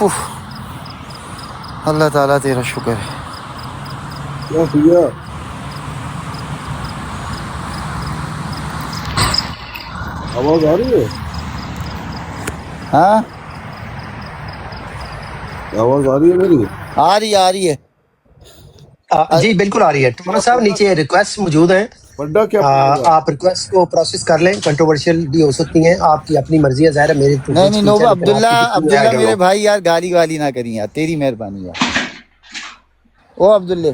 उफ, اللہ تعالیٰ تیرا شکر ہے. کیا کیا آواز آ رہی ہے؟ ہاں آواز آ رہی ہے میری؟ آ رہی ہے. جی بالکل آ رہی ہے. ٹمانا صاحب نیچے ریکویسٹ موجود ہیں، پڈا کیا پڑے گا؟ آپ ریکویسٹ کو پروسیس کر لیں. کنٹروورشل بھی ہو سکتی ہیں، آپ کی اپنی مرضی ہے. ظاہر ہے میری تو فل نہیں اسپیچ نو ہے، لیکن آپ کی کتنی ہے عبداللہ I don't میرے know. بھائی یار گالی والی نہ کریں یار، تیری مہربانی یار. او عبداللہ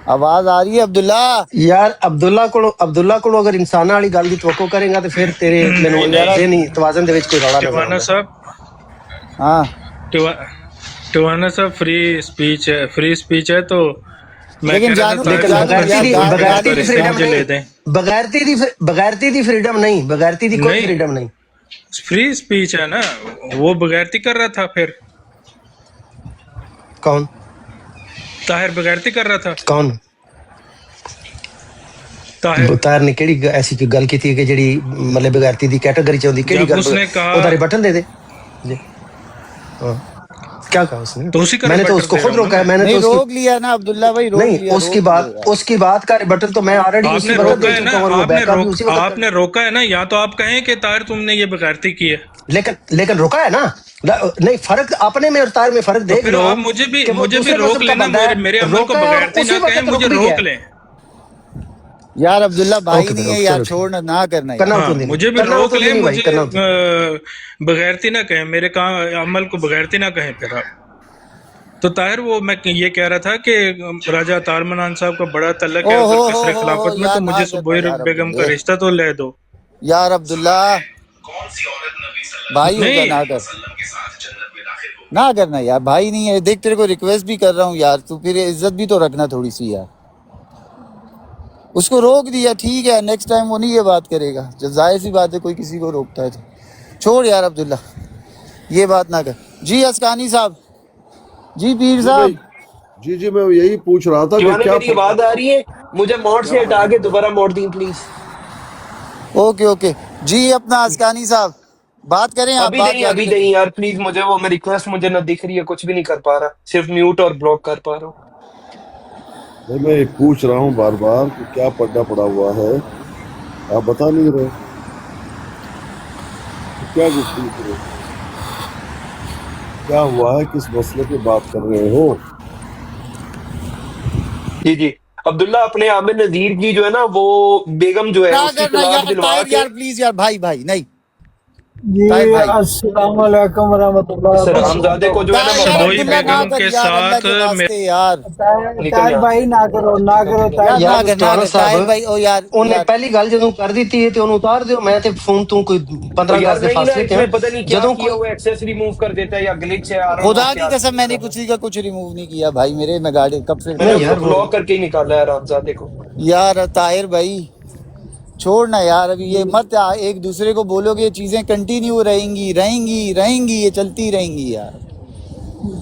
آواز آ رہی ہے عبداللہ؟ یار عبداللہ کو اگر انساناں والی گل دی توقع کرے گا تو پھر تیرے مینوں نہیں نہیں ذہنی توازن دے وچ کوئی روڑا نظر ٹوانا آਉਂਦਾ. صاحب ہاں ٹوانا صاحب فری اسپیچ ہے تو میں لیکن کہہ رہا تھا جانو طاہر لیکن صاحب جانو کا یار ریکویسٹ بغیرتی کا دی گالی رسپانس فریڈم مجھے لے نہیں، دیں. بغیرتی دی کوئی نہیں فریڈم نہیں. فری اسپیچ ہے نا، وہ بغیرتی کر رہا تھا. پھر کون طاہر بغیرتی کر رہا تھا. کون طاہر طاہر نے کیڑی ایسی کوئی گل کی کہ جڑی مطلب بغیرتی دی کیٹیگری چ ہوندی؟ کیڑی جب گل اس نے او کہا تارے بٹن دے دے. جی ہاں کیا کہا اس نے؟ تو اسی کا میں نے تو اس ریبٹر کو دے رہا خود ہوں نا روکا ہے. میں. میں نے تو نہیں اس کی روک لیا نا عبداللہ بھائی، روک نہیں لیا اس کی بات کا ریبٹل تو میں آلریڈی آپ اسی نے وقت روکا دے ہے نا، چکا ہوں اور وہ بیک اپ بھی اسی وقت آپ کر. نے روکا ہے نا. یا تو آپ کہیں کہ طاہر تم نے یہ بغیرتی کی ہے، لیکن روکا ہے نا. نہیں، فرق اپنے میں اور طاہر میں فرق تو دیکھ پھر لو آپ کہ وہ مجھے بھی دوسرے روک مذہب کا لینا. بندہ میرے ہے. عمل کو روکا ہے اور بغیرتی نہ اسی کہیں، وقت مجھے رک بھی گیا روک ہے. لیں. یار عبداللہ بھائی اوکے پھر نہیں ہے اوکے یار، چلو ٹھیک. چھوڑنا نہ کرنا یار. کرنا ہاں ہوتی نہیں، مجھے بھی کرنا روک ہوتی لیں، نہیں بھائی، مجھے کرنا ہوتی. بغیرتی نہ کہیں، میرے عمل کو بغیرتی نہ کہیں. پھر آپ تو طاہر وہ میں یہ کہہ رہا تھا کہ راجہ طاہر منان صاحب کا بڑا تعلق او ہے ادھر قصر ہو خلافت میں، یار تو نہ مجھے کرنا سبویر یار بیگم کا عبداللہ، رشتہ تو لے دو. یار عبداللہ بھائی ہوگا نہیں نہ کر، نہ کرنا یار، بھائی نہیں ہے. دیکھ تیرے کو ریکویسٹ بھی کر رہا ہوں یار، تو پھر عزت بھی تو رکھنا تھوڑی سی یار. اس کو روک دیا ٹھیک ہے، نیکسٹ ٹائم وہ نہیں یہ بات کرے گا. جب ظاہر سی بات ہے کوئی کسی کو روکتا ہے تو چھوڑ یار عبداللہ، یہ بات نہ کر. جی اسکانی صاحب، جی پیر جی صاحب. میں جی میں یہی پوچھ رہا تھا کہ جوانا کیا میری پڑھنا آواز آ رہی ہے؟ مجھے موڈ کیا سے ہٹا پڑھنا کے پڑے دوبارہ موڑ دیں پلیز. اوکے جی اپنا اسکانی صاحب بات کریں، آپ بات جاری ابھی رکھیں. نہیں یار پلیز. مجھے وہ میری ریکویسٹ مجھے نہ دکھ رہی ہے، کچھ بھی نہیں کر پا رہا، صرف میوٹ اور بلاک کر پا رہا ہوں. میں پوچھ رہا ہوں بار بار کہ کیا پڑھنا پڑا ہوا ہے، آپ بتا نہیں رہے تو کیا گفتگو کریں؟ کیا ہوا ہے، کس مسئلے پہ بات کر رہے ہو؟ جی عبداللہ اپنے عامر نذیر کی جو ہے نا وہ بیگم جو ہے نہ اس کی کرنا طلاق یار دلوا طاہر کے. یار پلیز یار، بھائی نہیں، طاہر جی بھائی. السلام علیکم ورحمۃ اللہ سر حمزادے وبرکاتہ. کو جو ہے نا یار سبوئی عبداللہ نہ بیگم کر کے یار، اللہ ساتھ کے واسطے یار. نکل طاہر یہاں. بھائی نہ کرو، نہ کرو طاہر یار بھائی. نہ ٹوانا کر صاحب طاہر بھائی. او یار انہیں یار پہلی گل جدوں کر دیتی ہے تو انہوں اتار دیو. میں تے فون تو کوئی 15 یار گز دے نہیں نا، فاصلے تے اس ہاں. میں پتہ نہیں کیا جدوں کیا کوئی ہوا، ایکسیس ریموو کر دیتا ہے یا گلچ ہے، آ رہا نو خدا کی کیا قسم میں نے کر رہا ہے. کسی کا کچھ ریموو نہیں کیا بھائی میرے، میں گاڑی کب سے میں نے نہیں اس کو یار وہ بلاک کر کے ہی نکالا ہے رامزادے کو. یار طاہر بھائی چھوڑنا یار. ابھی یہ مت ایک دوسرے کو بولو گے، یہ چیزیں کنٹینیو رہیں گی، یہ چلتی رہیں گی یار.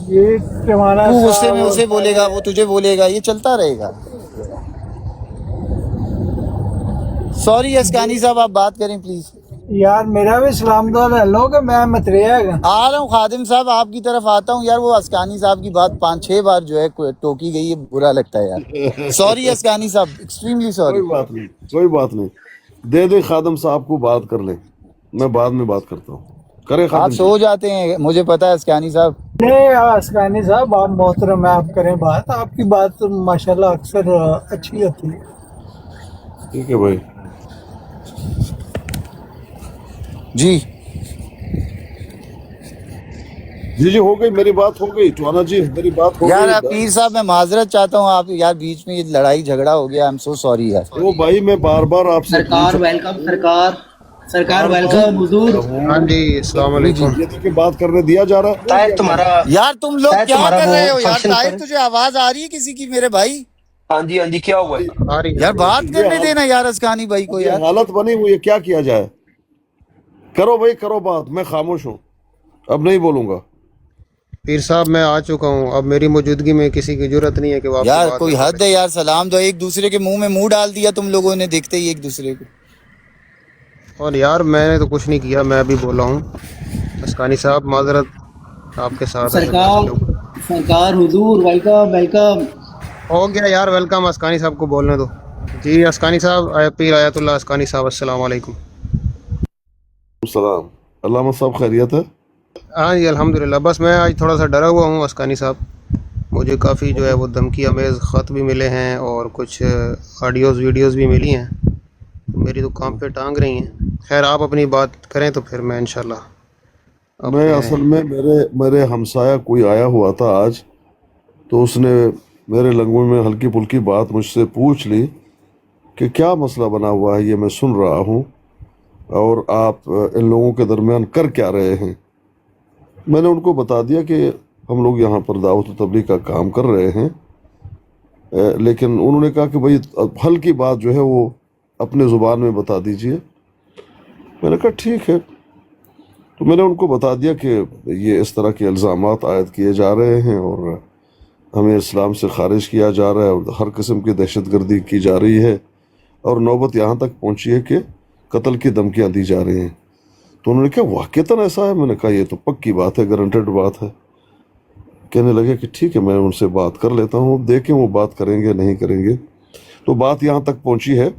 یہ ٹوانا تو غصے صاحب میں اور اسے بولے گا، وہ طاہر، تجھے بولے گا، یہ چلتا رہے گا. سوری اسکانی یہ صاحب، آپ بات کریں پلیز. یار میرا بھی سلام دعا لے لو کہ میں متریا گا. آ رہا ہوں خادم صاحب، آپ کی طرف آتا ہوں. یار وہ اسکانی صاحب کی بات 5-6 بار جو ہے ٹوکی گئی ہے، برا لگتا ہے یار. سوری اسکانی صاحب، ایکسٹریملی سوری. کوئی بات نہیں، دے دیں خادم صاحب کو، بات کر لیں، میں بعد میں بات کرتا ہوں. کریں آپ خادم جی. سو جاتے ہیں مجھے پتا ہے اسکانی صاحب. نہیں اسکانی صاحب آپ محترم ہیں، آپ کریں بات. آپ کی بات ماشاءاللہ اکثر اچھی ہوتی ہے. ٹھیک ہے بھائی. جی جی ہو گئی میری بات، ہو گئی ٹوانا جی، میری بات ہو یار گئی. پیر صاحب میں معذرت چاہتا ہوں، آپ یار بیچ میں یہ لڑائی جھگڑا ہو گیا، آئی ایم سو سوری یار. وہ بھائی میں بار بار آپ سے سرکار پوچھ رہا ویلکم، ہوں، سرکار بار بار جی ویلکم پوچھ حضور. رہا ہاں ہوں. جی السلام جی جی علیکم. یہ دیکھیں بات کرنے دیا جا رہا ہے. یار تم لوگ طاہر کیا تمہارا کر وہ رہے ہو یار؟ فنکشن طاہر پر ہے. تجھے آواز آ رہی ہے کسی کی میرے بھائی؟ ہاں جی کیا ہوا ہے؟ بھائی آ رہی یار ہے. بات یہ کرنے دینا یار اسکانی بھائی کو یہ یار. حالت بنی ہوئی ہے، کیا کیا جائے؟ کرو بھائی کرو بات، میں خاموش ہوں، اب نہیں بولوں گا. پیر صاحب میں آ چکا ہوں، اب میری موجودگی میں کسی کی ضرورت نہیں ہے کہ وہ آپ کی یار بات نہ کوئی حد سنے. ہے یار، سلام دو. ایک دوسرے کے منہ میں منہ ڈال دیا تم لوگوں نے دیکھتے ہی ایک دوسرے کو. اور یار میں نے تو کچھ نہیں کیا، میں ابھی بولا ہوں. اسکانی صاحب معذرت آپ کے ساتھ ہے پھر سرکار مسئلے اوپر سرکار حضور ویلکم ویلکم. ہو گیا یار، ویلکم. اسکانی صاحب کو بولنے دو. جی اسکانی صاحب، پیر آیت اللہ اسکانی صاحب، السلام علیکم. السلام. علامہ صاحب خیریت ہے؟ ہاں جی الحمدللہ. بس میں آج تھوڑا سا ڈرا ہوا ہوں اسکانی صاحب. مجھے کافی جو ہے وہ دھمکی امیز خط بھی ملے ہیں اور کچھ آڈیوز ویڈیوز بھی ملی ہیں. میری تو کام پہ ٹانگ رہی ہیں. خیر آپ اپنی بات کریں تو پھر میں انشاءاللہ میں اپنے اصل میں میرے ہمسایہ کوئی آیا ہوا تھا آج، تو اس نے میرے لنگوے میں ہلکی پھلکی بات مجھ سے پوچھ لی کہ کیا مسئلہ بنا ہوا ہے، یہ میں سن رہا ہوں اور آپ ان لوگوں کے درمیان کر کیا رہے ہیں. میں نے ان کو بتا دیا کہ ہم لوگ یہاں پر دعوت و تبلیغ کا کام کر رہے ہیں، لیکن انہوں نے کہا کہ بھائی حل کی بات جو ہے وہ اپنے زبان میں بتا دیجئے. میں نے کہا ٹھیک ہے. تو میں نے ان کو بتا دیا کہ یہ اس طرح کے الزامات عائد کیے جا رہے ہیں اور ہمیں اسلام سے خارج کیا جا رہا ہے اور ہر قسم کی دہشت گردی کی جا رہی ہے، اور نوبت یہاں تک پہنچی ہے کہ قتل کی دھمکیاں دی جا رہی ہیں. تو انہوں نے کہا واقعتاً ایسا ہے؟ میں نے کہا یہ تو پکی بات ہے، گارنٹیڈ بات ہے. کہنے لگے کہ ٹھیک ہے میں ان سے بات کر لیتا ہوں، دیکھیں وہ بات کریں گے نہیں کریں گے. تو بات یہاں تک پہنچی ہے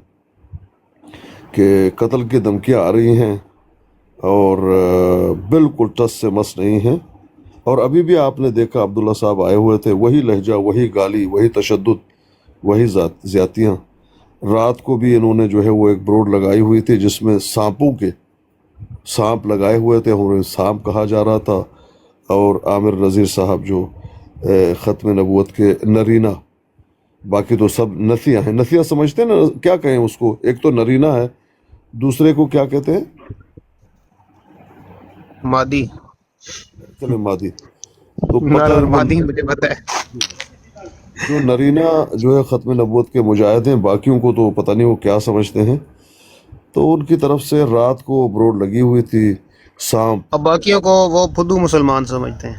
کہ قتل کی دھمکیاں آ رہی ہیں اور بالکل ٹس سے مس نہیں ہیں. اور ابھی بھی آپ نے دیکھا عبداللہ صاحب آئے ہوئے تھے، وہی لہجہ، وہی گالی، وہی تشدد، وہی زیادتیاں. رات کو بھی انہوں نے جو ہے وہ ایک بورڈ لگائی ہوئی تھی جس میں سانپ لگائے ہوئے تھے، انہیں سانپ کہا جا رہا تھا. اور عامر نذیر صاحب جو ختم نبوت کے نرینہ، باقی تو سب نثیہ ہیں. نثیہ سمجھتے ہیں نا، کیا کہیں اس کو؟ ایک تو نرینہ ہے، دوسرے کو کیا کہتے ہیں؟ مادی. چلے مادی. تو پتہ ہے مادی مجھے پتہ ہے. جو نرینہ جو ہے ختم نبوت کے مجاہد ہیں، باقیوں کو تو پتہ نہیں وہ کیا سمجھتے ہیں. تو ان کی طرف سے رات کو بروڈ لگی ہوئی تھی سانپ. اب باقیوں کو وہ فدو مسلمان سمجھتے ہیں.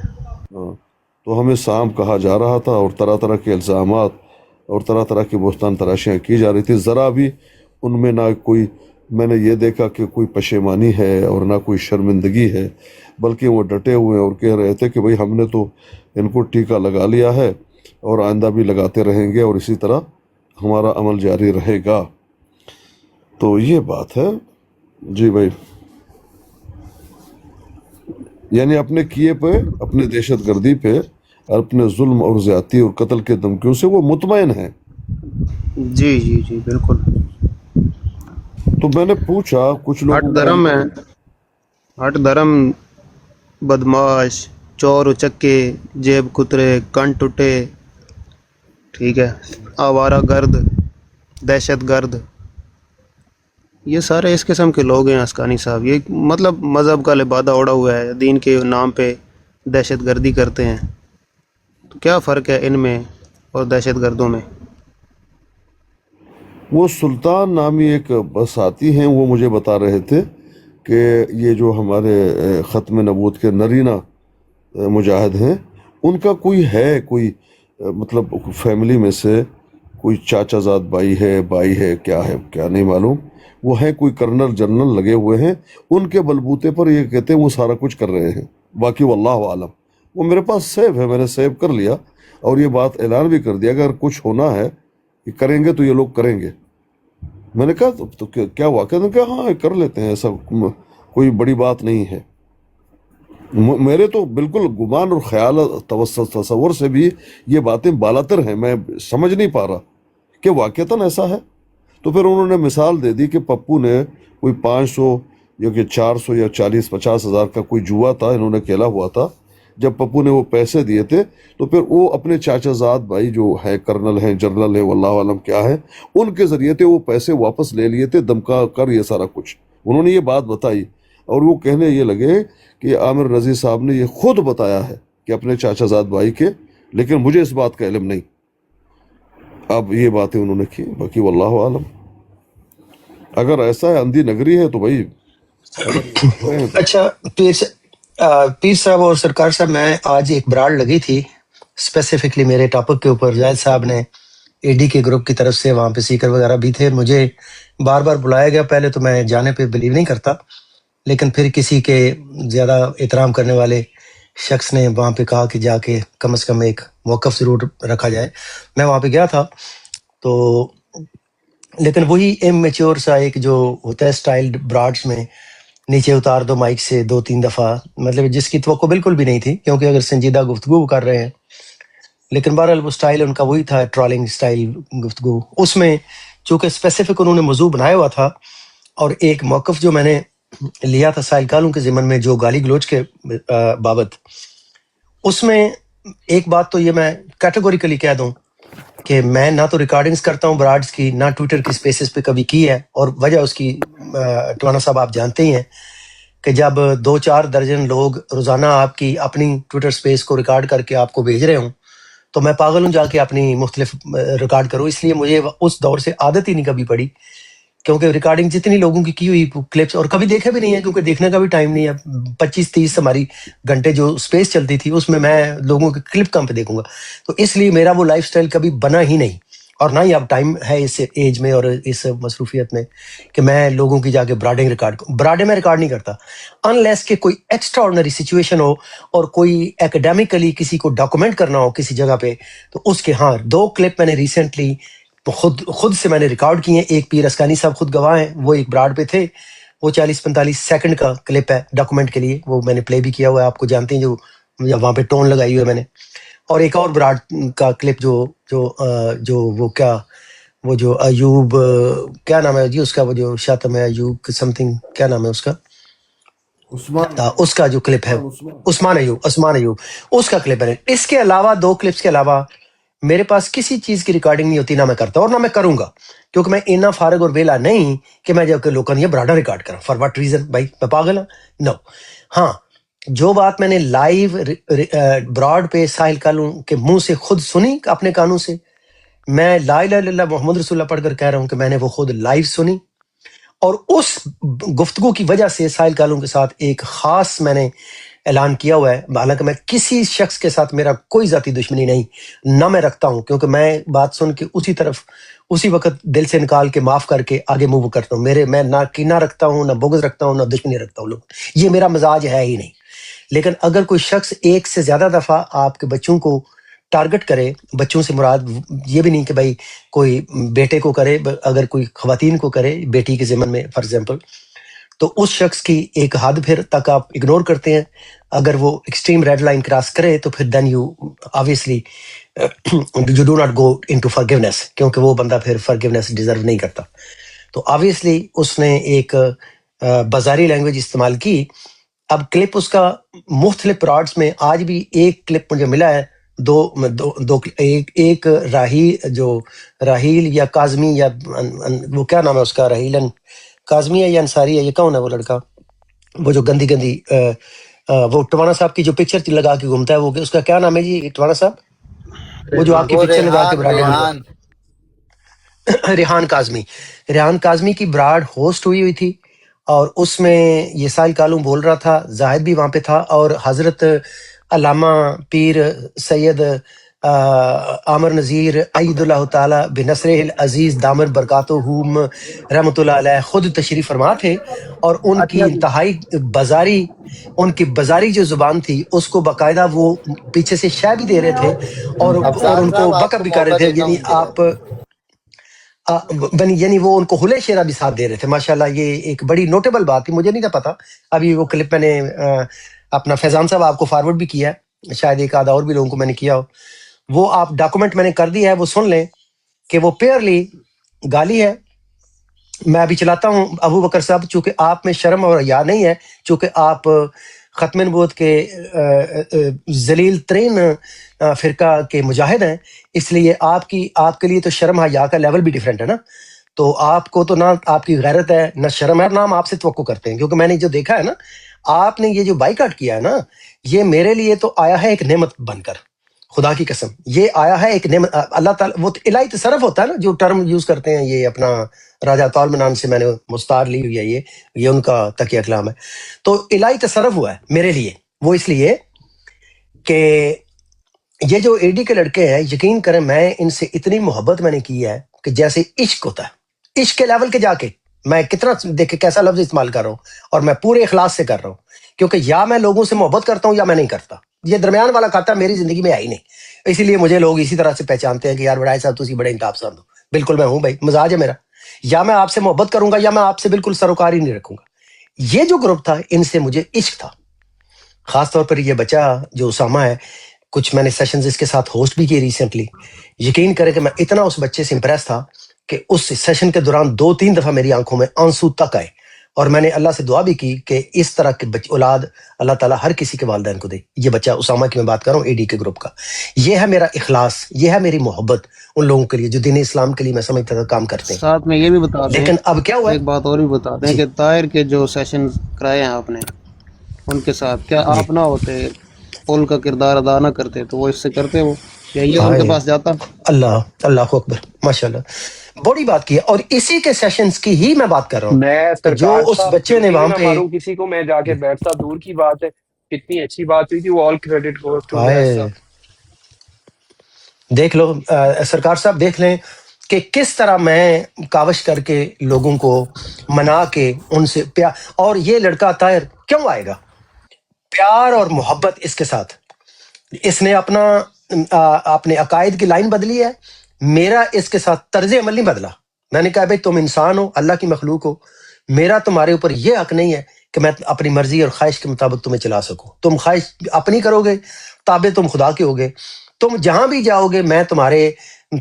ہاں، تو ہمیں سانپ کہا جا رہا تھا اور طرح طرح کے الزامات اور طرح طرح کی بہتان تراشیاں کی جا رہی تھی. ذرا بھی ان میں نہ کوئی، میں نے یہ دیکھا کہ کوئی پشیمانی ہے اور نہ کوئی شرمندگی ہے، بلکہ وہ ڈٹے ہوئے اور کہہ رہے تھے کہ بھئی ہم نے تو ان کو ٹیکہ لگا لیا ہے اور آئندہ بھی لگاتے رہیں گے اور اسی طرح ہمارا عمل جاری رہے گا. تو یہ بات ہے. جی بھائی، یعنی اپنے کیے پہ، اپنے دہشت گردی پہ، اپنے ظلم اور زیادتی اور قتل کے دھمکیوں سے وہ مطمئن ہیں. جی جی جی بالکل. تو میں نے پوچھا کچھ ہٹ لوگوں دھرم ہے، ہٹ دھرم، بدماش، چور اچکے، جیب کترے، کن ٹوٹے، ٹھیک ہے، آوارہ گرد، دہشت گرد، یہ سارے اس قسم کے لوگ ہیں اسکانی صاحب. یہ مطلب مذہب کا لبادہ اوڑا ہوا ہے، دین کے نام پہ دہشت گردی کرتے ہیں. تو کیا فرق ہے ان میں اور دہشت گردوں میں؟ وہ سلطان نامی ایک بساتی ہیں، وہ مجھے بتا رہے تھے کہ یہ جو ہمارے ختم نبوت کے نرینہ مجاہد ہیں، ان کا کوئی مطلب فیملی میں سے کوئی چاچا زاد بھائی ہے کیا نہیں معلوم. وہ ہیں کوئی کرنل جنرل لگے ہوئے ہیں، ان کے بلبوتے پر یہ کہتے ہیں وہ سارا کچھ کر رہے ہیں. باقی واللہ عالم. وہ میرے پاس سیو ہے، میں نے سیو کر لیا اور یہ بات اعلان بھی کر دیا اگر کچھ ہونا ہے کہ کریں گے تو یہ لوگ کریں گے. میں نے کہا تو کیا واقعہ؟ نے کہا ہاں کر لیتے ہیں، ایسا کوئی بڑی بات نہیں ہے. میرے تو بالکل گمان اور خیال تصور سے بھی یہ باتیں بالاتر ہیں، میں سمجھ نہیں پا رہا کہ واقعتاً ایسا ہے. تو پھر انہوں نے مثال دے دی کہ پپو نے کوئی 500 یا کہ 400 یا 40-50 ہزار کا کوئی جوا تھا، انہوں نے کھیلا ہوا تھا. جب پپو نے وہ پیسے دیے تھے تو پھر وہ اپنے چاچا زاد بھائی جو ہے، کرنل ہیں، جنرل ہیں، واللہ عالم کیا ہے، ان کے ذریعے تھے وہ پیسے واپس لے لیے تھے، دمکا کر یہ سارا کچھ. انہوں نے یہ بات بتائی اور وہ کہنے یہ لگے کہ عامر نذیر صاحب نے یہ خود بتایا ہے کہ اپنے چاچا زاد بھائی کے، لیکن مجھے اس بات کا علم نہیں. اب یہ باتیں انہوں نے کی، باقی واللہ عالم. اگر ایسا ہے اندھی نگری ہے تو بھائی اچھا پیر صاحب اور سرکار صاحب، میں آج ایک براڑ لگی تھی اسپیسیفکلی میرے ٹاپک کے اوپر. زاہد صاحب نے اے ڈی کے گروپ کی طرف سے، وہاں پہ سیکر وغیرہ بھی تھے، مجھے بار بار بلایا گیا. پہلے تو میں جانے پہ بلیو نہیں کرتا، لیکن پھر کسی کے زیادہ احترام کرنے والے شخص نے وہاں پہ کہا کہ جا کے کم از کم ایک موقف ضرور رکھا جائے. میں وہاں پہ گیا تھا تو لیکن وہی امیچور سا ایک جو ہوتا ہے سٹائل براڈس میں نیچے اتار دو مائک سے 2-3 دفعہ، مطلب جس کی توقع بالکل بھی نہیں تھی کیونکہ اگر سنجیدہ گفتگو کر رہے ہیں، لیکن بہرحال وہ سٹائل ان کا وہی تھا، ٹرالنگ سٹائل گفتگو. اس میں چونکہ اسپیسیفک انہوں نے موضوع بنایا ہوا تھا اور ایک موقف جو میں نے لیا تھا سائل کالوں کے ضمن میں جو گالی گلوچ کے بابت، اس میں ایک بات تو یہ میں کیٹیگوریکلی کہہ دوں کہ میں نہ تو ریکارڈنگز کرتا ہوں براڈز کی، نہ ٹویٹر کی سپیسز پہ کبھی کی ہے، اور وجہ اس کی ٹوانا صاحب آپ جانتے ہی ہیں کہ جب 2-4 درجن لوگ روزانہ آپ کی اپنی ٹویٹر سپیس کو ریکارڈ کر کے آپ کو بھیج رہے ہوں تو میں پاگل ہوں جا کے اپنی مختلف ریکارڈ کروں. اس لیے مجھے اس دور سے عادت ہی نہیں کبھی پڑی، کیونکہ ریکارڈنگ جتنی لوگوں کی ہوئی کلپس، اور کبھی دیکھے بھی نہیں ہے کیونکہ دیکھنے کا بھی ٹائم نہیں ہے. 25-30 ہماری گھنٹے جو سپیس چلتی تھی اس میں لوگوں کے کلپ کم پہ دیکھوں گا. تو اس لیے میرا وہ لائف سٹائل کبھی بنا ہی نہیں، اور نہ ہی اب ٹائم ہے اس ایج میں اور اس مصروفیت میں کہ میں لوگوں کی جا کے براڈنگ ریکارڈ کروں. براڈے میں ریکارڈ نہیں کرتا انلیس کہ کوئی ایکسٹرا آرڈنری سچویشن ہو اور کوئی ایکڈیمکلی کسی کو ڈاکومنٹ کرنا ہو کسی جگہ پہ، تو اس کے ہاں 2 کلپ میں نے ریسنٹلی خود سے میں نے ریکارڈ کیے ہیں. ایک پیر اسکانی صاحب خود گواہ ہیں، وہ ایک براڈ پہ تھے، وہ 40-45 سیکنڈ کا کلپ ہے ڈاکومنٹ کے لیے، وہ میں نے پلے بھی کیا ہوا ہے، آپ کو جانتے ہیں جو وہاں پہ ٹون لگائی ہوئی ہے میں نے. اور ایک اور براڈ کا کلپ جو وہ کیا، وہ جو ایوب کیا نام ہے جی اس کا، وہ جو شاتم ہے ایوب سم تھنگ، کیا نام ہے اس کا، اس کا جو کلپ ہے عثمان ایوب اس کا کلپ ہے. اس کے علاوہ 2 کلپس کے علاوہ میرے پاس کسی چیز کی ریکارڈنگ نہیں ہوتی، نہ میں کرتا اور نہ میں کروں گا، کیونکہ میں اتنا فارغ اور ویلا نہیں کہ میں جب کہ لوگوں نے یہ براڈا ریکارڈ کرا. فار واٹ ریزن بھائی، میں پاگل ہوں؟ نو. ہاں جو بات میں نے لائیو براڈ پہ ساحل کالوں کے منہ سے خود سنی اپنے کانوں سے، میں لا الہ الا اللہ محمد رسول اللہ پڑھ کر کہہ رہا ہوں کہ میں نے وہ خود لائیو سنی، اور اس گفتگو کی وجہ سے ساحل کالوں کے ساتھ ایک خاص میں نے اعلان کیا ہوا ہے. حالانکہ میں کسی شخص کے ساتھ میرا کوئی ذاتی دشمنی نہیں، نہ میں رکھتا ہوں، کیونکہ میں بات سن کے اسی وقت دل سے نکال کے معاف کر کے آگے موو کرتا ہوں. میں نہ کینہ رکھتا ہوں، نہ بغض رکھتا ہوں، نہ دشمنی رکھتا ہوں. لوگ یہ میرا مزاج ہے ہی نہیں. لیکن اگر کوئی شخص ایک سے زیادہ دفعہ آپ کے بچوں کو ٹارگٹ کرے، بچوں سے مراد یہ بھی نہیں کہ بھائی کوئی بیٹے کو کرے، اگر کوئی خواتین کو کرے بیٹی کے ضمن میں فار ایگزامپل، تو اس شخص کی ایک حد پھر تک آپ اگنور کرتے ہیں. اگر وہ ایکسٹریم ریڈ لائن کراس کرے تو پھر then you obviously you do not go into forgiveness, کیونکہ وہ بندہ پھر فارگیونیس ڈیزرو نہیں کرتا. تو آبویسلی اس نے ایک بازاری لینگویج استعمال کی. اب کلپ اس کا مختلف پراڈس میں آج بھی ایک کلپ مجھے ملا ہے، ایک راہیل یا کاظمی یا وہ کیا نام ہے اس کا، راہیلن کاظمی ہے یا انصاری ہے، یہ کون ہے وہ لڑکا، وہ جو گندی وہ ٹوانا صاحب کی جو پکچر لگا کے گھومتا ہے، وہ اس کا کیا نام ہے جی ٹوانا صاحب، وہ جو آپ کی وہ پکچر لگا کے براڈ ریحان کاظمی کی براڈ ہوسٹ ہوئی تھی، اور اس میں یہ سائل کالوں بول رہا تھا، زاہد بھی وہاں پہ تھا، اور حضرت علامہ پیر سید عامر نذیر عید اللہ تعالی بنصرہ العزیز دامر برکاتہ رحمۃ اللہ علیہ خود تشریف فرما تھے. اور ان کی انتہائی بازاری جو زبان تھی اس کو باقاعدہ وہ پیچھے سے شے بھی دے رہے تھے اور ان کو بکپ بھی کر رہے تھے، یعنی یعنی وہ ان کو ہلے شیرہ بھی ساتھ دے رہے تھے. ماشاءاللہ یہ ایک بڑی نوٹیبل بات تھی، مجھے نہیں تھا پتا. ابھی وہ کلپ میں نے اپنا فیضان صاحب آپ کو فارورڈ بھی کیا ہے، شاید ایک آدھا اور بھی لوگوں کو میں نے کیا ہو، وہ آپ ڈاکومنٹ میں نے کر دیا ہے، وہ سن لیں کہ وہ پیئرلی گالی ہے. میں ابھی چلاتا ہوں ابو بکر صاحب، چونکہ آپ میں شرم اور حیا نہیں ہے، چونکہ آپ ختم نبوت کے ذلیل ترین فرقہ کے مجاہد ہیں، اس لیے آپ کے لیے تو شرم حیا کا لیول بھی ڈیفرنٹ ہے نا. تو آپ کو تو نہ آپ کی غیرت ہے نہ شرم ہے، نہ ہم آپ سے توقع کرتے ہیں، کیونکہ میں نے جو دیکھا ہے نا، آپ نے یہ جو بائیکاٹ کیا ہے نا، یہ میرے لیے تو آیا ہے ایک نعمت بن کر، خدا کی قسم یہ آیا ہے ایک نعمت. اللہ تعالیٰ وہ الہی تصرف ہوتا ہے نا، جو ٹرم یوز کرتے ہیں، یہ اپنا راجہ طالمنان سے میں نے مستعار لی ہوئی ہے، یہ ان کا تقیہ کلام ہے. تو الہی تصرف ہوا ہے میرے لیے، وہ اس لیے کہ یہ جو اے ڈی کے لڑکے ہیں، یقین کریں میں ان سے اتنی محبت میں نے کی ہے کہ جیسے عشق ہوتا ہے، عشق کے لیول کے جا کے میں کتنا دیکھے کیسا لفظ استعمال کر رہا ہوں، اور میں پورے اخلاص سے کر رہا ہوں، کیونکہ یا میں لوگوں سے محبت کرتا ہوں یا میں نہیں کرتا. یہ درمیان والا کھاتا میری زندگی میں ہے ہی نہیں. اسی لیے مجھے لوگ اسی طرح سے پہچانتے ہیں کہ یار بڑا صاحب تسی بڑے انتہا پسند ہو. بالکل میں ہوں بھائی، مزاج ہے میرا. یا میں آپ سے محبت کروں گا یا میں آپ سے بالکل سروکار ہی نہیں رکھوں گا. یہ جو گروپ تھا ان سے مجھے عشق تھا. خاص طور پر یہ بچہ جو اسامہ ہے، کچھ میں نے سیشنز اس کے ساتھ ہوسٹ بھی کیے ریسنٹلی. یقین کریں کہ میں اتنا اس بچے سے امپریس تھا کہ اس سیشن کے دوران 2-3 دفعہ میری آنکھوں میں آنسو تک آئے، اور میں نے اللہ سے دعا بھی کی کہ اس طرح کے اولاد اللہ تعالیٰ ہر کسی کے والدین کو دے. یہ بچہ اسامہ کی میں بات کر رہا ہوں، اے ڈی کے گروپ کا. یہ ہے میرا اخلاص، یہ ہے میری محبت ان لوگوں کے لیے جو دین اسلام کے لیے میں سمجھتا تھا کام کرتے ہیں. ساتھ میں یہ بھی بتا دیں، لیکن اب کیا ہوا ہے؟ ایک بات اور بھی بتا دیں جی کہ طاہر کے جو سیشن کرائے ہیں آپ نے ان کے ساتھ، کیا جی. آپ نہ ہوتے، پول کا کردار ادا نہ کرتے تو وہ اس سے کرتے، وہ یا یہ ان کے ہائے پاس جاتا؟ اللہ اکبر، ماشاء اللہ، بڑی بات کی ہے. اور اسی کے سیشنز کی ہی میں بات کر رہا ہوں میں کہ جو سرکار اس صاحب بچے نے چوٹی بھی وہاں نہ پہ، ماروں کسی کو، میں جا کے بیٹھتا، دور کی بات ہے. کتنی اچھی بات ہوئی تھی وہ. آل کریڈٹ گوز ٹو زید ہائے صاحب. دیکھ لو سرکار صاحب، دیکھ لیں کہ کس طرح میں کاوش کر کے لوگوں کو منا کے ان سے پیار. اور یہ لڑکا طاہر کیوں آئے گا؟ پیار اور محبت اس کے ساتھ. اس نے اپنے عقائد کی لائن بدلی ہے، میرا اس کے ساتھ طرز عمل نہیں بدلا. میں نے کہا بھائی تم انسان ہو، اللہ کی مخلوق ہو، میرا تمہارے اوپر یہ حق نہیں ہے کہ میں اپنی مرضی اور خواہش کے مطابق تمہیں چلا سکوں. تم خواہش اپنی کرو گے، تابع تم خدا کے ہوگے. تم جہاں بھی جاؤ گے میں تمہارے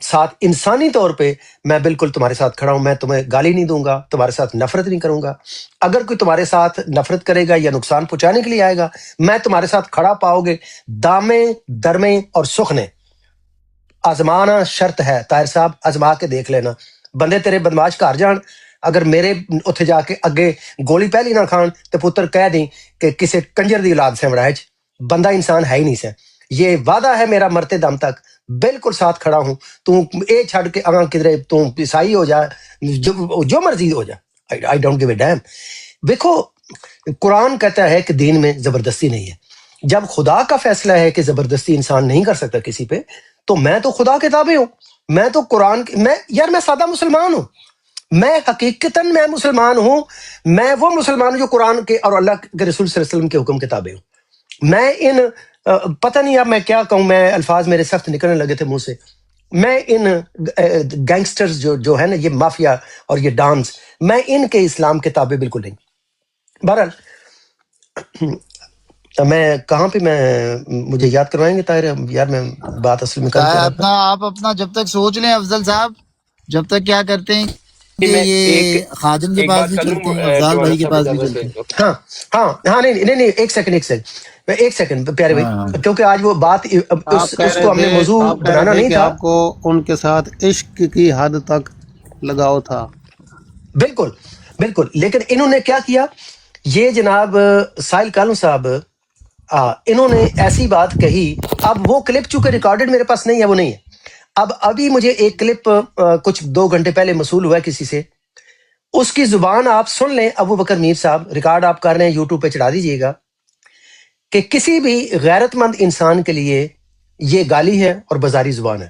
ساتھ انسانی طور پہ میں بالکل تمہارے ساتھ کھڑا ہوں. میں تمہیں گالی نہیں دوں گا، تمہارے ساتھ نفرت نہیں کروں گا. اگر کوئی تمہارے ساتھ نفرت کرے گا یا نقصان پہنچانے کے لیے آئے گا، میں تمہارے ساتھ کھڑا پاؤ گے دامے درمے اور سخنے. آزمانا شرط ہے طاہر صاحب، آزما کے دیکھ لینا. بندے تیرے بدماش گھر جان، اگر میرے اتنے جا کے اگے گولی پہلی نہ کھان تو پتر کہہ دیں کہ کسی کنجر دی اولاد سے بڑا بندہ انسان ہے ہی نہیں سے. یہ وعدہ ہے میرا مرتے دم تک، بالکل ساتھ کھڑا ہوں. تو اے چھڑ کے اگاں کدھرے تو عیسائی ہو جا، جو مرضی ہو جا، I don't give a damn. دیکھو قرآن کہتا ہے کہ دین میں زبردستی نہیں ہے. جب خدا کا فیصلہ ہے کہ زبردستی انسان نہیں کر سکتا کسی پہ، تو میں تو خدا کے تابع ہوں. میں تو قرآن میں سادہ مسلمان ہوں. میں حقیقتاً میں مسلمان ہوں. میں وہ مسلمان ہوں جو قرآن کے اور اللہ کے رسول صلی اللہ علیہ وسلم کے حکم کے تابع ہوں. میں ان پتہ نہیں اب میں کیا کہوں، میں الفاظ میرے سخت نکلنے لگے تھے منہ سے. میں ان گینگسٹرز جو ہے نا، یہ مافیا اور یہ ڈانس، میں ان کے اسلام کے تابع بالکل نہیں. بہرحال میں کہاں پہ مجھے یاد کروائیں گے طاہر یار؟ میں بات اصل میں کم کر رہا تھا. آپ اپنا جب تک سوچ لیں افضل صاحب، جب تک کیا کرتے ہیں کہ میں یہ خادم کے ایک پاس بات بھی کر چلتے لوں ہیں، افضال جوانا بھائی کے صاحب، پاس بھی اجازت چلتے دیں ہیں. تو. ہاں نہیں، ایک سیکنڈ پیارے بھائی، ہاں کیونکہ آج وہ بات آپ کہہ اس رہے کو ہم نے تھے موضوع بنانا نہیں کہ تھا. آپ کو ان کے ساتھ عشق کی حد تک لگاؤ تھا. بالکل بالکل. لیکن انہوں نے کیا کیا، یہ جناب ساحل کالوں صاحب، انہوں نے ایسی بات کہی. اب وہ کلپ چونکہ ریکارڈڈ میرے پاس نہیں ہے، وہ نہیں ہے. ابھی مجھے ایک کلپ کچھ 2 گھنٹے پہلے موصول ہوا ہے کسی سے، اس کی زبان آپ سن لیں. ابو بکر میر صاحب ریکارڈ آپ کر رہے ہیں، یوٹیوب پہ چڑھا دیجئے گا کہ کسی بھی غیرت مند انسان کے لیے یہ گالی ہے اور بازاری زبان ہے.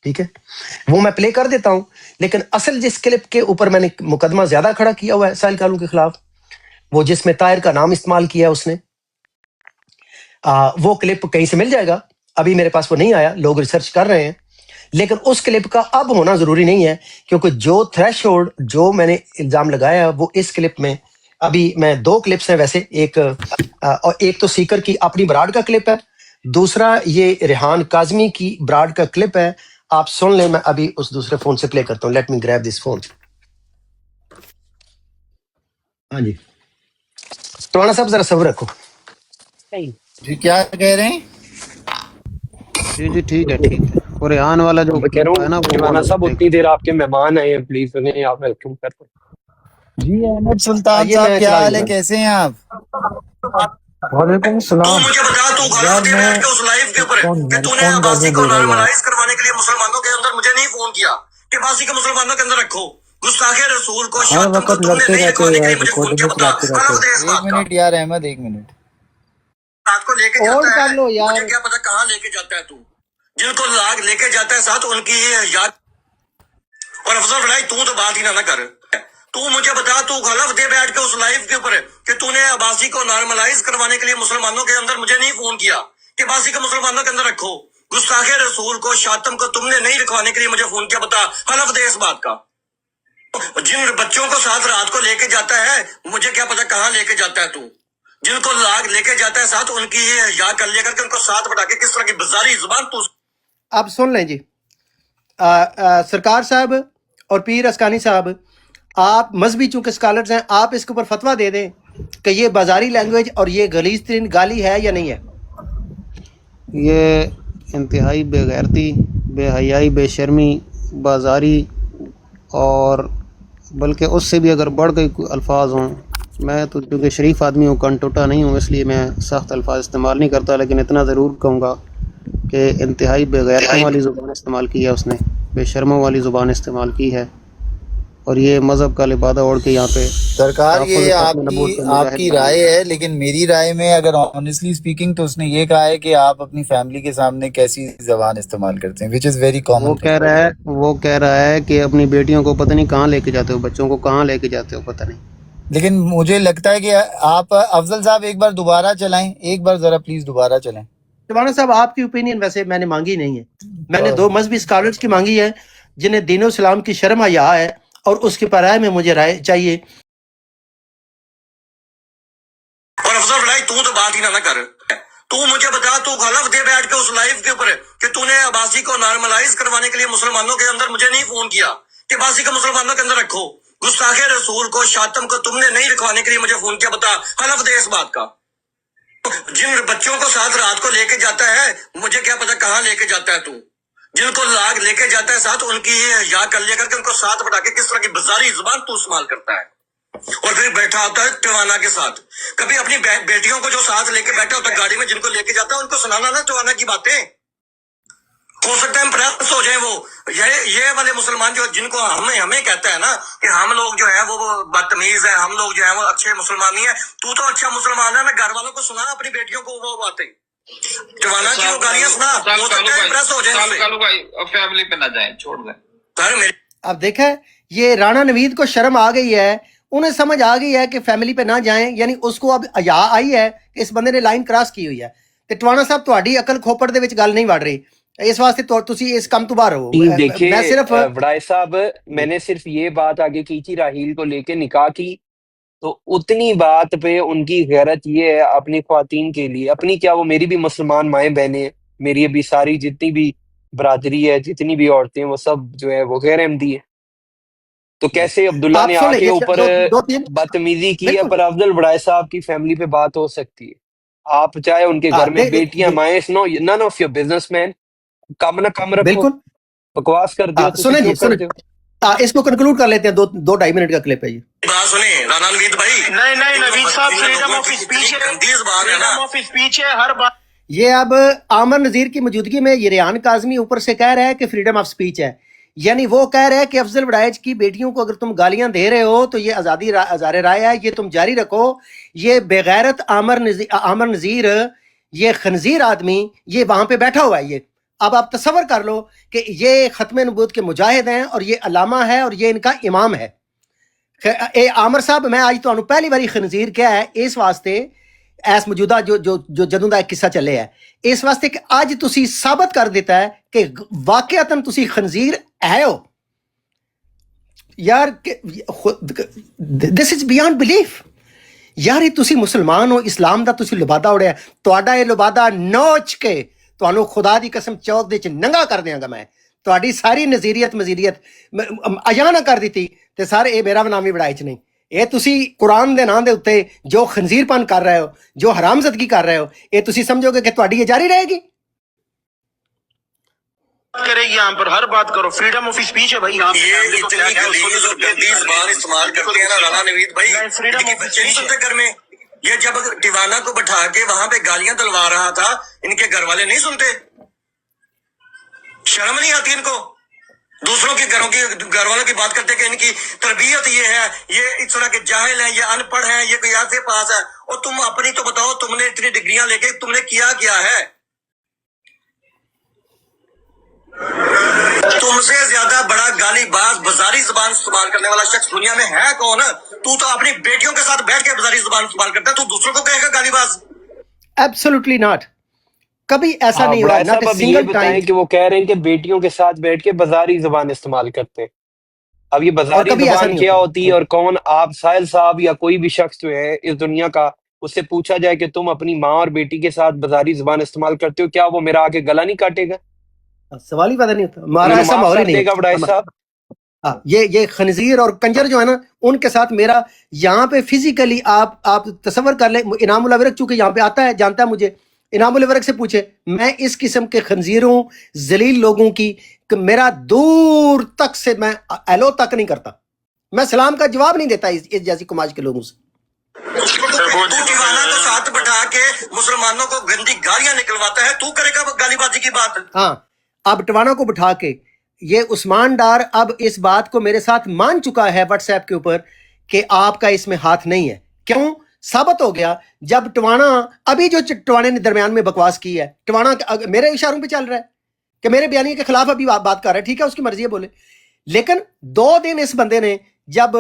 ٹھیک ہے، وہ میں پلے کر دیتا ہوں. لیکن اصل جس کلپ کے اوپر میں نے مقدمہ زیادہ کھڑا کیا ہوا ہے ساحل کالوں کے خلاف، وہ جس میں طاہر کا نام استعمال کیا اس نے، وہ کلپ کہیں سے مل جائے گا. ابھی میرے پاس وہ نہیں آیا، لوگ ریسرچ کر رہے ہیں. لیکن اس کلپ کا اب ہونا ضروری نہیں ہے، کیونکہ جو تھریش ہولڈ جو میں نے الزام لگایا وہ اس کلپ میں، ابھی میں 2 کلپس ہیں ویسے، ایک تو سیکر کی اپنی براڈ کا کلپ ہے، دوسرا یہ ریحان کاظمی کی براڈ کا کلپ ہے. آپ سن لیں، میں ابھی اس دوسرے فون سے پلے کرتا ہوں. Let me grab this phone. ہاں جی توڑا صاحب ذرا صبر رکھو. جی کیا کہہ رہے ہیں؟ جی ٹھیک ہے. اور ریحان والا جو میں کہہ رہا ہے نا، ہوں وہ جوانا صاحب اتنی دیر آپ کے مہمان آئے ہیں، پلیز انہیں آپ ویلکم کر دیں. جی احمد سلطان آئیے صاحب میں کیا چلا حال ہے، دوں گا. کیسے ہیں آپ؟ وعلیکم السلام. مجھے بتا تو یار غلط میں ہے کہ اس لائف کے اوپر کون کہ تو نے کون عباسی کرنے کو دے رہا ہے یار؟ نارملائز کروانے کے لیے مسلمانوں کے اندر مجھے نہیں فون کیا کہ عباسی کو مسلمانوں کے اندر رکھو. گستاخ رسول کو ہر شاتم کو وقت تم نے لڑتے نہیں رہتے ہو رکھوانے کے یار، لیے مجھے فون ریکارڈنگ کیا. میں بتا چلاتے کہاں رہتے ہو. پتہ ہے اس ایک بات کا؟ منٹ یار احمد، ایک منٹ. رات کو لے کے اور جاتا کر ہے، لو یار. مجھے کیا پتا کہاں لے کے جاتا ہے. تو جن کو لاگ لے کے جاتا ہے ساتھ ان کی یہ یاد. اور افضل بڑھائی تو بات ہی نہ کر. तू मुझे बता, तू गलत दे बैठ के उस लाइव के ऊपर कि तूने अब्बासी को नॉर्मलाइज करवाने के लिए मुसलमानों के अंदर मुझे नहीं फोन किया कि अब्बासी को मुसलमानों के अंदर रखो, गुस्ताखे रसूल को शातम को तुमने नहीं रखवाने के लिए मुझे फोन किया, बता हलफ दे इस बात का। जिन बच्चों को साथ रात को लेके जाता है, मुझे क्या पता कहाँ लेके जाता है तू, जिनको लाग लेके जाता है साथ, उनकी ये या कर लिया करके उनको साथ बढ़ा के किस तरह की बाजारी जुबान तू। आप सुन लें जी, सरकार साहब और पीर अस्कानी साहब, आप मजहबी चूंकि स्कॉलर्स हैं, आप इसके ऊपर फतवा दे दें कि ये बाजारी लैंग्वेज और ये गलीज तरीन गाली है या नहीं है। ये इंतहाई बेगैरती, बेहयाई, बेशर्मी, बाजारी और बल्कि उससे भी अगर बढ़ गई कोई अल्फाज हों, मैं तो क्योंकि शरीफ आदमी हूँ, कन टुटा नहीं हूँ, इसलिए मैं सख्त अल्फाज इस्तेमाल नहीं करता, लेकिन इतना ज़रूर कहूँगा कि इंतहाई बेगैरतों वाली ज़ुबान इस्तेमाल की है उसने, बेशर्मों वाली ज़ुबान इस्तेमाल की है, और ये मज़हब का लिबादा ओढ़ के यहाँ पे सरकार ये आपकी राय है, लेकिन मेरी राय में अगर ऑनेस्टली स्पीकिंग तो उसने ये कहा है कि आप अपनी फैमिली के सामने कैसी जबान इस्तेमाल करते हैं, विच इज़ वेरी कॉमन। वो कह रहा है कि अपनी बेटियों को पता नहीं कहाँ लेके जाते हो, बच्चों को कहाँ लेके जाते हो पता नहीं। लेकिन मुझे लगता है कि आप अफजल साहब एक बार दोबारा चलाएं, एक बार जरा प्लीज दोबारा चलें। जवाना साहब, आपकी ओपिनियन वैसे मैंने मांगी नहीं है, मैंने दो मजहबी स्कॉलर्स की मांगी है जिन्हें दीन इस्लाम की शर्म हया है, और उसकी राय में मुझे राय चाहिए। और अफजल भाई तू तो बात ही ना कर, तू मुझे बता, तू गलत दे बैठ के उस लाइव के ऊपर कि तूने अब्बासी को नॉर्मलाइज करवाने के लिए मुसलमानों के अंदर मुझे नहीं फोन किया कि अब्बासी को मुसलमानों के अंदर रखो, गुस्ताखे रसूल को शातम को तुमने नहीं रखवाने के लिए मुझे फोन किया, बता हलफ दे इस बात का। जिन बच्चों को साथ रात को लेके जाता है, मुझे क्या पता कहाँ लेके जाता है तू, जिनको लाग लेके जाता है साथ, उनकी ये या कर लिया करके उनको साथ बढ़ा के किस तरह की बाजारी जुबान तू इस्तेमाल करता है, और फिर बैठा होता है टिवाना के साथ। कभी अपनी बेटियों को जो साथ लेके बैठा होता है गाड़ी में, जिनको लेके जाता है, उनको सुनाना ना टिवाना की बातें। हो सकता है इम्प्रेस हो जाए वो ये वाले मुसलमान जो जिनको हमें कहता है ना कि हम लोग जो है वो बदतमीज है, हम लोग जो है वो अच्छे मुसलमान नहीं है। तू तो अच्छा मुसलमान है ना, घर वालों को सुना अपनी बेटियों को वो बातें, टिवाना की वो गालियां सुना, हो सकता है इम्प्रेस हो जाए, फैमिली पे ना जाए, छोड़ दे सर मेरे। अब देखा, ये राणा नवीद को शर्म आ गई है, उन्हें समझ आ गई है कि फैमिली पे ना जाएं, यानी उसको अब हया आई है कि इस बंदे ने लाइन क्रॉस की हुई है। ते टवाना साहब, तुहाडी अकल खोपड़ दे विच गल नहीं वड़ रही, इस वास्ते तो तुसी इस काम तो बाहर हो। देखिए मैं सिर्फ वड़ाई साहब, मैंने सिर्फ ये बात आगे की थी राहील को लेके निकाह की, तो उतनी बात पे उनकी गैरत ये है अपनी ख्वातीन के लिए, अपनी क्या, वो मेरी भी मुसलमान माएँ बहनें, मेरी अभी सारी जितनी भी बरादरी है, जितनी भी औरतें, वो सब जो है वो गैर अहमदी है। तो कैसे अब्दुल्ला ने आके ऊपर बदतमीजी की है, पर अफजल वड़ाई साहब की फैमिली पे बात हो सकती है। आप चाहे उनके घर में बेटियां माएँ, no none of your business man, कम ना कम रखो, बिल्कुल बकवास कर दियो। सुने जी, सुने, इसको कंक्लूड कर लेते हैं, 2-2.5 मिनट का क्लिप है ये। बात सुने राना नवीद भाई, नहीं नवीद साहब, फ्रीडम ऑफ स्पीच है हर बात। ये अब आमर नजीर की मौजूदगी में ये रेहान काज़मी ऊपर से कह रहा है कि फ्रीडम ऑफ स्पीच है, यानी वो कह रहा है कि अफजल वड़ाइच की बेटियों को अगर तुम गालियां दे रहे हो तो ये आज़ार राय है, ये तुम जारी रखो। ये बेगैरत आमर नजीर, ये खनजीर आदमी, ये वहां पे बैठा हुआ है। ये अब आप तसव्वुर कर लो कि ये खत्म नबूवत के मुजाहिद हैं, और ये अलामा है, और ये इनका इमाम है। ए आमर साहब, मैं आज तो पहली बारी खनजीर क्या है इस वास्ते ऐस मौजूदा जो जो जो जदों दा किस्सा चले है, इस वास्ते कि आज तुसी साबित कर देता है कि वाकयातन तुसी खनजीर है हो यार। दिस इज बियॉन्ड बिलीफ यार। ये तुसी मुसलमान हो, इस्लाम दा तुसी लिबादा उड़िया, तुहाडा ये लिबादा नोच के ਤੁਹਾਨੂੰ खुदा दी कसम चौक दे च नंगा कर देंगा मैं। ਤੁਹਾਡੀ ਸਾਰੀ ਨਜ਼ੀਰੀਅਤ ਮਜ਼ੀਰੀਅਤ ਅਯਾ ਨਾ ਕਰ ਦਿੱਤੀ ਤੇ ਸਰ ਇਹ ਮੇਰਾ ਨਾਮ ਹੀ ਵੜਾਈ ਚ ਨਹੀਂ। ਇਹ ਤੁਸੀਂ ਕੁਰਾਨ ਦੇ ਨਾਂ ਦੇ ਉੱਤੇ ਜੋ ਖੰਜ਼ੀਰਪਨ ਕਰ ਰਹੇ ਹੋ, ਜੋ ਹਰਾਮਜ਼ਦਗੀ ਕਰ ਰਹੇ ਹੋ, ਇਹ ਤੁਸੀਂ ਸਮਝੋਗੇ कि ਤੁਹਾਡੀ ਇਹ ਜਾਰੀ रहेगी? करेगी यहाँ पर हर बात करो, फ्रीडम ऑफ स्पीच है भाई। ये इतनी गलीज और गंदीज बात इस्तेमाल करते हैं ना राना नवीद भाई, फ्रीडम ऑफ बच्चे नहीं सुनते घर में। ये जब टिवाना को बैठा के वहां पे गालियां दिलवा रहा था, इनके घर वाले नहीं सुनते? शर्म नहीं आती इनको? दूसरों के घरों की घर वालों की बात करते कि इनकी तरबियत ये है, ये इस तरह के जाहिल हैं, ये अनपढ़ हैं, ये कोई ऐसे पास है। और तुम अपनी तो बताओ, तुमने इतनी डिग्रियां लेके तुमने किया क्या है? तुमसे ज्यादा बड़ा गाली बाज बाजारी जुबान इस्तेमाल करने वाला शख्स दुनिया में है कौन? तू तो अपनी बेटियों के साथ बैठ के बाजारी जुबान इस्तेमाल करता है, तू दूसरों को कहेगा गालीबाज? एब्सोल्युटली नॉट, कभी ऐसा हाँ नहीं हुआ, बड़ाई नॉट साहब, ए अब ये सिंगल बताएं टाइम। कि वो कह रहे हैं कि बेटियों के साथ बैठ के बाजारी जुबान इस्तेमाल करते हैं। अब ये और बाजारी कभी ऐसा जुबान नहीं क्या होता। होती है और कौन, आप साहिल साहब या कोई भी शख्स जो है इस दुनिया का, उससे पूछा जाए कि तुम अपनी माँ और बेटी के साथ बाजारी जुबान इस्तेमाल करते हो, क्या वो मेरा आके गला नहीं काटेगा? सवाल ही पैदा नहीं होता, हमारा मैंने ऐसा माफ माहौल ही कर नहीं देगा है। बड़ाई साहब? हाँ, ये खनजीर और कंजर जो है ना, उनके साथ मेरा यहाँ पे फिजिकली आप तसव्वुर कर ले, इनामुल वर्क चूंकि यहाँ पे आता है, जानता है मुझे, इनामुल वर्क से पूछे, मैं इस किस्म के खनजीरों जलील लोगों की कि मेरा दूर तक से मैं एलो तक नहीं करता, मैं सलाम का जवाब नहीं देता इस जैसी कुमाश के लोगों से। तू दीवाना को साथ बैठा के मुसलमानों को गंदी गालियां निकलवाता है, तू करेगा गालीबाजी की बात? हाँ, अब टवाना को बिठा के ये उस्मान डार अब इस बात को मेरे साथ मान चुका है व्हाट्सएप के ऊपर कि आपका इसमें हाथ नहीं है। क्यों? साबित हो गया जब टवाना, अभी जो टवाने ने दरमियान में बकवास की है, टवाना मेरे इशारों पे चल रहा है कि मेरे बयानी के खिलाफ अभी बात कर रहा है, ठीक है, उसकी मर्जी है बोले। लेकिन 2 दिन इस बंदे ने, जब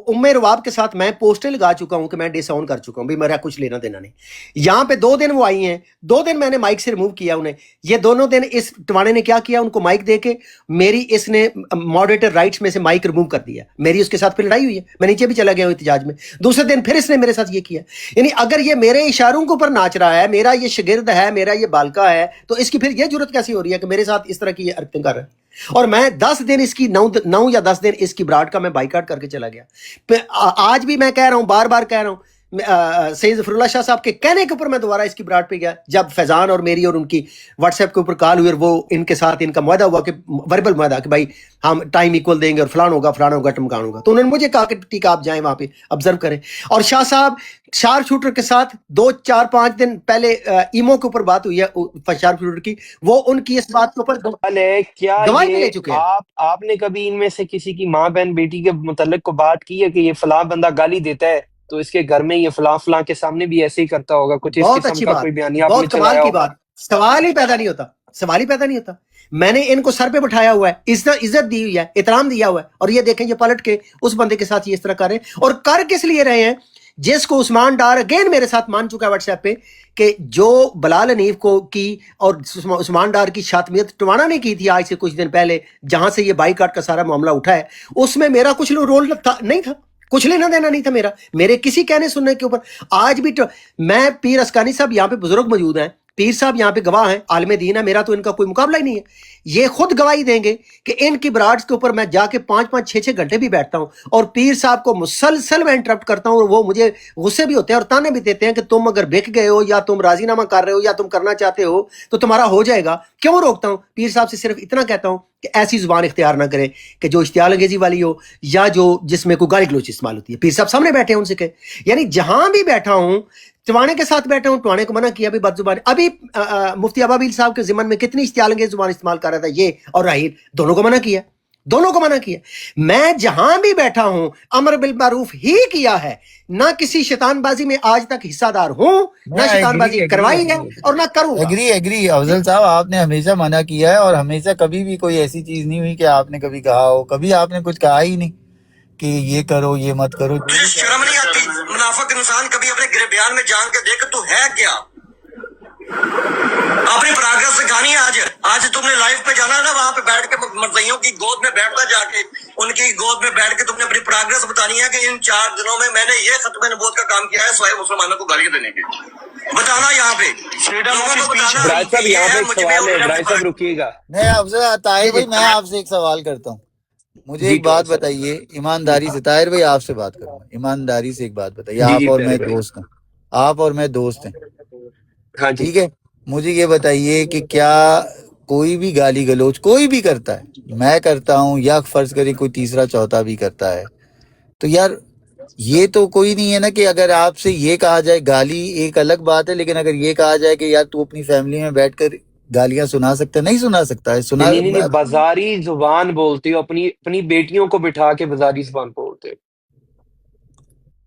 उम्मे रवाब के साथ मैं पोस्टर लगा चुका हूं कि मैं डिसऑन कर चुका हूं, भी मेरा कुछ लेना देना नहीं, यहां पे 2 दिन वो आई हैं, 2 दिन मैंने माइक से रिमूव किया उन्हें। ये दोनों दिन इस टवाने ने क्या किया, उनको माइक देके मेरी, इसने मॉडरेटर राइट्स में से माइक रिमूव कर दिया, मेरी उसके साथ फिर लड़ाई हुई है, मैं नीचे भी चला गया हूं एहतजाज में। दूसरे दिन फिर इसने मेरे साथ ये किया। यानी अगर ये मेरे इशारों के ऊपर नाच रहा है, मेरा ये शागिर्द है, मेरा ये बालका है, तो इसकी फिर ये जरूरत कैसी हो रही है कि मेरे साथ इस तरह की ये हरकतें कर रहा है। और मैं 10 दिन इसकी 9 या 10 दिन इसकी ब्राड का मैं बाइकाट करके चला गया। आज भी मैं कह रहा हूं, बार बार कह रहा हूं, सईद ज़फरुल्लाह शाह साहब के कहने के ऊपर मैं दोबारा इसकी ब्राड पे गया, जब फैजान और मेरी और उनकी व्हाट्सएप के ऊपर कॉल हुई और वो इनके साथ इनका मुआहदा हुआ कि वर्बल मुआहदा कि भाई हम टाइम इक्वल देंगे और फलान होगा टमकान होगा, तो उन्होंने मुझे कहा कि ठीक है आप जाएं वहां पे ऑब्जर्व करें। और शाह साहब शार्प शूटर के साथ 2-4-5 दिन पहले ईमो के ऊपर बात हुई है शार्प शूटर की, वो उनकी इस बात के ऊपर क्या गवाही ले ये चुके हैं। आपने कभी इनमें से किसी की माँ बहन बेटी के मुतल्लिक को बात की है कि ये फलां बंदा गाली देता है तो इसके घर में ये फलां फलां के सामने भी ऐसे ही करता होगा, कुछ इस बहुत किस्म अच्छी का बात, कोई बयानिया आपने बहुत कमाल चलाया की होगा? बात, सवाल ही पैदा नहीं होता, सवाल ही पैदा नहीं होता। मैंने इनको सर पे बिठाया हुआ है, इज्जत दी हुई है, एहतराम दिया हुआ है, और ये देखें ये पलट के उस बंदे के साथ ये इस तरह कर रहे हैं। और कर किस लिए रहे हैं? जिसको उस्मान डार अगेन मेरे साथ मान चुका है व्हाट्सएप पे कि जो बलाल हनीफ को की और उस्मान डार की शातमियत टवाना ने की थी आज से कुछ दिन पहले, जहां से ये बाइकाट का सारा मामला उठा है, उसमें मेरा कुछ रोल नहीं था, कुछ लेना देना नहीं था मेरे किसी कहने सुनने के ऊपर। आज भी मैं, पीर अस्कानी साहब यहाँ पे बुजुर्ग मौजूद हैं, पीर साहब यहाँ पे गवाह हैं, आलम दीन है, मेरा तो इनका कोई मुकाबला ही नहीं है। ये खुद गवाही देंगे कि इनकी बराड्स के ऊपर मैं जाके 5-5, 6-6 घंटे भी बैठता हूँ और पीर साहब को मुसलसल मैं इंटरप्ट करता हूँ, और वो मुझे गुस्से भी होते हैं और ताने भी देते हैं कि तुम अगर बिक गए हो या तुम राजीनामा कर रहे हो या तुम करना चाहते हो तो तुम्हारा हो जाएगा। क्यों रोकता हूँ? पीर साहब से सिर्फ इतना कहता हूँ कि ऐसी जुबान इख्तियार ना करें कि जो इश्तियाल अंगेजी वाली हो या जो जिसमें कोई गाली गलोच इस्तेमाल होती है। पीर साहब सामने बैठे हैं, उनसे कहे। यानी जहां भी बैठा हूं, टवाने के साथ बैठा हूं, टवाने को मना किया भी बदजुबान। अभी मुफ्ती अबाबिल साहब के जिमन में कितनी इश्तियाल अंगेज जुबान इस्तेमाल कर रहा था ये और राहील, दोनों को मना किया, दोनों को मना किया। मैं जहां भी बैठा हूं अमर बिल मारूफ ही किया है, ना किसी शैतानबाजी में आज तक हिस्सादार हूं, ना शैतानबाजी करवाई है और ना करूंगा। एग्री अफजल साहब, आपने हमेशा मना किया है और हमेशा कभी भी कोई ऐसी चीज नहीं हुई कि आपने कभी कहा हो, कभी आपने कुछ कहा ही नहीं कि ये करो ये मत करो। तुझे शर्म नहीं आती? मुनाफिक इंसान कभी अपने गिरबियान में जान के देख तू है क्या? अपनी प्रोग्रेस दिखानी है। आज तुमने लाइव पे जाना है ना, वहां पे बैठ के मर्जियों की गोद में बैठना, जाके उनकी गोद में बैठ के तुमने अपनी प्रोग्रेस बतानी है कि इन 4 दिनों में मैंने ये खत्म नबूवत का काम किया है सिवाय मुसलमानों को गालियां देने के। बताना यहाँ पे बड़ाई साहब, यहाँ पे एक सवाल है, बड़ाई साहब रुकिएगा। मैं अफजल ताहिर भाई, मैं आपसे एक सवाल करता हूँ, मुझे एक बात बताइए ईमानदारी से। ताहिर भाई आपसे बात करूंगा, ईमानदारी से एक बात बताइए। आप और मैं दोस्त हैं, आप और मैं दोस्त हैं, हाँ जी, ठीक है। मुझे ये बताइए कि क्या कोई भी गाली गलोच कोई भी करता है, मैं करता हूँ या फर्ज करें कोई तीसरा चौथा भी करता है, तो यार ये तो कोई नहीं है ना कि अगर आपसे ये कहा जाए, गाली एक अलग बात है, लेकिन अगर ये कहा जाए कि यार तू अपनी फैमिली में बैठकर गालियां सुना सकता है, नहीं सुना सकता है। सुना नहीं, बाजारी जुबान बोलते हो, अपनी बेटियों को बिठा के बाजारी जुबान बोलते हो,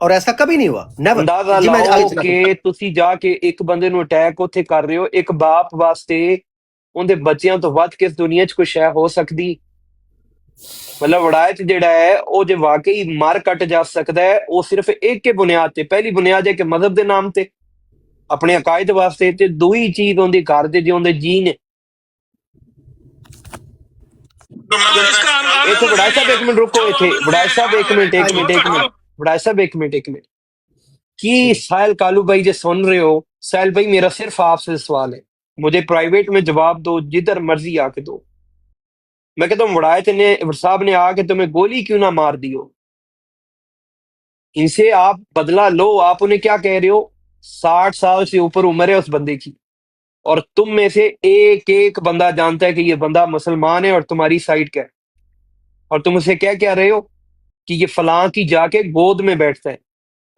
और ऐसा कभी नहीं हुआ, नेवर। अंदाजा लाओ कि ਤੁਸੀਂ ਜਾ ਕੇ ਇੱਕ ਬੰਦੇ ਨੂੰ ਅਟੈਕ ਉੱਥੇ ਕਰ ਰਹੇ ਹੋ, ਇੱਕ ਬਾਪ ਵਾਸਤੇ ਉਹਦੇ ਬੱਚਿਆਂ ਤੋਂ ਵੱਧ ਕਿਸ ਦੁਨੀਆ 'ਚ ਕੋਈ ਸ਼ੈ ਹੋ ਸਕਦੀ? ਮਤਲਬ ਵੜਾਇਤ ਜਿਹੜਾ ਹੈ ਉਹ ਜੇ ਵਾਕਈ ਮਰ ਕੱਟ ਜਾ ਸਕਦਾ ਹੈ ਉਹ ਸਿਰਫ ਇੱਕ ਹੀ ਬੁਨਿਆਦ ਤੇ, ਪਹਿਲੀ ਬੁਨਿਆਦ ਹੈ ਕਿ ਮਜ਼ਹਬ ਦੇ ਨਾਮ ਤੇ ਆਪਣੇ ਅਕਾਇਦ ਵਾਸਤੇ, ਤੇ ਦੂਈ ਚੀਜ਼ ਉਹਦੀ ਘਰ ਦੇ ਜੇ ਉਹਦੇ ਜੀ ਨੇ। ਇੱਥੇ ਵੜਾਇ ਸਾਹਿਬ ਇੱਕ ਮਿੰਟ ਰੁਕੋ, ਇੱਥੇ ਵੜਾਇ ਸਾਹਿਬ ਇੱਕ ਮਿੰਟ ਵੜਾਇ ਸਾਹਿਬ ਇੱਕ ਮਿੰਟ कि साहिल कालू भाई जो सुन रहे हो, साहिल भाई मेरा सिर्फ आपसे सवाल है, मुझे प्राइवेट में जवाब दो, जिधर मर्जी आके दो। मैं कहता हूँ वड़ायत ने साहब ने आके तुम्हें गोली क्यों ना मार दी हो? इनसे आप बदला लो। आप उन्हें क्या कह रहे हो? 60 साल से ऊपर उम्र है उस बंदे की, और तुम में से एक एक बंदा जानता है कि ये बंदा मुसलमान है और तुम्हारी साइड का है, और तुम उसे क्या कह रहे हो कि ये फलां की जाके गोद में बैठता है।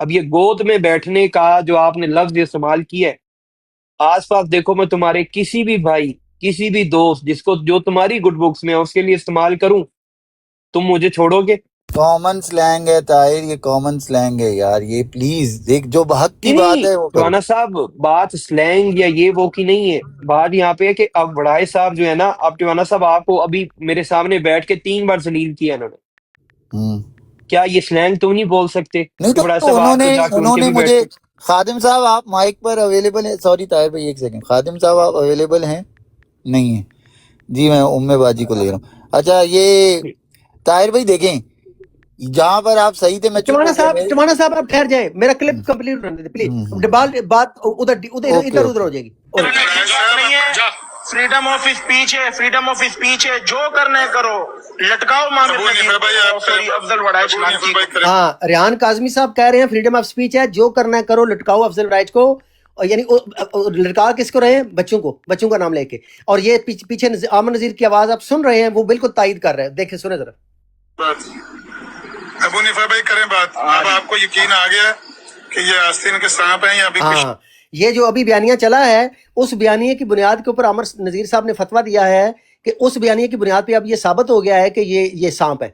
अब ये गोद में बैठने का जो आपने लफ्ज इस्तेमाल किया है, आस पास देखो, मैं तुम्हारे किसी भी भाई, किसी भी दोस्त जिसको जो तुम्हारी गुड बुक्स में है उसके लिए इस्तेमाल करूं, तुम मुझे छोड़ोगे? कॉमन स्लैंग है ताहिर, ये कॉमन स्लैंग है यार, ये प्लीज देख जो हक की बात है वो करो। राना साहब बात स्लैंग या ये वो की नहीं है, बात यहाँ पे है कि अब वड़ाई साहब जो है ना, अब टिवाना साहब आपको अभी मेरे सामने बैठ के 3 बार जलील किया इन्होंने, क्या ये स्लैंग तुम नहीं बोल सकते? नहीं तो उन्होंने मुझे, खादिम साहब आप माइक पर अवेलेबल है? सॉरी ताहिर भाई एक सेकंड, खादिम साहब आप अवेलेबल हैं? नहीं है जी, मैं उम्मे बाजी को ले रहा हूँ। अच्छा ये ताहिर भाई देखें, जहाँ पर आप सही थे, मैं टमाना साहब आप ठहर जाए, मेरा क्लिप कंप्लीट होने दे प्लीज, बात उधर इधर हो जाएगी। फ्रीडम ऑफ स्पीच है, फ्रीडम ऑफ स्पीच है, जो करना करो, लटकाओ अफजल वड़ाइच। हाँ, रेहान काजमी साहब कह रहे हैं फ्रीडम ऑफ स्पीच है, जो करना करो, लटकाओ अफजल वड़ाइच को, और यानी लटका किसको रहे हैं? बच्चों का नाम लेके। और ये पीछे आमन नजीर की आवाज आप सुन रहे हैं, वो बिल्कुल तायद कर रहे हैं, देखें सुने जरा। अबू निफा भाई करें बात, अब आपको यकीन आ गया कि ये आस्तीन के सांप हैं या अभी हाँ, ये जो अभी बयानिया चला है, उस बयानिए की बुनियाद के ऊपर आमर नजीर साहब ने फतवा दिया है कि उस बयानिए की बुनियाद पे अब ये साबित हो गया है कि ये सांप है।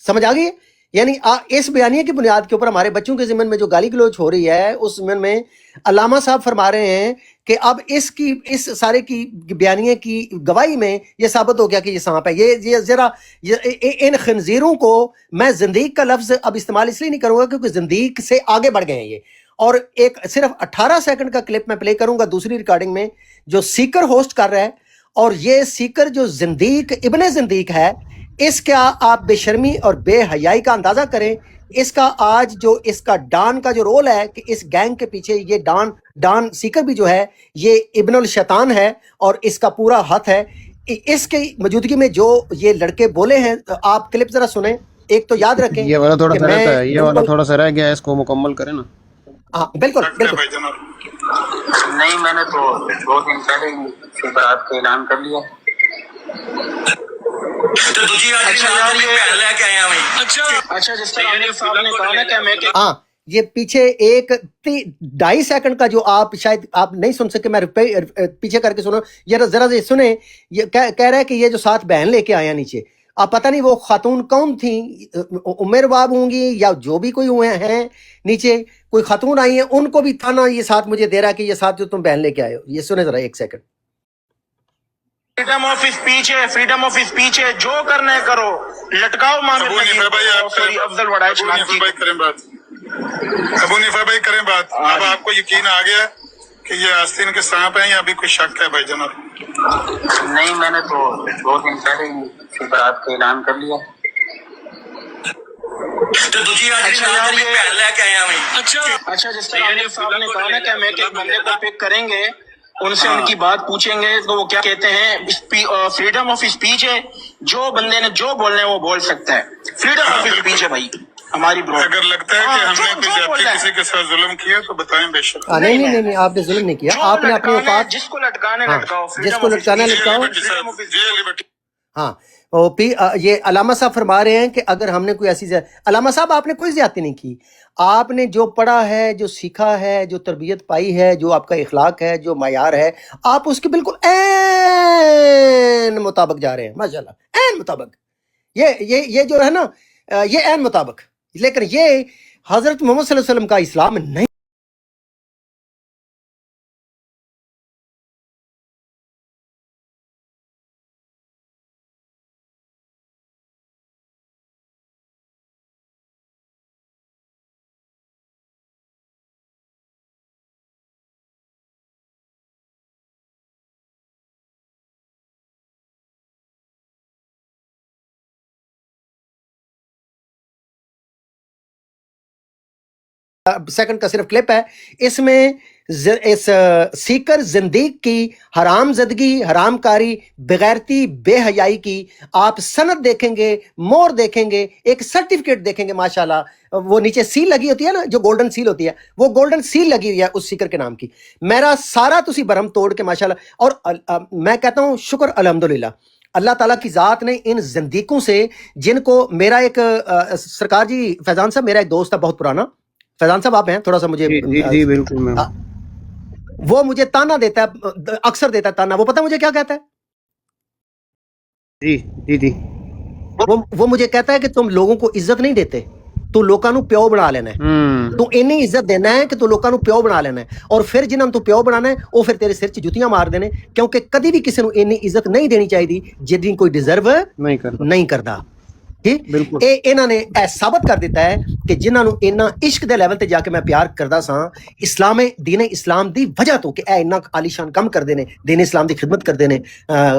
समझ आ गई? यानी इस बयानिए की बुनियाद के ऊपर हमारे बच्चों के ज़िम्मन में जो गाली गलौज हो रही है, उस ज़िम्मन में अल्लामा साहब फरमा रहे हैं कि अब इस सारे की बयानिए की गवाही में ये साबित हो गया कि ये सांप है। ये जरा इन खंजीरों को, मैं जिंदीक का लफ्ज़ अब इस्तेमाल इसलिए नहीं करूँगा क्योंकि जिंदीक से आगे बढ़ गए हैं ये। और एक सिर्फ 18 सेकंड का क्लिप मैं प्ले करूंगा दूसरी रिकॉर्डिंग में, जो सीकर होस्ट कर रहा है, और ये सीकर जो जिंदीक इब्ने जिंदीक है, इसका आप बेशर्मी और बेहयाई का अंदाजा करें। इसका आज जो इसका डॉन का जो रोल है कि इस गैंग के पीछे ये डॉन सीकर भी जो है ये इब्नुल शैतान है और इसका पूरा हाथ है। इसकी मौजूदगी में जो ये लड़के बोले हैं, आप क्लिप जरा सुने। एक तो याद रखें, ये वाला थोड़ा सा रहता है, ये वाला थोड़ा सा रह गया है, इसको मुकम्मल करें ना। हाँ बिल्कुल नहीं, मैंने तो 2 दिन पहले ही बात का ऐलान कर लिया। तो दूसरी आज भी बहन लेके आया मैं। अच्छा जिस तरह आमिर साहब ने कहा ना कि मैं हाँ, ये पीछे एक 2.5 सेकंड का जो आप शायद आप नहीं सुन सके, मैं पीछे करके सुनो जरा सुने। ये कह रहा है कि ये जो 7 बहन लेके आया नीचे, अब पता नहीं वो खातून कौन थी, उमेर बाब होंगी या जो भी कोई हुए हैं नीचे, कोई खातून आई है, उनको भी थाना ये साथ मुझे दे रहा है कि ये साथ जो तुम बहन लेके आए हो। ये सुने जरा 1 सेकंड। फ्रीडम ऑफ स्पीच है, फ्रीडम ऑफ स्पीच है, जो करना करो, लटकाओ अफजल वड़ाइच करें बात, अबू निफा भाई करें बात। अब आपको यकीन आ गया कि ये आस्तीन के सांप हैं या अभी कोई शक है भाई जनाब? नहीं, मैंने तो 2 दिन पहले ही बात का ऐलान कर लिया। तो दूसरी आज भी बहन लेके आया मैं। अच्छा जिस तरह आमिर साहब ने कहा ना कि मैं एक बंदे को पिक करेंगे, उनसे उनकी बात पूछेंगे, तो वो क्या कहते हैं, फ्रीडम ऑफ स्पीच है, जो बंदे ने जो बोलना है वो बोल सकता है। फ्रीडम ऑफ स्पीच है भाई हमारी। अगर लगता है कि हमने कोई जाति किसी के साथ जुल्म किया तो बताएं बेशक। नहीं, आपने जुल्म नहीं किया, आपने अपने औकात, जिसको लटकाना लटकाओ, जिसको लटकाना लटकाओ। हाँ, ये अलामा साहब फरमा रहे हैं कि अगर हमने कोई ऐसी, अलामा साहब आपने कोई ज्यादती नहीं की, आपने जो पढ़ा है, जो सीखा है, जो तरबियत पाई है, जो आपका इखलाक है, जो मयार है, आप उसके बिल्कुल ऐन मुताबिक जा रहे हैं। माशाल्लाह, ऐन मुताबिक। ये जो है ना, ये ऐन मुताबिक। लेकिन ये हजरत मोहम्मद सल्लल्लाहु अलैहि वसल्लम का इस्लाम नहीं। सेकंड का सिर्फ क्लिप है, इसमें इस सीकर जिंदीक की हरामजदगी, हरामकारी, बेगैरती, बेहयाई की आप सनद देखेंगे, मोहर देखेंगे, एक सर्टिफिकेट देखेंगे माशाल्लाह। वो नीचे सील लगी होती है ना, जो गोल्डन सील होती है, वो गोल्डन सील लगी हुई है उस सीकर के नाम की। मेरा सारा तुसी भरम तोड़ के माशाल्लाह। और मैं कहता हूँ शुक्र अल्हम्दुलिल्लाह, अल्लाह ताला की ज़ात ने इन जिंदीकों से, जिनको मेरा एक सरकार जी, फैजान साहब मेरा एक दोस्त है बहुत पुराना, फैजान साहब आप हैं, थोड़ा सा मुझे जी बिल्कुल मैं, वो मुझे ताना देता है, अक्सर देता है ताना। वो पता है मुझे क्या कहता है? जी जी जी वो मुझे कहता है कि तुम लोगों को इज्जत नहीं देते, तू लोगों ਨੂੰ ਪਿਓ ਬਣਾ ਲੈਣਾ ਹੈ, ਤੂੰ ਇੰਨੀ ਇੱਜ਼ਤ ਦੇਣਾ ਹੈ ਕਿ ਤੂੰ ਲੋਕਾਂ ਨੂੰ ਪਿਓ ਬਣਾ ਲੈਣਾ ਹੈ, ਔਰ ਫਿਰ ਜਿਨ੍ਹਾਂ ਨੂੰ ਤੂੰ ਪਿਓ ਬਣਾਣਾ ਹੈ ਉਹ ਫਿਰ ਤੇਰੇ ਸਿਰ 'ਚ ਜੁੱਤੀਆਂ ਮਾਰਦੇ ਨੇ, ਕਿਉਂਕਿ ਕਦੀ ਵੀ ਕਿਸੇ ਨੂੰ ਇੰਨੀ ਇੱਜ਼ਤ ਨਹੀਂ ਦੇਣੀ ਚਾਹੀਦੀ ਜਿੰਨੀ ਕੋਈ ਡਿਜ਼ਰਵ ਨਹੀਂ ਕਰਦਾ। ਇਹ ਇਹਨਾਂ ਨੇ ਇਹ ਸਾਬਤ ਕਰ ਦਿੱਤਾ ਹੈ ਕਿ ਜਿਨ੍ਹਾਂ ਨੂੰ ਇੰਨਾ ਇਸ਼ਕ ਦੇ ਲੈਵਲ ਤੇ ਜਾ ਕੇ ਮੈਂ ਪਿਆਰ ਕਰਦਾ ਸਾਂ ਇਸਲਾਮੇ ਦੀਨੇ ਇਸਲਾਮ ਦੀ ਵਜ੍ਹਾ ਤੋਂ, ਕਿ ਇਹ ਇੰਨਾ ਆਲੀਸ਼ਾਨ ਕੰਮ ਕਰਦੇ ਨੇ, ਦੀਨੇ ਇਸਲਾਮ ਦੀ ਖਿਦਮਤ ਕਰਦੇ ਨੇ,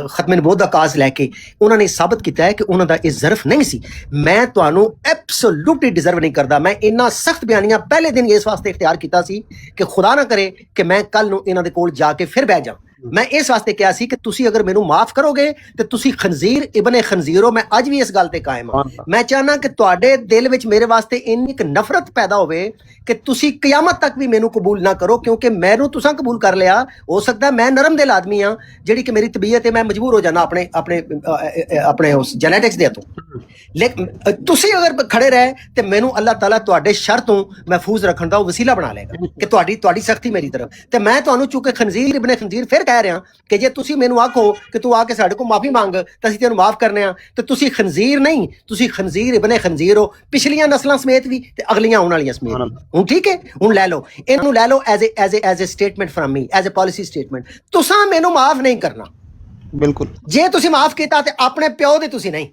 ਖਤਮੇ ਨਬੂਵਤ ਦਾ ਕਾਜ਼ ਲੈ ਕੇ, ਉਹਨਾਂ ਨੇ ਸਾਬਤ ਕੀਤਾ ਹੈ ਕਿ ਉਹਨਾਂ ਦਾ ਇਹ ਜ਼ਰਫ ਨਹੀਂ ਸੀ। ਮੈਂ ਤੁਹਾਨੂੰ ਐਬਸੋਲੂਟਲੀ ਡਿਜ਼ਰਵ ਨਹੀਂ ਕਰਦਾ। ਮੈਂ ਇੰਨਾ ਸਖਤ ਬਿਆਨੀਆਂ ਪਹਿਲੇ ਦਿਨ ਇਸ ਵਾਸਤੇ ਇਖਤਿਆਰ ਕੀਤਾ ਸੀ ਕਿ ਖੁਦਾ ਨਾ ਕਰੇ ਕਿ ਮੈਂ ਕੱਲ ਨੂੰ ਇਹਨਾਂ ਦੇ ਕੋਲ ਜਾ ਕੇ ਫਿਰ ਬਹਿ ਜਾ। ਮੈਂ ਇਸ ਵਾਸਤੇ ਕਿਹਾ ਸੀ ਕਿ ਤੁਸੀਂ ਅਗਰ ਮੈਨੂੰ ਮਾਫ ਕਰੋਗੇ ਤੇ ਤੁਸੀਂ ਖਨਜ਼ੀਰ ਇਬਨ ਖਨਜ਼ੀਰ ਹੋ। ਮੈਂ ਅੱਜ ਵੀ ਇਸ ਗੱਲ ਤੇ ਕਾਇਮ ਹਾਂ। ਮੈਂ ਚਾਹਨਾ ਕਿ ਤੁਹਾਡੇ ਦਿਲ ਵਿੱਚ ਮੇਰੇ ਵਾਸਤੇ ਇੰਨੀ ਕੁ ਨਫ਼ਰਤ ਪੈਦਾ ਹੋਵੇ ਕਿ ਤੁਸੀਂ ਕਿਆਮਤ ਤੱਕ ਵੀ ਮੈਨੂੰ ਕਬੂਲ ਨਾ ਕਰੋ, ਕਿਉਂਕਿ ਮੈਨੂੰ ਤੁਸੀਂ ਕਬੂਲ ਕਰ ਲਿਆ। ਹੋ ਸਕਦਾ ਮੈਂ ਨਰਮ ਦਿਲ ਆਦਮੀ ਹਾਂ, ਜਿਹੜੀ ਕਿ ਮੇਰੀ ਤਬੀਅਤ ਹੈ, ਮੈਂ ਮਜਬੂਰ ਹੋ ਜਾਣਾ ਆਪਣੇ ਆਪਣੇ ਆਪਣੇ ਉਸ ਜੈਨੇਟਿਕਸ ਦੇ ਤੋਂ। ਲੇਕਿਨ ਤੁਸੀਂ ਅਗਰ ਖੜੇ ਰਹੇ ਤੇ ਮੈਨੂੰ ਅੱਲਾਹ ਤਾਲਾ ਤੁਹਾਡੇ ਸ਼ਰ ਤੋਂ ਮਹਿਫੂਜ਼ ਰੱਖਣ ਦਾ ਉਹ ਵਸੀਲਾ ਬਣਾ ਲੇਗਾ ਕਿ ਤੁਹਾਡੀ ਸਖਤੀ ਮੇਰੀ ਤਰਫ। ਤੇ ਮੈਂ ਤੁਹਾਨੂੰ ਚੁੱਕੇ ਖਨਜ਼ੀਰ ਇਬਨ ਖਨਜ਼ੀਰ ਫਿਰ ਕਹਿ ਰਿਹਾ ਕਿ ਜੇ ਤੁਸੀਂ ਮੈਨੂੰ ਆਖੋ ਕਿ ਤੂੰ ਆ ਕੇ ਸਾਡੇ ਕੋਲ ਮਾਫੀ ਮੰਗ ਤਾਂ ਅਸੀਂ ਤੈਨੂੰ ਮਾਫ ਕਰਨੇ ਆ, ਤੇ ਤੁਸੀਂ ਖਨਜ਼ੀਰ ਨਹੀਂ, ਤੁਸੀਂ ਖਨਜ਼ੀਰ ਇਬਨ ਖਨਜ਼ੀਰ ਹੋ, ਪਿਛਲੀਆਂ ਨਸਲਾਂ ਸਮੇਤ ਵੀ ਤੇ ਅਗਲੀਆਂ ਆਉਣ ਵਾਲੀਆਂ ਸਮੇਤ ਵੀ। ਹੁਣ ਠੀਕ ਹੈ, ਹੁਣ ਲੈ ਲਓ ਇਹਨੂੰ, ਲੈ ਲਓ as a statement from me, as a policy statement. ਤੁਸੀਂ ਮੈਨੂੰ ਮਾਫ ਨਹੀਂ ਕਰਨਾ। ਬਿਲਕੁਲ ਜੇ ਤੁਸੀਂ ਮਾਫ ਕੀਤਾ ਤੇ ਆਪਣੇ ਪਿਓ ਦੇ ਤੁਸੀਂ ਨਹੀਂ।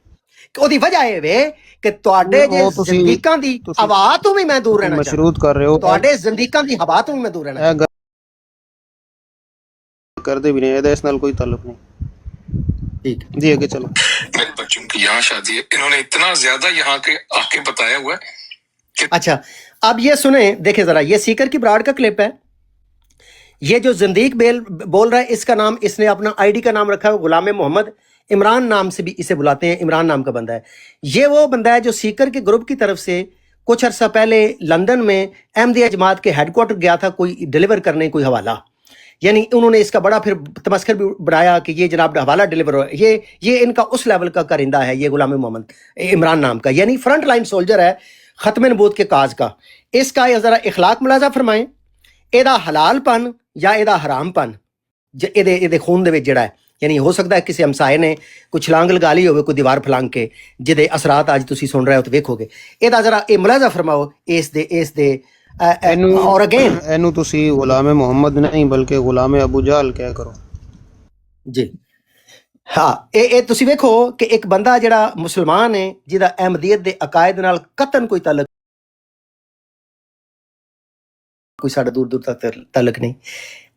ਉਹਦੀ ਵਜ੍ਹਾ ਇਹ ਵੇ ਕਿ ਤੁਹਾਡੇ ਜੇ ਜ਼ਿੰਦਗੀਆਂ ਦੀ ਹਵਾ ਤੋਂ ਵੀ ਮੈਂ ਦੂਰ ਰਹਿਣਾ ਮਸ਼ਰੂਤ ਕਰ ਰਹੇ ਹੋ, ਤੁਹਾਡੇ ਜ਼ਿੰਦਗੀਆਂ ਦੀ ਹਵਾ ਤੋਂ ਵੀ ਮੈਂ ਦੂਰ ਰਹਿਣਾ ਕਰਦੇ ਵੀ ਨਹੀਂ, ਇਹਦਾ ਇਸ ਨਾਲ ਕੋਈ ਤਾल्लुक नहीं। ठीक जी आगे चलो। मेरे बच्चों की यहाँ शादी है, इन्होंने इतना ज्यादा यहाँ के आके बताया हुआ है। अच्छा अब ये सुने, देखे जरा, ये सीकर की ब्राड का क्लिप है। ये जो जिंदीक बेल बोल रहा है, इसका नाम, इसने अपना आईडी का नाम रखा है गुलाम मोहम्मद, इमरान नाम से भी इसे बुलाते हैं, इमरान नाम का बंदा है। ये वो बंदा है जो सीकर के ग्रुप की तरफ से कुछ अरसा पहले लंदन में अहमदिया जमात के हेडक्वार्टर गया था कोई डिलीवर करने, कोई हवाला, यानी उन्होंने इसका बड़ा फिर तमस्कर भी बनाया कि ये जनाब हवाला डिलीवर हो। ये इनका उस लेवल का करिंदा है ये गुलाम मोहम्मद इमरान नाम का, यानी फ्रंट लाइन सोल्जर है खत्म नबूवत के काज का। इसका जरा इखलाक मुलाजा फरमाएं, एदा हलालपन या एदा हरामपन एदे खून दे विच जिहड़ा है, यानी हो सकता है किसी हमसाए ने कोई छलांग लगा ली होवे, कोई दीवार फलांग के, जिहदे असरात अज तुसीं सुन रहे हो तो वेखोगे। एदा जरा ये मुलाजा फरमाओ इस दे और अगेन ਇਹਨੂੰ ਤੁਸੀਂ ਗੁਲਾਮ ਮੁਹੰਮਦ ਨਹੀਂ ਬਲਕਿ ਗੁਲਾਮ ਅਬੂ ਜਹਲ ਕਹਿ ਕਰੋ ਜੀ। ਹਾਂ ਇਹ ਤੁਸੀਂ ਵੇਖੋ ਕਿ ਇੱਕ ਬੰਦਾ ਜਿਹੜਾ ਮੁਸਲਮਾਨ ਹੈ, ਜਿਹਦਾ ਅਹਿਮਦੀਅਤ ਦੇ ਅਕਾਇਦ ਨਾਲ ਕਤਨ ਕੋਈ ਤਾਲੁਕ, ਕੋਈ ਸਾਡਾ ਦੂਰ ਦੂਰ ਤੱਕ ਤਾਲੁਕ ਨਹੀਂ,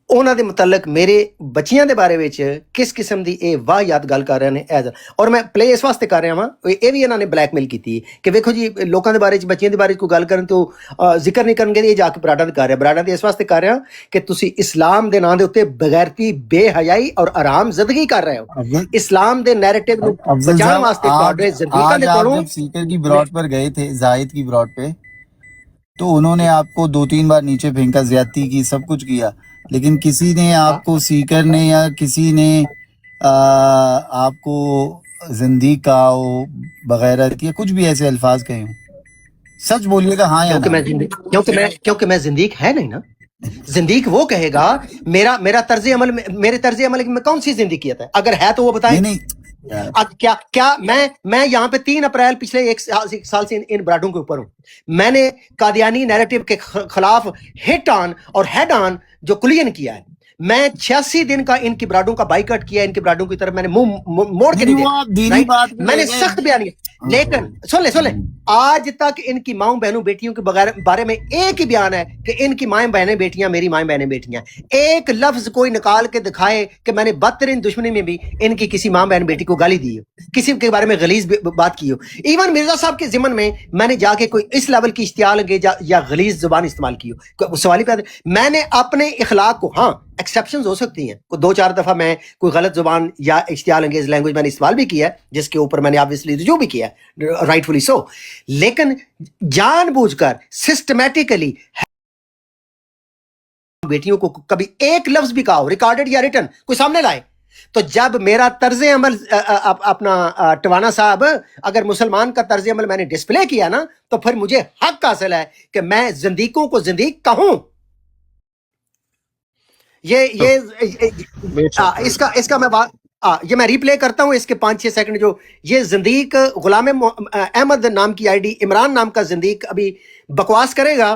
ਉਹਨਾਂ ਦੇ ਮੁਤਲਕ ਮੇਰੇ ਬੱਚਿਆਂ ਦੇ ਬਾਰੇ ਵਿੱਚ ਕਿਸ ਕਿਸਮ ਦੀ ਇਹ ਵਾਹਿਯਾਤ ਗੱਲ ਕਰ ਰਹੇ ਨੇ ਐਜ਼। ਔਰ ਮੈਂ ਪਲੇ ਇਸ ਵਾਸਤੇ ਕਰ ਰਿਹਾ ਵਾਂ, ਇਹ ਵੀ ਇਹਨਾਂ ਨੇ ਬਲੈਕਮੇਲ ਕੀਤੀ ਕਿ ਵੇਖੋ ਜੀ ਲੋਕਾਂ ਦੇ ਬਾਰੇ ਚ, ਬੱਚਿਆਂ ਦੇ ਬਾਰੇ ਚ ਕੋਈ ਗੱਲ ਕਰਨ ਤੋਂ ਜ਼ਿਕਰ ਨਹੀਂ ਕਰਨਗੇ, ਇਹ ਜਾ ਕੇ ਬਰਾਡਾ ਦੇ ਕਰ ਰਿਹਾ। ਬਰਾਡਾ ਦੇ ਇਸ ਵਾਸਤੇ ਕਰ ਰਿਹਾ ਕਿ ਤੁਸੀਂ ਇਸਲਾਮ ਦੇ ਨਾਂ ਦੇ ਉੱਤੇ ਬਗੈਰਤੀ, ਬੇਹਯਾਈ ਔਰ ਆਰਾਮਜ਼ਦਗੀ ਕਰ ਰਹੇ ਹੋ। ਇਸਲਾਮ ਦੇ ਨੈਰੇਟਿਵ ਨੂੰ ਬਚਾਉਣ ਵਾਸਤੇ ਤੁਹਾਡੇ ਜ਼ਿੰਦਗੀ ਦੇ ਕੋਲੋਂ सीकर की ब्रॉड पर गए थे, जाहिद की ब्रॉड पे, तो उन्होंने आपको 2-3 बार नीचे फेंका, ज्यादती की, सब कुछ किया, लेकिन किसी ने आपको, सीकर ने या किसी ने आपको जिंदगी का बगैरत किया, कुछ भी ऐसे अल्फाज कहे हों, सच बोलिएगा हाँ या ना। क्योंकि मैं जिंदीक है नहीं ना। जिंदीक वो कहेगा मेरा तर्ज अमल, मेरे तर्ज अमल में कौन सी जिंदगियत है, अगर है तो वो बताएं। नहीं क्या मैं यहाँ पे 3 अप्रैल पिछले एक साल से इन ब्राडों के ऊपर हूँ। मैंने कादियानी नैरेटिव के खिलाफ हिट ऑन और हेड ऑन जो कुलियन किया है, मैं 86 दिन का इनकी ब्राडों का बाइकआउट किया, इनकी ब्राडों की तरफ मैंने मुंह मोड़ के नहीं देखा। मैंने सख्त बयान किया। लेकिन सुन ले आज तक इनकी माओ बहनों बेटियों के बारे में एक ही बयान है कि इनकी माएं बहनें बेटियां मेरी माएं बहनें बेटियां। एक लफ्ज कोई निकाल के दिखाए कि मैंने बदतरीन दुश्मनी में भी इनकी किसी मां बहन बेटी को गाली दी हो, किसी के बारे में गलीज बात की हो। इवन मिर्जा साहब के जिम्मन में मैंने जाके कोई इस लेवल की इश्तियाल अंगेज या गलीज जुबान इस्तेमाल की हो, सवाल ही पैदा। मैंने अपने इखलाक को, हाँ एक्सेप्शंस हो सकती हैं, कोई 2-4 दफा मैं कोई गलत जुबान या इश्तियाल अंगेज लैंग्वेज मैंने इस्तेमाल भी किया है, जिसके ऊपर मैंने ऑब्वियसली रुजू भी किया है, राइटफुली सो। लेकिन जानबूझकर सिस्टमैटिकली बेटियों को कभी एक लफ्ज भी कहा हो, रिकॉर्डेड या रिटन, कोई सामने लाए। तो जब मेरा तर्ज अमल अपना टवाना साहब, अगर मुसलमान का तर्ज अमल मैंने डिस्प्ले किया ना, तो फिर मुझे हक हासिल है कि मैं जिंदीकों को जिंदीक कहूं। इसका मैं बात ये मैं रिप्ले करता हूं, इसके 5-6 सेकंड। जो ये जिंदीक गुलाम अहमद नाम की आईडी, इमरान नाम का जिंदीक अभी बकवास करेगा,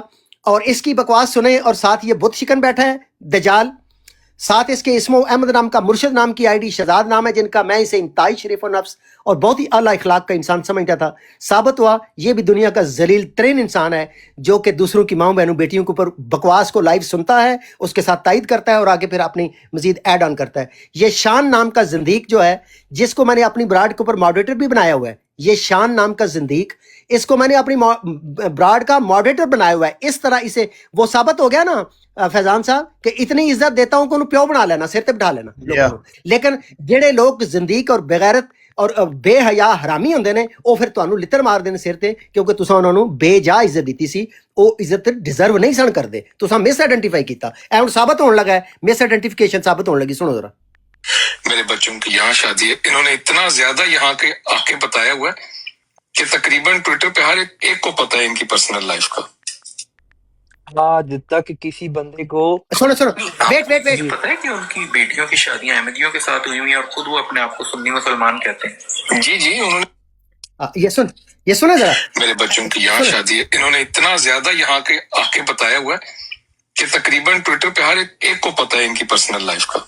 और इसकी बकवास सुने। और साथ ये बुत शिकन बैठा है दजाल, साथ इसके इस्मो अहमद नाम का मुर्शिद नाम की आईडी शहजाद नाम है, जिनका मैं इसे इंतहाई शरीफ और नफ्स और बहुत ही आला इखलाक का इंसान समझता था। साबित हुआ ये भी दुनिया का जलील तरीन इंसान है, जो कि दूसरों की माओ बहनों बेटियों के ऊपर बकवास को लाइव सुनता है, उसके साथ तायद करता है और आगे फिर अपनी मजीद ऐड ऑन करता है। ये शान नाम का जिंदीक जो है, जिसको मैंने अपनी ब्राड के ऊपर मॉडरेटर भी बनाया हुआ है, ये शान नाम का जिंदीक, इसको मैंने अपनी ब्राड का मॉडरेटर बनाया हुआ है। इस तरह इसे वो साबित हो गया ना फैजान साहब कि इतनी इज्जत देता हूं कि उन्हें प्यो बना लेना, सिर ते बिठा लेना। लेकिन जेड़े लोग जिंदीक और बेगैरत और बेहया हरामी होंदे ने, वो फिर तुहानू लित्तर मार देने सिर ते, क्योंकि तुसां उन्हां नू बेजा इज्जत दी सी, वो इज्जत डिजर्व नहीं सन करदे, तुसां मिस आइडेंटिफाई कीता। ऐ हुण साबित होने लगा है, मिस आइडेंटिफिकेशन साबित होने लगी। सुनो जरा। मेरे बच्चों की यहाँ शादी है, इन्होंने इतना ज्यादा यहाँ के आके बताया हुआ है कि तकरीबन ट्विटर पे हर एक को पता है इनकी पर्सनल लाइफ का। आज तक किसी बंदे को सुनो वेट पता है कि उनकी बेटियों की शादियां अहमदियों के साथ हुई हुई हैं और खुद वो अपने आप को सुन्नी मुसलमान कहते हैं। जी उन्होंने ये सुने जरा। मेरे बच्चों की यहाँ शादी है, इन्होंने इतना ज्यादा यहाँ के आके बताया हुआ है कि तकरीबन ट्विटर पे हर एक को पता है इनकी पर्सनल लाइफ का।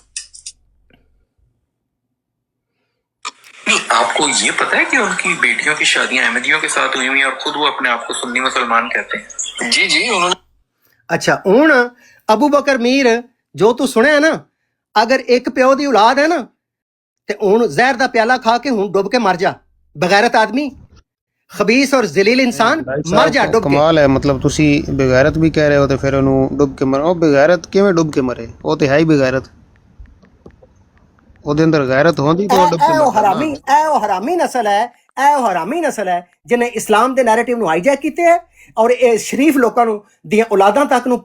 आपको ये पता है कि उनकी बेटियों की शादियां अहमदियों के साथ हुई हुई हैं और खुद वो अपने आप को सुन्नी मुसलमान कहते हैं। जी उन्होंने। अच्छा हुण अबू बकर मीर, जो तू सुने ना, अगर एक प्यो दी औलाद है ना, ते हुण जहर दा प्याला खा के हुण डुब के मर जा, बगैरत आदमी, खबीस और जलील इंसान, मर जा डुब के। कमाल है, मतलब तुसी बेगैरत भी कह रहे हो ते फिर उन्होंने डुब के मरो। बेगैरत किवें डुब के मरे? वो ते है ही बेगैरत, ਉਹਦੇ ਅੰਦਰ ਗੈਰਤ ਹੁੰਦੀ ਤਾਂ ਡੁੱਬ ਕੇ ਮਰਦਾ। ਉਹ ਹਰਾਮੀ ਨਸਲ ਹੈ ਜਿਹਨੇ ਇਸਲਾਮ ਦੇ ਨੈਰੇਟਿਵ ਨੂੰ ਹਾਈਜੈਕ ਕੀਤੇ ਹੈ, ਔਰ ਇਹ ਸ਼ਰੀਫ ਲੋਕਾਂ ਨੂੰ ਦੀਆਂ ਔਲਾਦਾਂ ਤੱਕ ਨੂੰ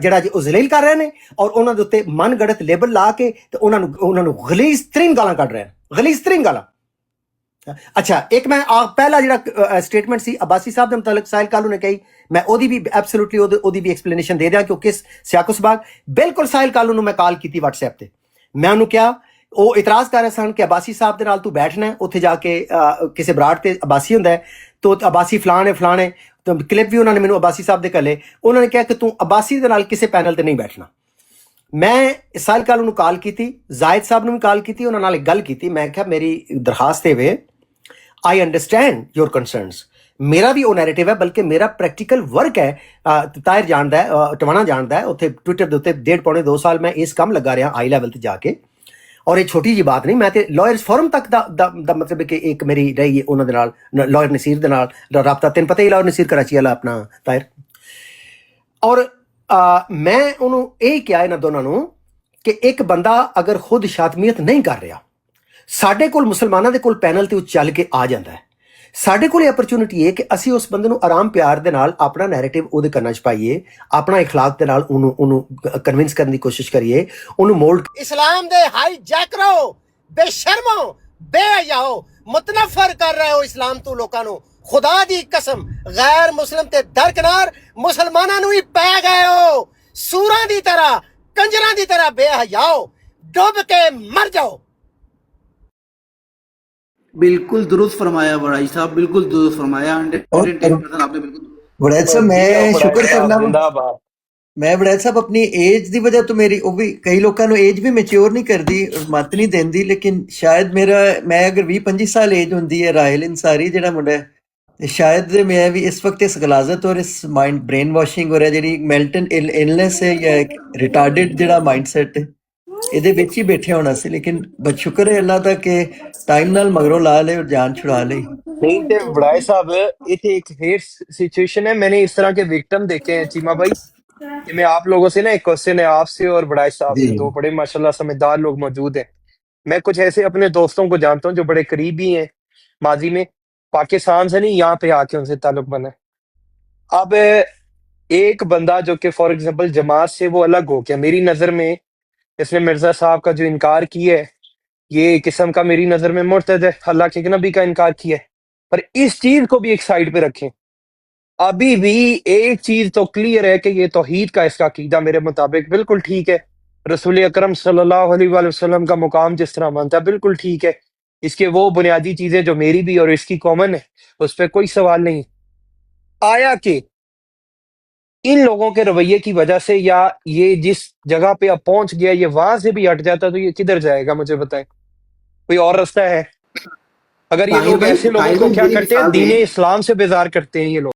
ਜਿਹੜਾ ਜੀ ਉਹ ਜ਼ਲੀਲ ਕਰ ਰਹੇ ਨੇ, ਔਰ ਉਹਨਾਂ ਦੇ ਉੱਤੇ ਮਨ ਗੜਤ ਲੇਬਲ ਲਾ ਕੇ ਤੇ ਉਹਨਾਂ ਨੂੰ ਗਲੀਜ਼ ਤਰੀਨ ਗਾਲਾਂ ਕੱਢ ਰਹੇ ਨੇ, ਗਲੀਜ਼ ਤਰੀਨ ਗਾਲਾਂ। ਅੱਛਾ ਇੱਕ ਮੈਂ ਪਹਿਲਾ ਜਿਹੜਾ ਸਟੇਟਮੈਂਟ ਸੀ ਅਬਾਸੀ ਸਾਹਿਬ ਦੇ ਮੁਤਲਕ ਸਾਹਿਲ ਕਾਲੂ ਨੇ ਕਹੀ, ਮੈਂ ਉਹਦੀ ਵੀ ਐਬਸੋਲੂਟਲੀ ਉਹਦੀ ਵੀ ਐਕਸਪਲੇਨੇਸ਼ਨ ਦੇ ਦਿਆਂ, ਕਿਉਂਕਿ ਕਿਸ ਸਿਆਕੋ ਸਬਾਗ ਬਿਲਕੁਲ ਸਾਹਿਲ ਕਾਲੂ ਨੂੰ ਮੈਂ ਕਾਲ ਕੀਤੀ WhatsApp ਤੇ। ਮੈਂ ਉਹਨੂੰ ਕਿਹਾ, ਉਹ ਇਤਰਾਜ਼ ਕਰ ਰਹੇ ਸਨ ਕਿ ਅਬਾਸੀ ਸਾਹਿਬ ਦੇ ਨਾਲ ਤੂੰ ਬੈਠਣਾ, ਉੱਥੇ ਜਾ ਕੇ ਕਿਸੇ ਬਰਾੜ ਤੇ ਅਬਾਸੀ ਹੁੰਦਾ ਹੈ, ਤੋ ਅਬਾਸੀ ਫਲਾਣੇ ਕਲਿੱਪ ਵੀ ਉਹਨਾਂ ਨੇ ਮੈਨੂੰ ਅਬਾਸੀ ਸਾਹਿਬ ਦੇ ਘੱਲੇ। ਉਹਨਾਂ ਨੇ ਕਿਹਾ ਕਿ ਤੂੰ ਅਬਾਸੀ ਦੇ ਨਾਲ ਕਿਸੇ ਪੈਨਲ ਤੇ ਨਹੀਂ ਬੈਠਣਾ। ਮੈਂ ਸਾਹਿਲ ਕਾਲੂ ਨੂੰ ਕਾਲ ਕੀਤੀ, ਜ਼ਾਇਦ ਸਾਹਿਬ ਨੂੰ ਵੀ ਕਾਲ ਕੀਤੀ, ਉਹਨਾਂ ਨਾਲ ਇੱਕ ਗੱਲ ਕੀਤੀ। ਮੈਂ ਕਿਹਾ ਮੇਰੀ ਦਰਖਾਸਤ ਹੈ ਵੇ, ਆਈ ਅੰਡਰਸਟੈਂਡ ਯੋਰ ਕੰਸਰਨਸ, ਮੇਰਾ ਵੀ ਉਹ ਨੈਰੇਟਿਵ ਹੈ, ਬਲਕਿ ਮੇਰਾ ਪ੍ਰੈਕਟੀਕਲ ਵਰਕ ਹੈ। ਤਾਹਿਰ ਜਾਣਦਾ ਹੈ, ਟਵਾਣਾ ਜਾਣਦਾ ਹੈ, ਉੱਥੇ ਟਵਿੱਟਰ ਦੇ ਉੱਤੇ 1.5-2 ਸਾਲ ਮੈਂ ਇਸ ਕੰਮ ਲੱਗਾ ਰਿਹਾ ਹਾਈ ਲੈਵਲ ਤੇ ਜਾ ਕੇ। ਔਰ ਇਹ ਛੋਟੀ ਜੀ ਬਾਤ ਨਹੀਂ, ਮੈਂ ਤੇ ਲਾਇਰਸ ਫੋਰਮ ਤੱਕ ਦਾ ਮਤਲਬ ਕਿ ਇੱਕ ਮੇਰੀ ਰਹੀ ਹੈ ਉਹਨਾਂ ਦੇ ਨਾਲ, ਲਾਇਰ ਨਸੀਰ ਦੇ ਨਾਲ ਰਾਬਤਾ। ਤੈਨੂੰ ਪਤਾ ਹੀ ਲਾਇਰ ਨਸੀਰ ਕਰਾਚੀ ਵਾਲਾ ਆਪਣਾ ਤਾਹਿਰ। ਔਰ ਮੈਂ ਉਹਨੂੰ ਇਹ ਕਿਹਾ ਇਹਨਾਂ ਦੋਨਾਂ ਨੂੰ ਕਿ ਇੱਕ ਬੰਦਾ ਅਗਰ ਖੁਦ ਸ਼ਾਤਮੀਅਤ ਨਹੀਂ ਕਰ ਰਿਹਾ, ਸਾਡੇ ਕੋਲ ਮੁਸਲਮਾਨਾਂ ਦੇ ਕੋਲ ਪੈਨਲ ਤੇ ਉਹ ਚੱਲ ਕੇ ਆ ਜਾਂਦਾ ਹੈ, ਸਾਡੇ ਕੋਲ ਅਪਰਚੂਨਿਟੀ ਹੈ ਕਿ ਅਸੀਂ ਉਸ ਬੰਦੇ ਨੂੰ ਆਰਾਮ ਪਿਆਰ ਦੇ ਨਾਲ ਆਪਣਾ ਨੈਰੇਟਿਵ ਉਹਦੇ ਕੰਨਾਂ 'ਚ ਪਾਈਏ, ਆਪਣਾ ਇਖਲਾਕ ਦੇ ਨਾਲ ਉਹਨੂੰ ਕਨਵਿੰਸ ਕਰਨ ਦੀ ਕੋਸ਼ਿਸ਼ ਕਰੀਏ, ਉਹਨੂੰ ਮੋਲਡ। ਇਸਲਾਮ ਦੇ ਹਾਈਜੈਕਰੋ, ਬੇਸ਼ਰਮੋ, ਬੇਹਯਾਓ, ਮੁਤਨਫਰ ਕਰ ਰਹੇ ਹੋ ਇਸਲਾਮ ਤੋਂ ਲੋਕਾਂ ਨੂੰ। ਖੁਦਾ ਦੀ ਕਸਮ ਗੈਰ ਮੁਸਲਿਮ ਤੇ ਦਰਕਨਾਰ ਮੁਸਲਮਾਨਾਂ ਨੂੰ ਹੀ ਪੈ ਗਏ ਹੋ, ਸੂਰਾਂ ਦੀ ਤਰ੍ਹਾਂ, ਕੰਜਰਾਂ ਦੀ ਤਰ੍ਹਾਂ ਬੇਹਯਾਓ, ਡੁੱਬ ਕੇ ਮਰ ਜਾਓ। बिल्कुल दुरुस्त फरमाया बड़ाई साहब, बिल्कुल दुरुस्त फरमाया। 110% आपने बिल्कुल। वड़ैच साहब मैं शुक्र करना ਮੈਂ ਵੜੈਲ ਸਾਹਿਬ ਆਪਣੀ ਏਜ ਦੀ ਵਜ੍ਹਾ ਤੋਂ ਮੇਰੀ ਉਹ ਵੀ ਕਈ ਲੋਕਾਂ ਨੂੰ ਏਜ ਵੀ ਮੈਚੁਰ ਨਹੀਂ ਕਰਦੀ ਮਤ ਨਹੀਂ ਦਿੰਦੀ ਲੇਕਿਨ ਸ਼ਾਇਦ ਮੈਂ ਅਗਰ 20-25 ਸਾਲ ਏਜ ਹੁੰਦੀ ਹੈ ਰਾਹਿਲ ਅੰਸਾਰੀ ਜਿਹੜਾ ਮੁੰਡਾ ਹੈ ਤੇ ਸ਼ਾਇਦ ਮੈਂ ਵੀ ਇਸ ਵਕਤ ਇਸ ਗਲਾਜ਼ਤ ਔਰ ਇਸ ਮਾਈਂਡ ਬ੍ਰੇਨ ਵਾਸ਼ਿੰਗ ਹੋ ਰਿਹਾ ਜਿਹੜੀ ਮੈਂਟਲ ਇਲਨੈਸ ਹੈ ਜਾਂ ਰਿਟਾਰਡਡ ਜਿਹੜਾ ਮਾਈਂਡ ਸੈਟ ਹੈ ਇਹਦੇ ਵਿੱਚ ਹੀ ਬੈਠੇ ਹੋਣਾ ਸੀ ਲੇਕਿਨ ਬਸ ਸ਼ੁਕਰ ਹੈ ਅੱਲਾਹ ਦਾ ਕਿ ਟਾਈਮ ਨਾਲ ਮਗਰੋਂ ਲਾ ਲਏ और जान छुड़ा ली। नहीं थे बड़ाई साहब, ये एक हेट सिचुएशन है। मैंने इस तरह के विक्टिम देखे हैं चीमा भाई कि मैं आप लोगों से ना एक क्वेश्चन है आपसे और बड़ाई साहब से, दो बड़े माशाल्लाह समझदार लोग मौजूद हैं। मैं कुछ ऐसे अपने दोस्तों को जानता हूँ जो बड़े करीबी हैं, माजी में पाकिस्तान से नहीं यहाँ पे आके उनसे ताल्लुक बना है। अब एक बंदा जो कि फॉर एग्जाम्पल जमात से वो अलग हो गया, मेरी नज़र में इसने मिर्जा साहब का जो इनकार किया है ये किस्म का मेरी नज़र में मुर्तद है, अल्लाह के नबी का इनकार किया है। पर इस चीज को भी एक साइड पे रखें, अभी भी एक चीज तो क्लियर है कि ये तौहीद का इसका अकीदा मेरे मुताबिक बिल्कुल ठीक है। रसूल अकरम सल्लल्लाहु अलैहि वसल्लम का मुकाम जिस तरह मानता है बिल्कुल ठीक है। इसके वो बुनियादी चीजें जो मेरी भी और इसकी कॉमन है उस पर कोई सवाल नहीं। आया कि इन लोगों के रवैये की वजह से या ये जिस जगह पे अब पहुंच गया ये वहां से भी हट जाता तो ये किधर जाएगा, मुझे बताएं, कोई और रास्ता है? अगर ये लोग ऐसे लोगों को क्या करते हैं, दीन इस्लाम से बेजार करते हैं ये लोग।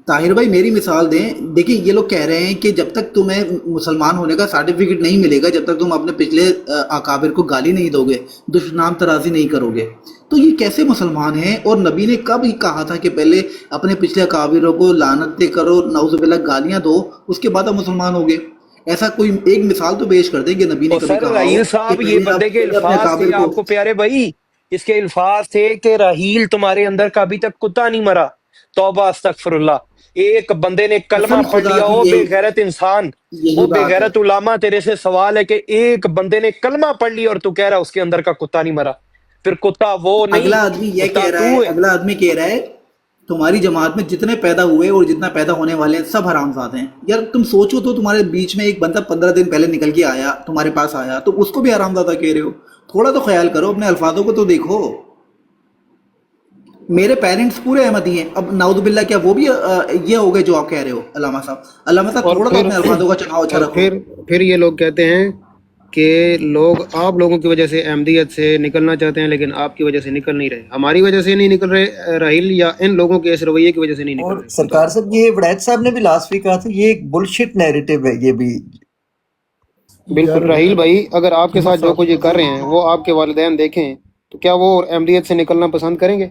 ताहिर भाई मेरी मिसाल दें, देखिए ये लोग कह रहे हैं कि जब तक तुम्हें मुसलमान होने का सर्टिफिकेट नहीं मिलेगा, जब तक तुम अपने पिछले अकाबिर को गाली नहीं दोगे, दुश्मनाम तराजी नहीं करोगे, तो ये कैसे मुसलमान हैं? और नबी ने कब ही कहा था कि पहले अपने पिछले अकाबिरों को लानतें करो, नाउज़ुबिल्लाह गालियां दो, उसके बाद आप मुसलमान होगे? ऐसा कोई एक मिसाल तो पेश कर दें कि नबी ने कभी सर कहा राहील हो साहब कि ये पहले बंदे के अपने अल्फाज थे अकाबिर को। आपको प्यारे भाई, इसके अल्फाज थे कि राहील तुम्हारे अंदर का अभी तक कुत्ता नहीं मरा, तौबा अस्तगफिरुल्लाह। एक बंदे ने कलमा कसम पढ़ खुदा लिया, की ओ यही बेगैरत इंसान, यही ओ बात है। बेगैरत उलामा, तेरे से सवाल है कि एक बंदे ने कलमा पढ़ लिया और तू कह रहा है उसके अंदर का कुत्ता नहीं मरा। फिर कुत्ता वो नहीं, अगला आदमी ये कुत्ता कह रहा तू है, है। अगला आदमी कह रहा है तुम्हारी जमात में जितने पैदा हुए और जितना पैदा होने वाले हैं सब हरामजादे हैं। यार तुम सोचो तो, तुम्हारे बीच में एक बंदा 15 दिन पहले निकल के आया, तुम्हारे पास आया, तो उसको भी हरामजादा कह रहे हो? थोड़ा तो ख्याल करो, अपने अल्फाजों को तो देखो। मेरे पेरेंट्स पूरे अहमदी हैं, अब नाउज़ुबिल्लाह क्या वो भी ये हो गए जो आप कह रहे हो? अल्लामा साहब और थोड़ा तो अपने अल्फाजों का चुनाव अच्छा और रखो। फिर ये लोग कहते हैं कि लोग आप लोगों की वजह से अहमदियत से निकलना चाहते हैं लेकिन आपकी वजह से निकल नहीं रहे, हमारी वजह से नहीं निकल रहे राहील, या इन लोगों के इस रवैये की वजह से नहीं निकल और रहे। सरकार साहब ये वड़ैत साहब ने भी लास्ट वीक कहा था ये एक बुलशिट नैरेटिव है ये भी। बिल्कुल राहील भाई, अगर आपके साथ जो कुछ ये कर रहे हैं वो आपके वालिदैन देखें तो क्या वो अहमदियत से निकलना पसंद करेंगे?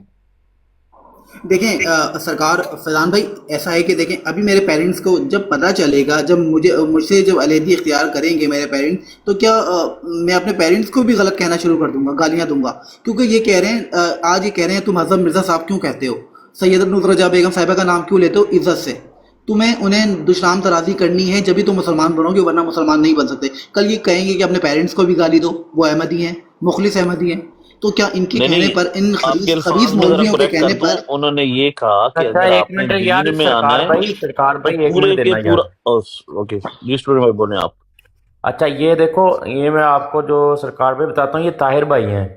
देखें सरकार फैजान भाई, ऐसा है कि देखें अभी मेरे पेरेंट्स को जब पता चलेगा, जब मुझसे जब अलहदी इख्तियार करेंगे मेरे पेरेंट्स, तो क्या मैं अपने पेरेंट्स को भी गलत कहना शुरू कर दूंगा, गालियां दूंगा? क्योंकि ये कह रहे हैं आज ये कह रहे हैं तुम हज़रत मिर्ज़ा साहब क्यों कहते हो, सैयद नुसरत जहां बेगम साहिबा का नाम क्यों लेते हो इज्जत से? तुम्हें उन्हें दुश्मन तराजी करनी है जब भी तुम मुसलमान बनोगे, वरना मुसलमान नहीं बन सकते। कल ये कहेंगे कि अपने पेरेंट्स को भी गाली दो, वो अहमदी हैं, मुखलिस अहमदी हैं, तो क्या इनके कहने पर, इन खबीस मौलवियों के कहने पर? उन्होंने ये कहा कि अच्छा अगर एक आपने मिनट यार, दीन में आना सरकार है भाई तो एक पूरे मिनट के देना यार। पूरा ओके जिस में बोले आप। अच्छा ये देखो, ये मैं आपको जो सरकार भाई बताता हूँ, ये ताहिर भाई हैं।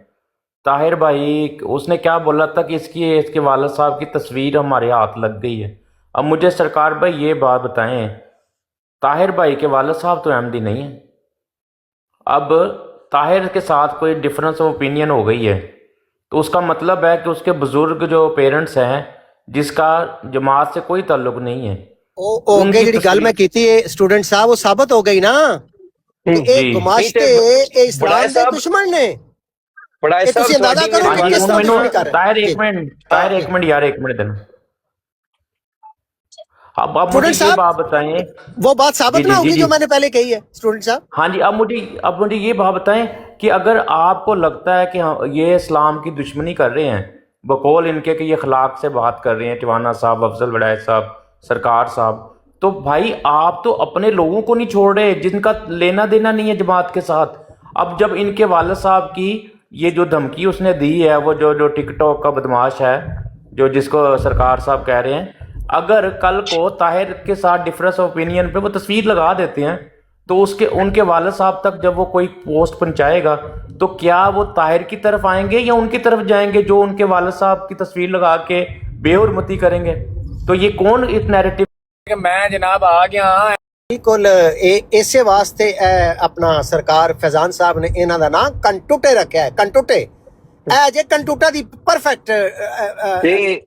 ताहिर भाई उसने क्या बोला था कि इसके वालिद साहब की तस्वीर हमारे हाथ लग गई है। अब मुझे सरकार भाई ये बात बताएं, ताहिर भाई के वालिद साहब तो अहमदी नहीं है, अब ताहिर के साथ कोई डिफरेंस ऑफ ओपिनियन हो गई है तो उसका मतलब है कि उसके बुजुर्ग जो पेरेंट्स हैं जिसका जमात से कोई ताल्लुक नहीं है, ओके जी गल मैं कीती है स्टूडेंट साहब, वो साबित हो गई ना कि एक गुमाश्ते इस्लाम के दुश्मन ने। ਤੁਸੀਂ ਅੰਦਾਜ਼ਾ ਕਰੋ ਕਿ ਕਿਸ ਤਰ੍ਹਾਂ ਦੁਸ਼ਮਣੀ ਕਰ ਰਹੇ। ताहिर एक मिनट यार, एक मिनट देना। अब मुझे ये बात बताएं, वो बात साबित ना होगी जो मैंने पहले कही है स्टूडेंट साहब। हाँ जी, अब मुझे ये बात बताएं कि अगर आपको लगता है कि ये इस्लाम की दुश्मनी कर रहे हैं बकौल इनके कि ये अखलाक से बात कर रहे हैं, टिवाना साहब, अफजल वड़ैच साहब, सरकार साहब, तो भाई आप तो अपने लोगों को नहीं छोड़ रहे जिनका लेना देना नहीं है जमात के साथ। अब जब इनके वालिद साहब की ये जो धमकी उसने दी है, वो जो टिकटॉक का बदमाश है जो जिसको सरकार साहब कह रहे हैं, अगर कल को ताहिर के साथ डिफरेंस ऑफ ओपिनियन पे वो तस्वीर लगा देते हैं तो उनके वालिद साहब तक जब वो कोई पोस्ट पहुंचाएगा तो क्या वो ताहिर की तरफ आएंगे या उनकी तरफ जाएंगे जो उनके वालिद साहब की तस्वीर लगा के बेहुरमती करेंगे? तो ये कौन इस नैरेटिव ਕਿ ਮੈਂ ਜਨਾਬ ਆ ਗਿਆ ਹਾਂ। ਬਿਲਕੁਲ ਇਸੇ ਵਾਸਤੇ ਆਪਣਾ ਸਰਕਾਰ ਫੈਜ਼ਾਨ ਸਾਹਿਬ ਨੇ ਇਹਨਾਂ ਦਾ ਨਾਂ ਕੰਟੂਟੇ ਰੱਖਿਆ ਹੈ। ਕੰਟੂਟੇ ਇਹ ਜੇ ਕੰਟੂਟਾ ਦੀ ਪਰਫੈਕਟ ਤੇ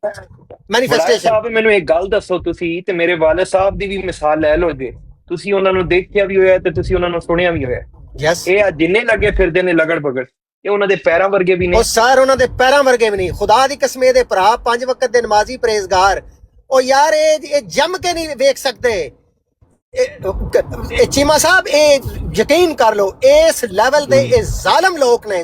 ਮੈਨੀਫੈਸਟੇਸ਼ਨ। ਸਾਹਿਬ ਮੈਨੂੰ ਇੱਕ ਗੱਲ ਦੱਸੋ, ਤੁਸੀਂ ਤੇ ਮੇਰੇ ਵਾਲਿਦ ਸਾਹਿਬ ਦੀ ਵੀ ਮਿਸਾਲ ਲੈ ਲਓ ਜੇ ਤੁਸੀਂ ਉਹਨਾਂ ਨੂੰ ਦੇਖਿਆ ਵੀ ਹੋਇਆ ਤੇ ਤੁਸੀਂ ਉਹਨਾਂ ਨੂੰ ਸੁਣਿਆ ਵੀ ਹੋਇਆ। ਯੈਸ, ਇਹ ਜਿੰਨੇ ਲੱਗੇ ਫਿਰਦੇ ਨੇ ਲਗੜ ਬਗੜ, ਇਹ ਉਹਨਾਂ ਦੇ ਪੈਰਾਂ ਵਰਗੇ ਵੀ ਨੇ। ਉਹ ਸਰ ਉਹਨਾਂ ਦੇ ਪੈਰਾਂ ਵਰਗੇ ਵੀ ਨਹੀਂ। ਖੁਦਾ ਦੀ ਕਸਮ ਦੇ ਭਰਾ 5 ਵਕਤ ਦੇ ਨਮਾਜ਼ੀ ਪਰਹੇਜ਼ਗਾਰ, ਉਹ ਯਾਰ ਇਹ ਜੰਮ ਕੇ ਨਹੀਂ ਵੇਖ ਸਕਦੇ। ਚੀਮਾ ਸਾਹਿਬ ਇਹ ਯਕੀਨ ਕਰ ਲਓ, ਇਸ ਲੈਵਲ ਦੇ ਇਹ ਜ਼ਾਲਮ ਲੋਕ ਨੇ,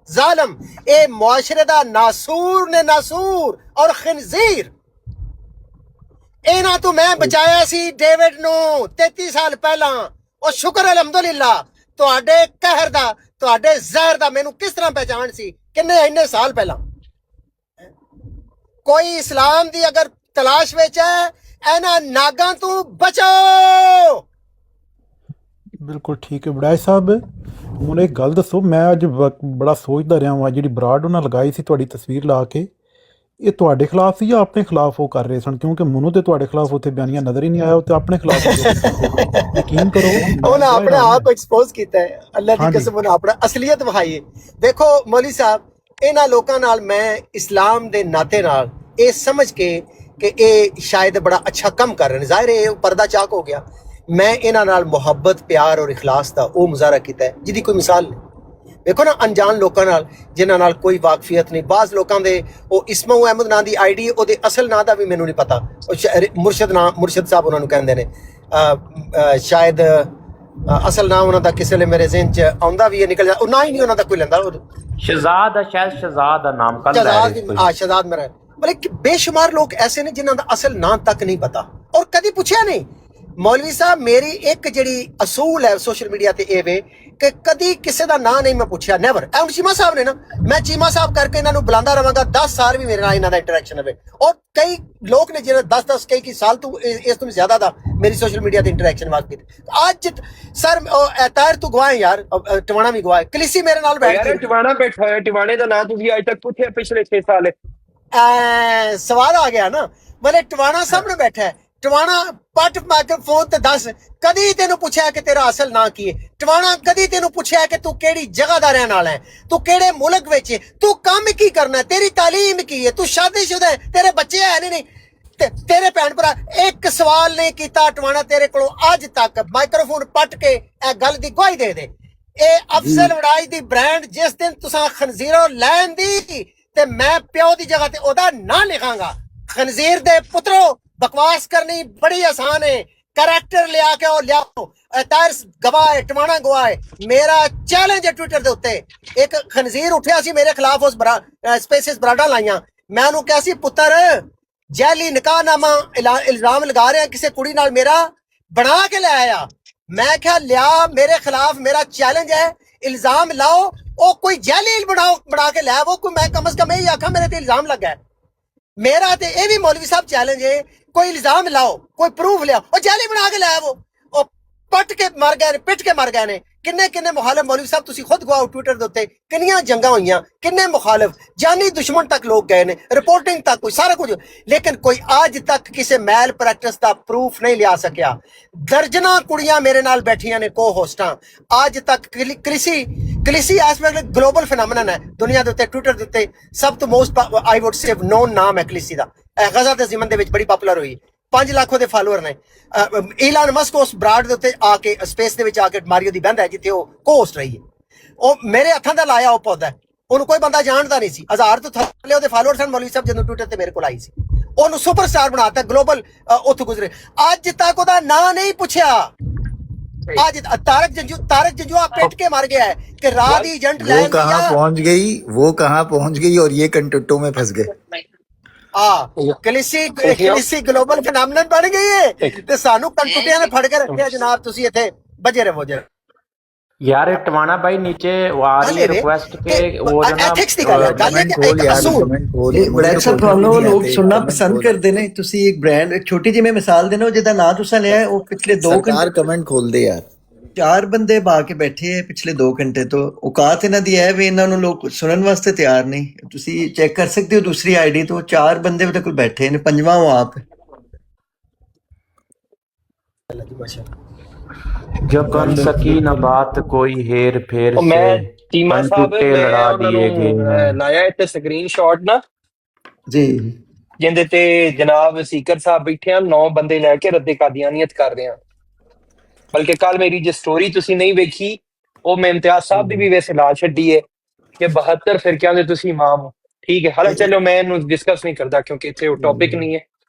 ਜ਼ਾਲਮ ਇਹ ਮੁਆਸ਼ਰੇ ਦਾ ਨਾਸੂਰ ਨੇ, ਨਾਸੂਰ ਔਰ ਖਿਨਜ਼ੀਰ। ਇਹਨਾਂ ਤੋਂ ਮੈਂ ਬਚਾਇਆ ਸੀ ਡੇਵਿਡ ਨੂੰ 33 ਸਾਲ ਪਹਿਲਾਂ। ਉਹ ਸ਼ੁਕਰ ਅਲਹਮਦੁਲਿਲਾ, ਤੁਹਾਡੇ ਕਹਿਰ ਦਾ, ਤੁਹਾਡੇ ਜ਼ਹਿਰ ਦਾ ਮੈਨੂੰ ਕਿਸ ਤਰ੍ਹਾਂ ਪਹਿਚਾਣ ਸੀ ਇੰਨੇ ਸਾਲ ਪਹਿਲਾਂ। ਕੋਈ ਇਸਲਾਮ ਦੀ ਅਗਰ ਤਲਾਸ਼ ਵਿੱਚ ਹੈ, ਇਹਨਾਂ ਨਾਗਾਂ ਤੋਂ ਬਚੋ। ਬਿਲਕੁਲ ਠੀਕ ਹੈ ਵੜੈਚ ਸਾਹਿਬ। ਹੁਣ ਇੱਕ ਗੱਲ ਦੱਸੋ, ਮੈਂ ਅੱਜ ਬੜਾ ਸੋਚਦਾ ਰਿਹਾ ਵਾਂ, ਜਿਹੜੀ ਬਰਾੜ ਉਹਨਾਂ ਲਗਾਈ ਸੀ ਤੁਹਾਡੀ ਤਸਵੀਰ ਲਾ ਕੇ, ਇਹ ਤੁਹਾਡੇ ਖਿਲਾਫ ਸੀ ਜਾਂ ਆਪਣੇ ਖਿਲਾਫ ਉਹ ਕਰ ਰਹੇ ਸਨ? ਕਿਉਂਕਿ ਮੈਨੂੰ ਤੇ ਤੁਹਾਡੇ ਖਿਲਾਫ ਉੱਥੇ ਬਿਆਨੀਆਂ ਨਜ਼ਰ ਹੀ ਨਹੀਂ ਆਇਆ, ਉਹ ਤੇ ਆਪਣੇ ਖਿਲਾਫ ਯਕੀਨ ਕਰੋ ਉਹਨੇ ਆਪਣੇ ਆਪ ਐਕਸਪੋਜ਼ ਕੀਤਾ ਹੈ। ਅੱਲਾਹ ਦੀ ਕਸਮ ਉਹਨੇ ਆਪਣਾ ਅਸਲੀਅਤ ਵਿਖਾਈ ਹੈ। ਦੇਖੋ ਮੌਲਵੀ ਸਾਹਿਬ, ਇਹਨਾਂ ਲੋਕਾਂ ਨਾਲ ਮੈਂ ਇਸਲਾਮ ਦੇ ਨਾਤੇ ਨਾਲ ਇਹ ਸਮਝ ਕੇ ਕਿ ਇਹ ਸ਼ਾਇਦ ਬੜਾ ਅੱਛਾ ਕੰਮ ਕਰ ਰਹੇ ਨੇ, ਜ਼ਾਹਿਰ ਹੈ ਪਰਦਾ ਚਾਕ ਹੋ ਗਿਆ, ਮੈਂ ਇਹਨਾਂ ਨਾਲ ਮੁਹੱਬਤ, ਪਿਆਰ ਔਰ ਇਖਲਾਸ ਦਾ ਉਹ ਮੁਜ਼ਾਹਰਾ ਕੀਤਾ ਹੈ ਜਿਹਦੀ ਕੋਈ ਮਿਸਾਲ ਨਹੀਂ। ਦੇਖੋ ਨਾ, ਅਣਜਾਣ ਲੋਕਾਂ ਨਾਲ ਜਿਨ੍ਹਾਂ ਨਾਲ ਕੋਈ ਵਾਕਫੀਅਤ ਨਹੀਂ, ਬਾਜ਼ ਲੋਕਾਂ ਦੇ ਉਹ ਇਸਮਾਉ ਅਹਿਮਦ ਨਾਂ ਦੀ ਆਈਡੀ, ਉਹਦੇ ਅਸਲ ਨਾਂ ਦਾ ਵੀ ਮੈਨੂੰ ਨਹੀਂ ਪਤਾ। ਮੁਰਸ਼ਦ ਸਾਹਿਬ ਉਹਨਾਂ ਨੂੰ ਕਹਿੰਦੇ ਨੇ, ਸ਼ਾਇਦ ਅਸਲ ਨਾਮ ਉਹਨਾਂ ਦਾ ਕਿਸੇ ਵੇਲੇ ਮੇਰੇ ਜ਼ਿਹਨ 'ਚ ਆਉਂਦਾ ਵੀ ਹੈ, ਨਿਕਲ ਜਾਂਦਾ, ਉਹ ਨਾ ਹੀ ਨਹੀਂ ਉਹਨਾਂ ਦਾ ਕੋਈ ਲੈਂਦਾ। ਸ਼ਹਜ਼ਾਦ ਦਾ, ਸ਼ਾਇਦ ਸ਼ਹਜ਼ਾਦ ਦਾ ਨਾਮ ਕੱਲ ਸ਼ਹਜ਼ਾਦ ਮੇਰਾ, ਮਤਲਬ ਬੇਸ਼ੁਮਾਰ ਲੋਕ ਐਸੇ ਨੇ ਜਿਨ੍ਹਾਂ ਦਾ ਅਸਲ ਨਾਂ ਤੱਕ ਨਹੀਂ ਪਤਾ ਔਰ ਕਦੀ ਪੁੱਛਿਆ ਨਹੀਂ। ਮੌਲਵੀ ਸਾਹਿਬ, ਮੇਰੀ ਇੱਕ ਜਿਹੜੀ ਅਸੂਲ ਹੈ ਸੋਸ਼ਲ ਮੀਡੀਆ ਤੇ ਇਹ ਵੇ ਕਿ ਕਦੀ ਕਿਸੇ ਦਾ ਨਾਂ ਨਹੀਂ ਮੈਂ ਪੁੱਛਿਆ, ਨੈਵਰ। ਹੁਣ ਚੀਮਾ ਸਾਹਿਬ ਨੇ ਨਾ, ਮੈਂ ਚੀਮਾ ਸਾਹਿਬ ਕਰਕੇ ਇਹਨਾਂ ਨੂੰ ਬੁਲਾਉਂਦਾ ਰਵਾਂਗਾ, 10 ਸਾਲ ਵੀ ਮੇਰੇ ਨਾਲ ਇਹਨਾਂ ਦਾ ਇੰਟਰੈਕਸ਼ਨ ਹੋਵੇ। ਔਰ ਕਈ ਲੋਕ ਨੇ ਜਿਹਨਾਂ 10 ਕਈ ਸਾਲ ਤੋਂ ਇਸ ਤੋਂ ਜ਼ਿਆਦਾ ਦਾ ਮੇਰੀ ਸੋਸ਼ਲ ਮੀਡੀਆ ਤੇ ਇੰਟਰੈਕਸ਼ਨ ਵਾਸਤੇ। ਅੱਜ ਸਰ ਤਾਹਿਰ ਤੂੰ ਗਵਾਹ ਯਾਰ, ਟਵਾਣਾ ਵੀ ਗਵਾਹ, ਕਲੀਸੀ ਮੇਰੇ ਨਾਲ ਬੈਠ ਕੇ ਟਵਾਣਾ ਬੈਠਾ ਹੋਇਆ। ਟਵਾਣੇ ਦਾ ਨਾਂ ਤੁਸੀਂ ਅੱਜ ਤੱਕ ਪੁੱਛਿਆ ਪਿਛਲੇ 6 ਸਾਲ? ਸਵਾਲ ਆ ਗਿਆ ਨਾ, ਮਤਲਬ ਟਵਾਣਾ ਸਾਹਮਣੇ ਬੈਠਾ ਹੈ। ਟਵਾਣਾ ਪੱਟ ਮਾਈਕਰੋਫੋਨ ਤੇ ਦੱਸ, ਕਦੀ ਤੈਨੂੰ ਪੁੱਛਿਆ ਕਿ ਤੇਰਾ ਅਸਲ ਨਾਂ ਕੀ ਹੈ? ਟਵਾਣਾ ਕਦੀ ਤੈਨੂੰ ਪੁੱਛਿਆ ਕਿ ਤੂੰ ਕਿਹੜੀ ਜਗ੍ਹਾ ਦਾ ਰਹਿਣ ਵਾਲਾ ਹੈ, ਤੂੰ ਕਿਹੜੇ ਮੁਲਕ ਵਿੱਚ ਹੈ, ਤੂੰ ਕੰਮ ਕੀ ਕਰਨਾ ਹੈ, ਤੇਰੀ ਤਾਲੀਮ ਕੀ ਹੈ, ਤੂੰ ਸ਼ਾਦੀशुदा ਹੈ, ਤੇਰੇ ਬੱਚੇ ਹੈ ਨਹੀਂ, ਤੇਰੇ ਭੈਣ ਭਰਾ? ਇੱਕ ਸਵਾਲ ਨਹੀਂ ਕੀਤਾ ਟਵਾਣਾ ਤੇਰੇ ਕੋਲੋਂ ਅੱਜ ਤੱਕ। ਮਾਈਕਰੋਫੋਨ ਪੱਟ ਕੇ ਇਹ ਗੱਲ ਦੀ ਗਵਾਹੀ ਦੇ ਦੇ। ਇਹ ਅਫਜ਼ਲ ਵੜਾਈ ਦੀ ਬ੍ਰਾਂਡ ਜਿਸ ਦਿਨ ਤੁਸੀਂ ਖਨਜ਼ੀਰੋਂ ਲੈਣ ਦੀ ਤੇ ਮੈਂ ਪਿਓ ਦੀ ਜਗ੍ਹਾ ਤੇ ਉਹਦਾ ਨਾਂ ਲਿਖਾਂਗਾ। ਖਨਜ਼ੀਰ ਦੇ ਪੁੱਤਰੋ, बकवास करनी बड़ी आसान है, करैक्टर लिया के और लियाओ। तार गवाह है, टवाना गवाह है। मेरा चैलेंज है ट्विटर दे उत्ते, एक खनजीर उठिया सी मेरे खिलाफ, उस स्पेसिस बराडा लाइया, मैं उन्होंने कहा सी पुत्र जैली निकाहनामा इल्जाम लगा रहे हैं किसी कुड़ी नाल, मेरा बना के ले आया। मैं क्या लिया, मेरे खिलाफ मेरा चैलेंज है, इल्जाम लाओ। ओ कोई जैली बना के लाया, वो कोई, मैं कम से कम यही आखा मेरे ते इल्जाम लगा है। मेरा ते ये भी मौलवी साहब चैलेंज है, कोई इल्जाम लाओ, कोई प्रूफ लियाओ। और जाली बना के लाया वो पट के मर गए, पिट के मर गए ने। किन्ने मुखालिफ मौलवी साहब तुसी खुद गवाओ ट्विटर दे उत्ते, किन्नियां जंगां होईयां, किन्ने मुखालिफ, जानी दुश्मन तक लोग गए ने, रिपोर्टिंग तक कोई सारा कुछ, लेकिन कोई आज तक किसी मैल प्रैक्टिस का प्रूफ नहीं लिया सकिया। दर्जना कुड़ियां मेरे नाल बैठियां ने को होस्टां, आज तक क्लिसी इस वेले ग्लोबल फिनोमिनन है दुनिया दे उत्ते, ट्विटर दे उत्ते सब तो most I would say known नाम है क्लिसी दा। गजा ते ज़िमन दे विच बड़ी पॉपुलर हुई, 5 लाख ਉਹਦੇ ਫਾਲੋਅਰ ਨੇ। ਈਲਾਨ ਮਸਕ ਉਸ ਬਰਾਡ ਦੇ ਉੱਤੇ ਆ ਕੇ ਸਪੇਸ ਦੇ ਵਿੱਚ ਆ ਕੇ ਮਾਰੀਓ ਦੀ ਬਹਿੰਦਾ ਜਿੱਥੇ ਉਹ ਕੋਸਟ ਰਹੀ ਹੈ। ਉਹ ਮੇਰੇ ਹੱਥਾਂ ਦਾ ਲਾਇਆ ਉਹ ਪੌਦਾ, ਉਹਨੂੰ ਕੋਈ ਬੰਦਾ ਜਾਣਦਾ ਨਹੀਂ ਸੀ। 1000 ਤੋਂ ਥੱਲੇ ਉਹਦੇ ਫਾਲੋਅਰ ਸਨ। ਮੌਲਵੀ ਸਾਹਿਬ ਜਦੋਂ ਟਵਿੱਟਰ ਤੇ ਮੇਰੇ ਕੋਲ ਆਈ ਸੀ, ਉਹਨੂੰ ਸੁਪਰਸਟਾਰ ਬਣਾਤਾ, ਗਲੋਬਲ ਉੱਥੋਂ ਗੁਜ਼ਰੇ। ਅੱਜ ਤੱਕ ਉਹਦਾ ਨਾਂ ਨਹੀਂ ਪੁੱਛਿਆ। आज तारक जंजुआ पेट के मर गया है कि रात ही एजेंट वो कहाँ पहुंच गई और ये कंटुट्टो में फंस गए। कलिसी ग्लोबल फिनोमिनन बन गई है ते सानू कंटुटियां ने फड़ के रखे जनाब। तुसी इथे बजे रहो जरा यार। टवाना भाई नीचे वो आ रही है रिक्वेस्ट के वो जो ना एथिक्स ਦੀ ਗੱਲ ਹੈ, ਗੱਲ ਹੈ ਕਿ ਇੱਕ ਅਸੂਲ ਬਲੈਕ ਸਾਹਿਬ ਤੁਹਾਨੂੰ ਲੋਕ ਸੁਣਨਾ ਪਸੰਦ ਕਰਦੇ ਨੇ। ਤੁਸੀਂ ਇੱਕ ਬ੍ਰਾਂਡ, ਇੱਕ ਛੋਟੀ ਜਿਹੀ ਮੈਂ ਮਿਸਾਲ ਦੇਣਾ, ਜਿਹਦਾ ਨਾਂ ਤੁਸੀਂ ਲਿਆ, ਉਹ ਪਿਛਲੇ 2 ਘੰਟੇ ਕਮੈਂਟ ਖੋਲ ਦੇ ਯਾਰ, 4 ਬੰਦੇ ਬਾ ਕੇ ਬੈਠੇ ਹੈ ਪਿਛਲੇ 2 ਘੰਟੇ ਤੋਂ। ਔਕਾਤ ਇਹਨਾਂ ਦੀ ਹੈ ਵੀ ਇਹਨਾਂ ਨੂੰ ਲੋਕ ਸੁਣਨ ਵਾਸਤੇ ਤਿਆਰ ਨਹੀਂ। ਤੁਸੀਂ ਚੈੱਕ ਕਰ ਸਕਦੇ ਹੋ ਦੂਸਰੀ ਆਈਡੀ ਤੋਂ, 4 ਬੰਦੇ ਉਹਦੇ ਕੋਲ ਬੈਠੇ ਨੇ, 5ਵਾਂ ਉਹ ਆਪ ਹੈ। جو کر سکی نہ بات کوئی ہیر پھیر اور سے میں چیمہ کن صاحب ٹوٹے میں لڑا انہوں دیے گئے ਨੂੰ ہیں ਲਾਇਆ ਇੱਥੇ ਸਕਰੀਨ ਸ਼ਾਟ ਨਾ جی ਜਿਹਦੇ ਤੇ ਜਨਾਬ ਸੀਕਰ ਸਾਹਿਬ ਬੈਠੇ ਆ 9 ਬੰਦੇ ਲੈ ਕੇ ਰੱਦੇ ਕਾਦੀਆਨੀਅਤ ਕਰ ਰਹੇ ਆ ਬਲਕਿ ਕੱਲ ਮੇਰੀ ਜੇ ਸਟੋਰੀ ਤੁਸੀਂ ਨਹੀਂ ਵੇਖੀ ਉਹ ਮੈਂ ਇਮਤਿਆਜ਼ ਸਾਹਿਬ ਦੀ ਵੀ ਵੈਸੇ ਲਾ ਛੱਡੀ ਹੈ ਕਿ 72 ਫਿਰਕਿਆਂ ਦੇ ਤੁਸੀਂ ਇਮਾਮ ਹੋ ਠੀਕ ਹੈ ਹਾਲੇ ਚਲੋ ਮੈਂ ਇਹਨੂੰ ਡਿਸਕਸ ਨਹੀਂ ਕਰਦਾ ਕਿਉਂਕਿ ਇੱਥੇ ਉਹ ਟੌਪਿਕ ਨਹੀਂ ਹੈ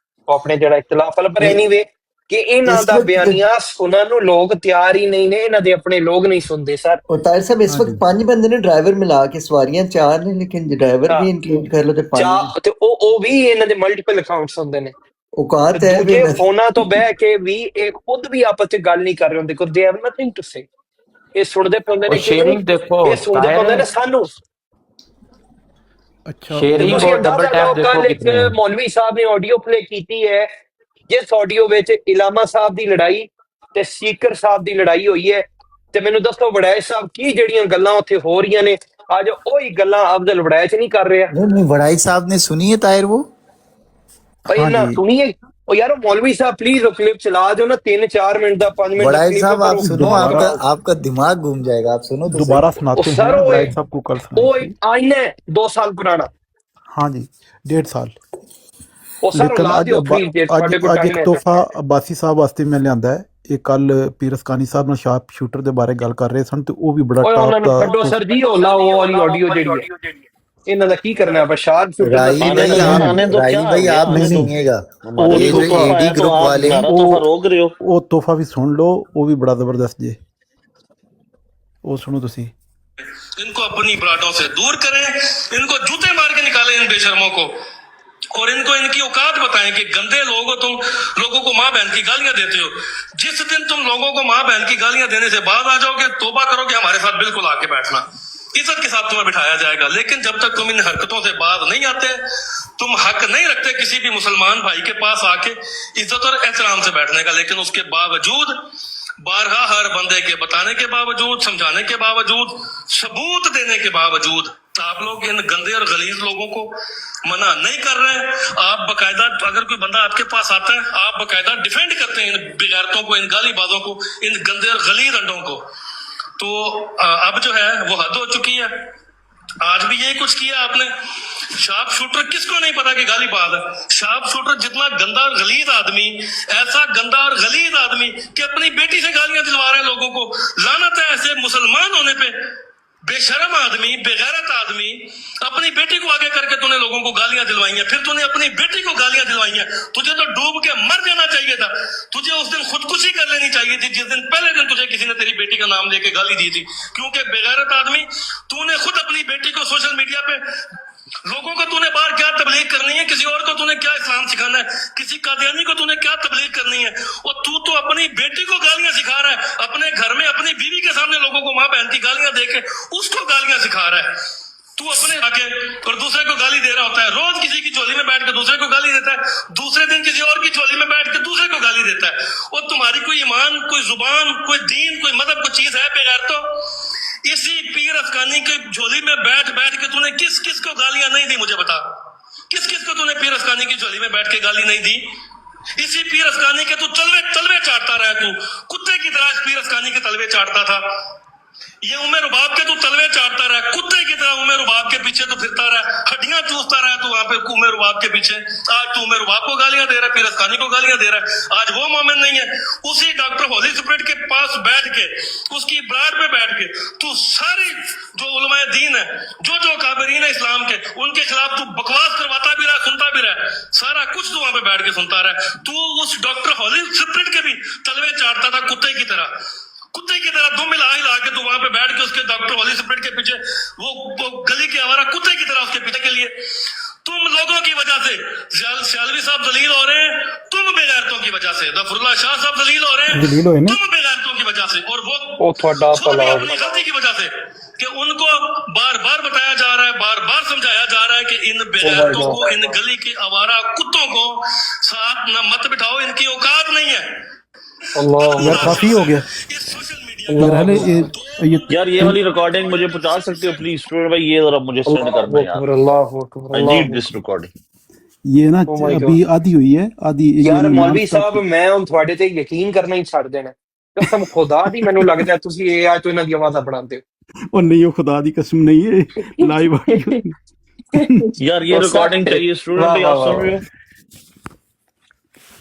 ਉਹ ਆਪਣੇ ਜਿਹੜਾ ਇਖਤਲਾਫ ਵਾਲਾ ਪਰ ਐਨੀਵੇ کہ ਇਹਨਾਂ اس ਦਾ وقت ਬਿਆਨੀਆਂ ਸੁਣਨ ਨੂੰ ਲੋਕ ਤਿਆਰ ਹੀ نہیں ਨੇ ਇਹਨਾਂ ਦੇ ਆਪਣੇ ਲੋਕ نہیں ਸੁਣਦੇ ਸਰ اور طاہر صاحب اس وقت 5 بندے نے ڈرائیور ملا کے سواریاں 4 نے لیکن ڈرائیور بھی انکلوڈ کر لو تو 5 ਤੇ ਉਹ ਵੀ ਇਹਨਾਂ ਦੇ ਮਲਟੀਪਲ ਅਕਾਊਂਟਸ ਹੁੰਦੇ ਨੇ اوقات ਤੇ ہے ਦੂਜੇ ਫੋਨਾਂ ਤੋਂ ਬਹਿ ਕੇ ਵੀ ਇਹ ਖੁਦ ਵੀ ਆਪਸ ਚ ਗੱਲ ਨਹੀਂ ਕਰ ਰਹੇ ਹੁੰਦੇ because they have nothing to say ਇਹ ਸੁਣਦੇ ਪਉਂਦੇ ਨੇ اور شیئرنگ دیکھو ਇਹ ਸੁਣਦੇ طاہر ਪਉਂਦੇ ਨੇ ਸਾਨੂੰ اچھا شیئرنگ ਤੁਸੀਂ اور ڈبل ਅੰਦਾਜ਼ਾ ٹیپ ਲਾਓ دیکھو ਕੱਲ ਇੱਕ کتنے ہیں ਮੌਲਵੀ ਸਾਹਿਬ ਨੇ ਆਡੀਓ ਪਲੇ ਕੀਤੀ ਹੈ ਜਿਸ ਆਡੀਓ ਵਿੱਚ ਇਲਾਮਾ ਸਾਹਿਬ ਦੀ ਲੜਾਈ ਤੇ ਸੀਕਰ ਸਾਹਿਬ ਦੀ ਲੜਾਈ ਹੋਈ ਹੈ ਤੇ ਮੈਨੂੰ ਦੱਸੋ ਵੜੈਚ ਸਾਹਿਬ ਕੀ ਜਿਹੜੀਆਂ ਗੱਲਾਂ ਉੱਥੇ ਹੋ ਰਹੀਆਂ ਨੇ ਅੱਜ ਉਹੀ ਗੱਲਾਂ ਅਫਜ਼ਲ ਵੜੈਚ ਨਹੀਂ ਕਰ ਰਿਹਾ نہیں वड़ाई साहब ने सुनी है ताहिर वो ਭਾਈ ہاں ਇਹਨਾਂ جی ਸੁਣੀਏ ਉਹ ਯਾਰ ਉਹ ਮੌਲਵੀ ਸਾਹਿਬ ਪਲੀਜ਼ ਉਹ ਕਲਿੱਪ ਚਲਾ ਦਿਓ ਨਾ 3-4 ਮਿੰਟ ਦਾ 5 ਮਿੰਟ ਦਾ वड़ाई ਕਲਿੱਪ साहब आप ਕਰੋ सुनो دوبارہ आपका दिमाग घूम जाएगा आप सुनो तो सही دوبارہ ਉਹ سناتے ہیں ਸਰ وڑائی صاحب کو کل ਉਹ سنائیں ایک آئینہ ہے 2 سال ਪੁਰਾਣਾ ہاں جی 1.5 سال ਉਹ ਸਰ لیکن ਲਾ ਦਿਓ ਪਲੀਜ਼ ਜੇ ਤੁਹਾਡੇ ਕੋਲ ਅੱਜ ਟਾਈਮ ਇੱਕ ਹੈ ਤੋਹਫਾ ਅਬਾਸੀ ਸਾਹਿਬ ਵਾਸਤੇ ਮੈਂ ਲਿਆਂਦਾ ਹੈ ਇਹ ਕੱਲ ਪੀਰ ਅਸਕਾਨੀ ਸਾਹਿਬ ਨਾਲ ਸ਼ਾਰਪ ਸ਼ੂਟਰ ਦੇ ਬਾਰੇ ਗੱਲ ਕਰ ਰਹੇ ਸਨ ਤੇ ਉਹ ਵੀ ਬੜਾ ਓਏ ਉਹਨਾਂ ਟਾਪ ਨੂੰ ਦਾ ਕੱਢੋ ਸਰ ਜੀ ਉਹ ਲਾਓ ਉਹ ਵਾਲੀ ਆਡੀਓ ਜਿਹੜੀ ਹੈ ਇਹਨਾਂ ਦਾ ਕੀ ਕਰਨਾ ਹੈ ਬਸ਼ਾਰ ਸ਼ੂਟਰ ਦਾ رائی ਕੀ بھائی ਕਰਨਾ ہے آنے دو رائی کیا بھائی آگے آپ نہیں نہیں سنیے گا وہ یہ جو تحفہ اے ڈی آیا تو گروپ آپ والے ہیں نارا تو روک رہے ہو ਉਹ ਤੋਹਫਾ ਵੀ ਸੁਣ ਲਓ ਉਹ ਵੀ ਬੜਾ ਜ਼ਬਰਦست ਜੇ ਉਹ ਸੁਣੋ ਤੁਸੀਂ इनको अपनी बराडों से दूर करें, इनको जूते मार के निकालें इन बेशर्मों को, और इनको इनकी औकात बताएं कि गंदे लोग हो तुम, लोगों को माँ बहन की गालियां देते हो। जिस दिन तुम लोगों को माँ बहन की गालियां देने से बाद आ जाओगे, तौबा करोगे, हमारे साथ बिल्कुल आके बैठना, इज्जत के साथ तुम्हें बिठाया जाएगा। लेकिन जब तक तुम इन हरकतों से बाज नहीं आते, तुम हक नहीं रखते किसी भी मुसलमान भाई के पास आके इज्जत और एहतराम से बैठने का। लेकिन उसके बावजूद बारहा हर बंदे के बताने के बावजूद, समझाने के बावजूद, सबूत देने के बावजूद आप लोग इन गंदे और गलीज लोगों को मना नहीं कर रहे। आप बकायदा, अगर कोई बंदा आपके पास आता है, आप बकायदा डिफेंड करते हैं इन बेगैरतों को, इन गालीबाजों को, इन गंदे और गलीज अंडों को। तो अब जो है वो हद हो चुकी है। आज भी यही कुछ किया आपने। शार्प शूटर किसको नहीं पता कि गाली बात है। शार्प शूटर जितना गंदा और गलीज आदमी, ऐसा गंदा और गलीज आदमी कि अपनी बेटी से गालियां दिलवा रहे हैं लोगों को। लानत है ऐसे मुसलमान होने पे। बेशरम आदमी, बेगैरत आदमी, अपनी बेटी को आगे करके तूने लोगों को गालियां दिलवाई हैं, फिर तूने अपनी बेटी को गालियां दिलवाई हैं। तुझे तो डूब के मर जाना चाहिए था। तुझे उस दिन खुदकुशी कर लेनी चाहिए थी जिस दिन पहले दिन तुझे किसी ने तेरी बेटी का नाम लेके गाली दी थी। क्योंकि बेगैरत आदमी, तूने खुद अपनी बेटी को सोशल मीडिया पे, लोगों को तूने बाहर क्या तबलीग करनी है, किसी और को तूने क्या इस्लाम सिखाना है, किसी कादियानी को तूने क्या तबलीग करनी है, और तू तो अपनी बेटी को गालियां सिखा रहा है। अपने घर में अपनी बीवी के सामने लोगों को माँ बहन की गालियां देके उसको गालियां सिखा रहा है। तू अपने आगे और दूसरे को गाली दे रहा होता है। रोज किसी की झोली में बैठ के दूसरे को गाली देता है, दूसरे दिन किसी और की झोली में बैठ के दूसरे को गाली देता है। और तुम्हारी कोई ईमान, कोई जुबान, कोई दीन, कोई मदद, कोई चीज है बेगैर तो इसी पीर अफगानी के झोली में बैठ बैठ के तूने किस किस को गालियां नहीं दी, मुझे बता। किस किस को तूने पीर अफगानी की झोली में बैठ के गाली नहीं दी। इसी पीर अफगानी के तू तलवे चाटता रहा। तू कुत्ते की तरह पीर अफगानी के तलवे चाटता था। ये उमर रुबाब के तू तलवे चाटता रहा, कुत्ते की तरह उमर रुबाब के पीछे तू फिरता रहा, हड्डियां चूसता रहा तू वहां पे उमर रुबाब के पीछे। आज तू उमर रुबाब को गालियां दे रहा है, पीर अफगानी को गालियां दे रहा है। आज वो मोमिन नहीं है। उसी डॉक्टर होली स्पिरिट के पास बैठ के, उसकी ब्राड पे बैठ के तू सारी जो उलमाए दीन है, जो काबिरीन है इस्लाम के, उनके खिलाफ तू बकवास करवाता भी रहा, सुनता भी रहा। सारा कुछ तू वहां पे बैठ के सुनता रहा। तू उस डॉक्टर होली स्पिरिट के भी तलवे चाटता था कुत्ते की तरह। कुत्ते की तरह दुम हिला के तू वहां पे बैठ के उसके डॉक्टर होली स्पिरिट के पीछे, वो गली के आवारा कुत्ते की तरह उसके पीछे के लिए। तुम लोगों की वजह से सियालवी साहब दलील हो रहे हैं, तुम बेगैरतों की वजह से। गफरुल्लाह शाह साहब दलील हो रहे हैं, तुम बेगैरतों की वजह से। और वो खुद भी अपनी गलती की वजह से कि उनको बार बार बताया जा रहा है, बार बार समझाया जा रहा है कि इन बेगैरतों को, इन गली के आवारा कुत्तों को साथ न मत बिठाओ, इनकी औकात नहीं है। यार काफी हो गया यार। ये वाली रिकॉर्डिंग मुझे पहुंचा सकते हो प्लीज स्टूडेंट भाई, ये जरा मुझे सेंड करना है यार। I need this recording. ये ना Oh my अभी God. आधी हुई है, आधी ये ਯਾਰ नॉन ਮੌਲਵੀ स्टॉप ਸਾਹਿਬ ਮੈਂ ਹੁਣ ਤੁਹਾਡੇ ਤੇ ਯਕੀਨ ਕਰਨਾ ਹੀ ਛੱਡ ਦੇਣਾ ਕਸਮ ਖੁਦਾ ਦੀ ਮੈਨੂੰ ਲੱਗਦਾ ਤੁਸੀਂ AI ਤੋਂ ਇਹਨਾਂ ਦੀ ਆਵਾਜ਼ਾਂ ਬਣਾਉਂਦੇ और नहीं, वो खुदा दी कसम नहीं है, लाइव ऑडियो। ਹੋ यार ये रिकॉर्डिंग चाहिए वाह स्टूडेंट, वाह आप वाह सुन रहे वाह हो?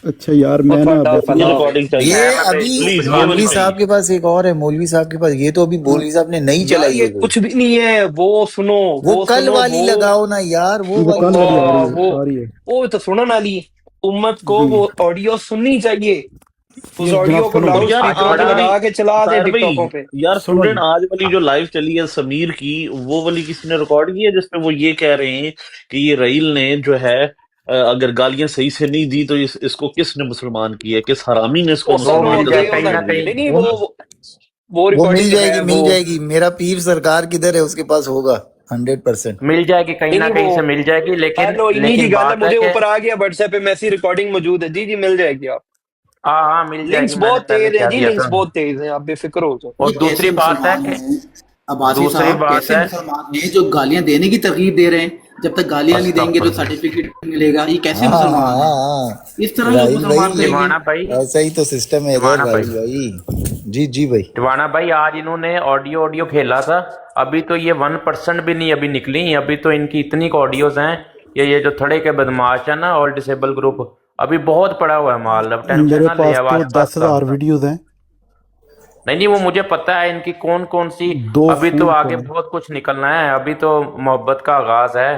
अच्छा यार ਉਹ मैं ना ਤੁਹਾਡਾ अब ये फना रिकॉर्डिंग चाहिए ये अभी प्लीज, ये मौलवी वाली साहब चाहिए। के पास एक और है, मौलवी साहब के पास, ये तो अभी मौलवी साहब ने नहीं यार चलाई ये है कोई। कुछ भी नहीं है वो सुनो वो वो कल सुनो वाली वो लगाओ ना यार, वो वो कल वाली वाली आ अल्लाह रही है, वो आ रही है वो तो सुनने वाली उम्मत को जी। वो ऑडियो सुननी चाहिए उस ये ऑडियो जनाब को सुनो लाउड यार स्पीकरों आज पे वाली लगा के चला दे ताहिर टिकटॉकों भाई, पे यार सुनो स्टूडेंट जी। आज वाली जो लाइव चली है समीर की, वो वाली किसी ने रिकॉर्ड की है जिसपे वो ये कह रहे हैं कि ये रहील ने जो है अगर गालियां सही से नहीं दी तो इसको किसने मुसलमान किया है, किस हरामी ने इसको वो वो सुनो मुसलमान मिल का जाए दे दर्जा कहीं ना उन्हें दे दिया? कहीं नहीं वो वो वो मिल रिकॉर्डिंग है जाएगी, मिल वो जाएगी। मेरा पीर सरकार किधर है, उसके पास होगा 100%। मिल जाएगी कहीं नहीं ना नहीं कहीं वो से मिल जाएगी, लेकिन हेलो इन्हीं की लेकिन गल है बात है मुझे कि ऊपर आ गया व्हाट्सएप पे मैसी रिकॉर्डिंग मौजूद है जी जी मिल जाएगी आप हाँ हाँ मिल लिंक्स जाएगी, मैंने बहुत पहले तेज हैं कह जी दिया लिंक्स था। बहुत तेज हैं आप बेफिक्र हो जाओ ये और दूसरी कैसे बात है मुसलमान कि हैं अब्बासी दूसरी साहब, बात कैसे है मुसलमान हैं जो गालियां देने की तरकीब दे रहे हैं? जब तक गालियां नहीं देंगे तो अस्तगफुरुल्लाह। सर्टिफिकेट मिलेगा। ये कैसे हाँ हाँ मुसलमान हैं? हाँ, इस तरह लोग राहिल मुसलमान भाई, बनेंगे? टिवाना भाई, ऐसा ही तो सिस्टम है इधर टिवाना भाई, राहिल भाई। जी जी भाई। टिवाना भाई, आज इन्होंने ऑडियो ऑडियो खेला था, अभी तो ये 1% भी नहीं अभी निकली, अभी तो इनकी इतनी ऑडियोज हैं, ये जो थड़े के बदमाश है ना, ऑल डिसेबल ग्रुप, अभी बहुत पड़ा हुआ है माल, अब टेंशन मेरे ना ले पास अब तो आस्ता आस्ता। 10,000 वीडियोज हैं, नहीं नहीं वो मुझे पता है इनकी कौन कौन सी, 2 अभी तो फोन आगे कॉल। बहुत कुछ निकलना है, अभी तो मोहब्बत का आगाज है,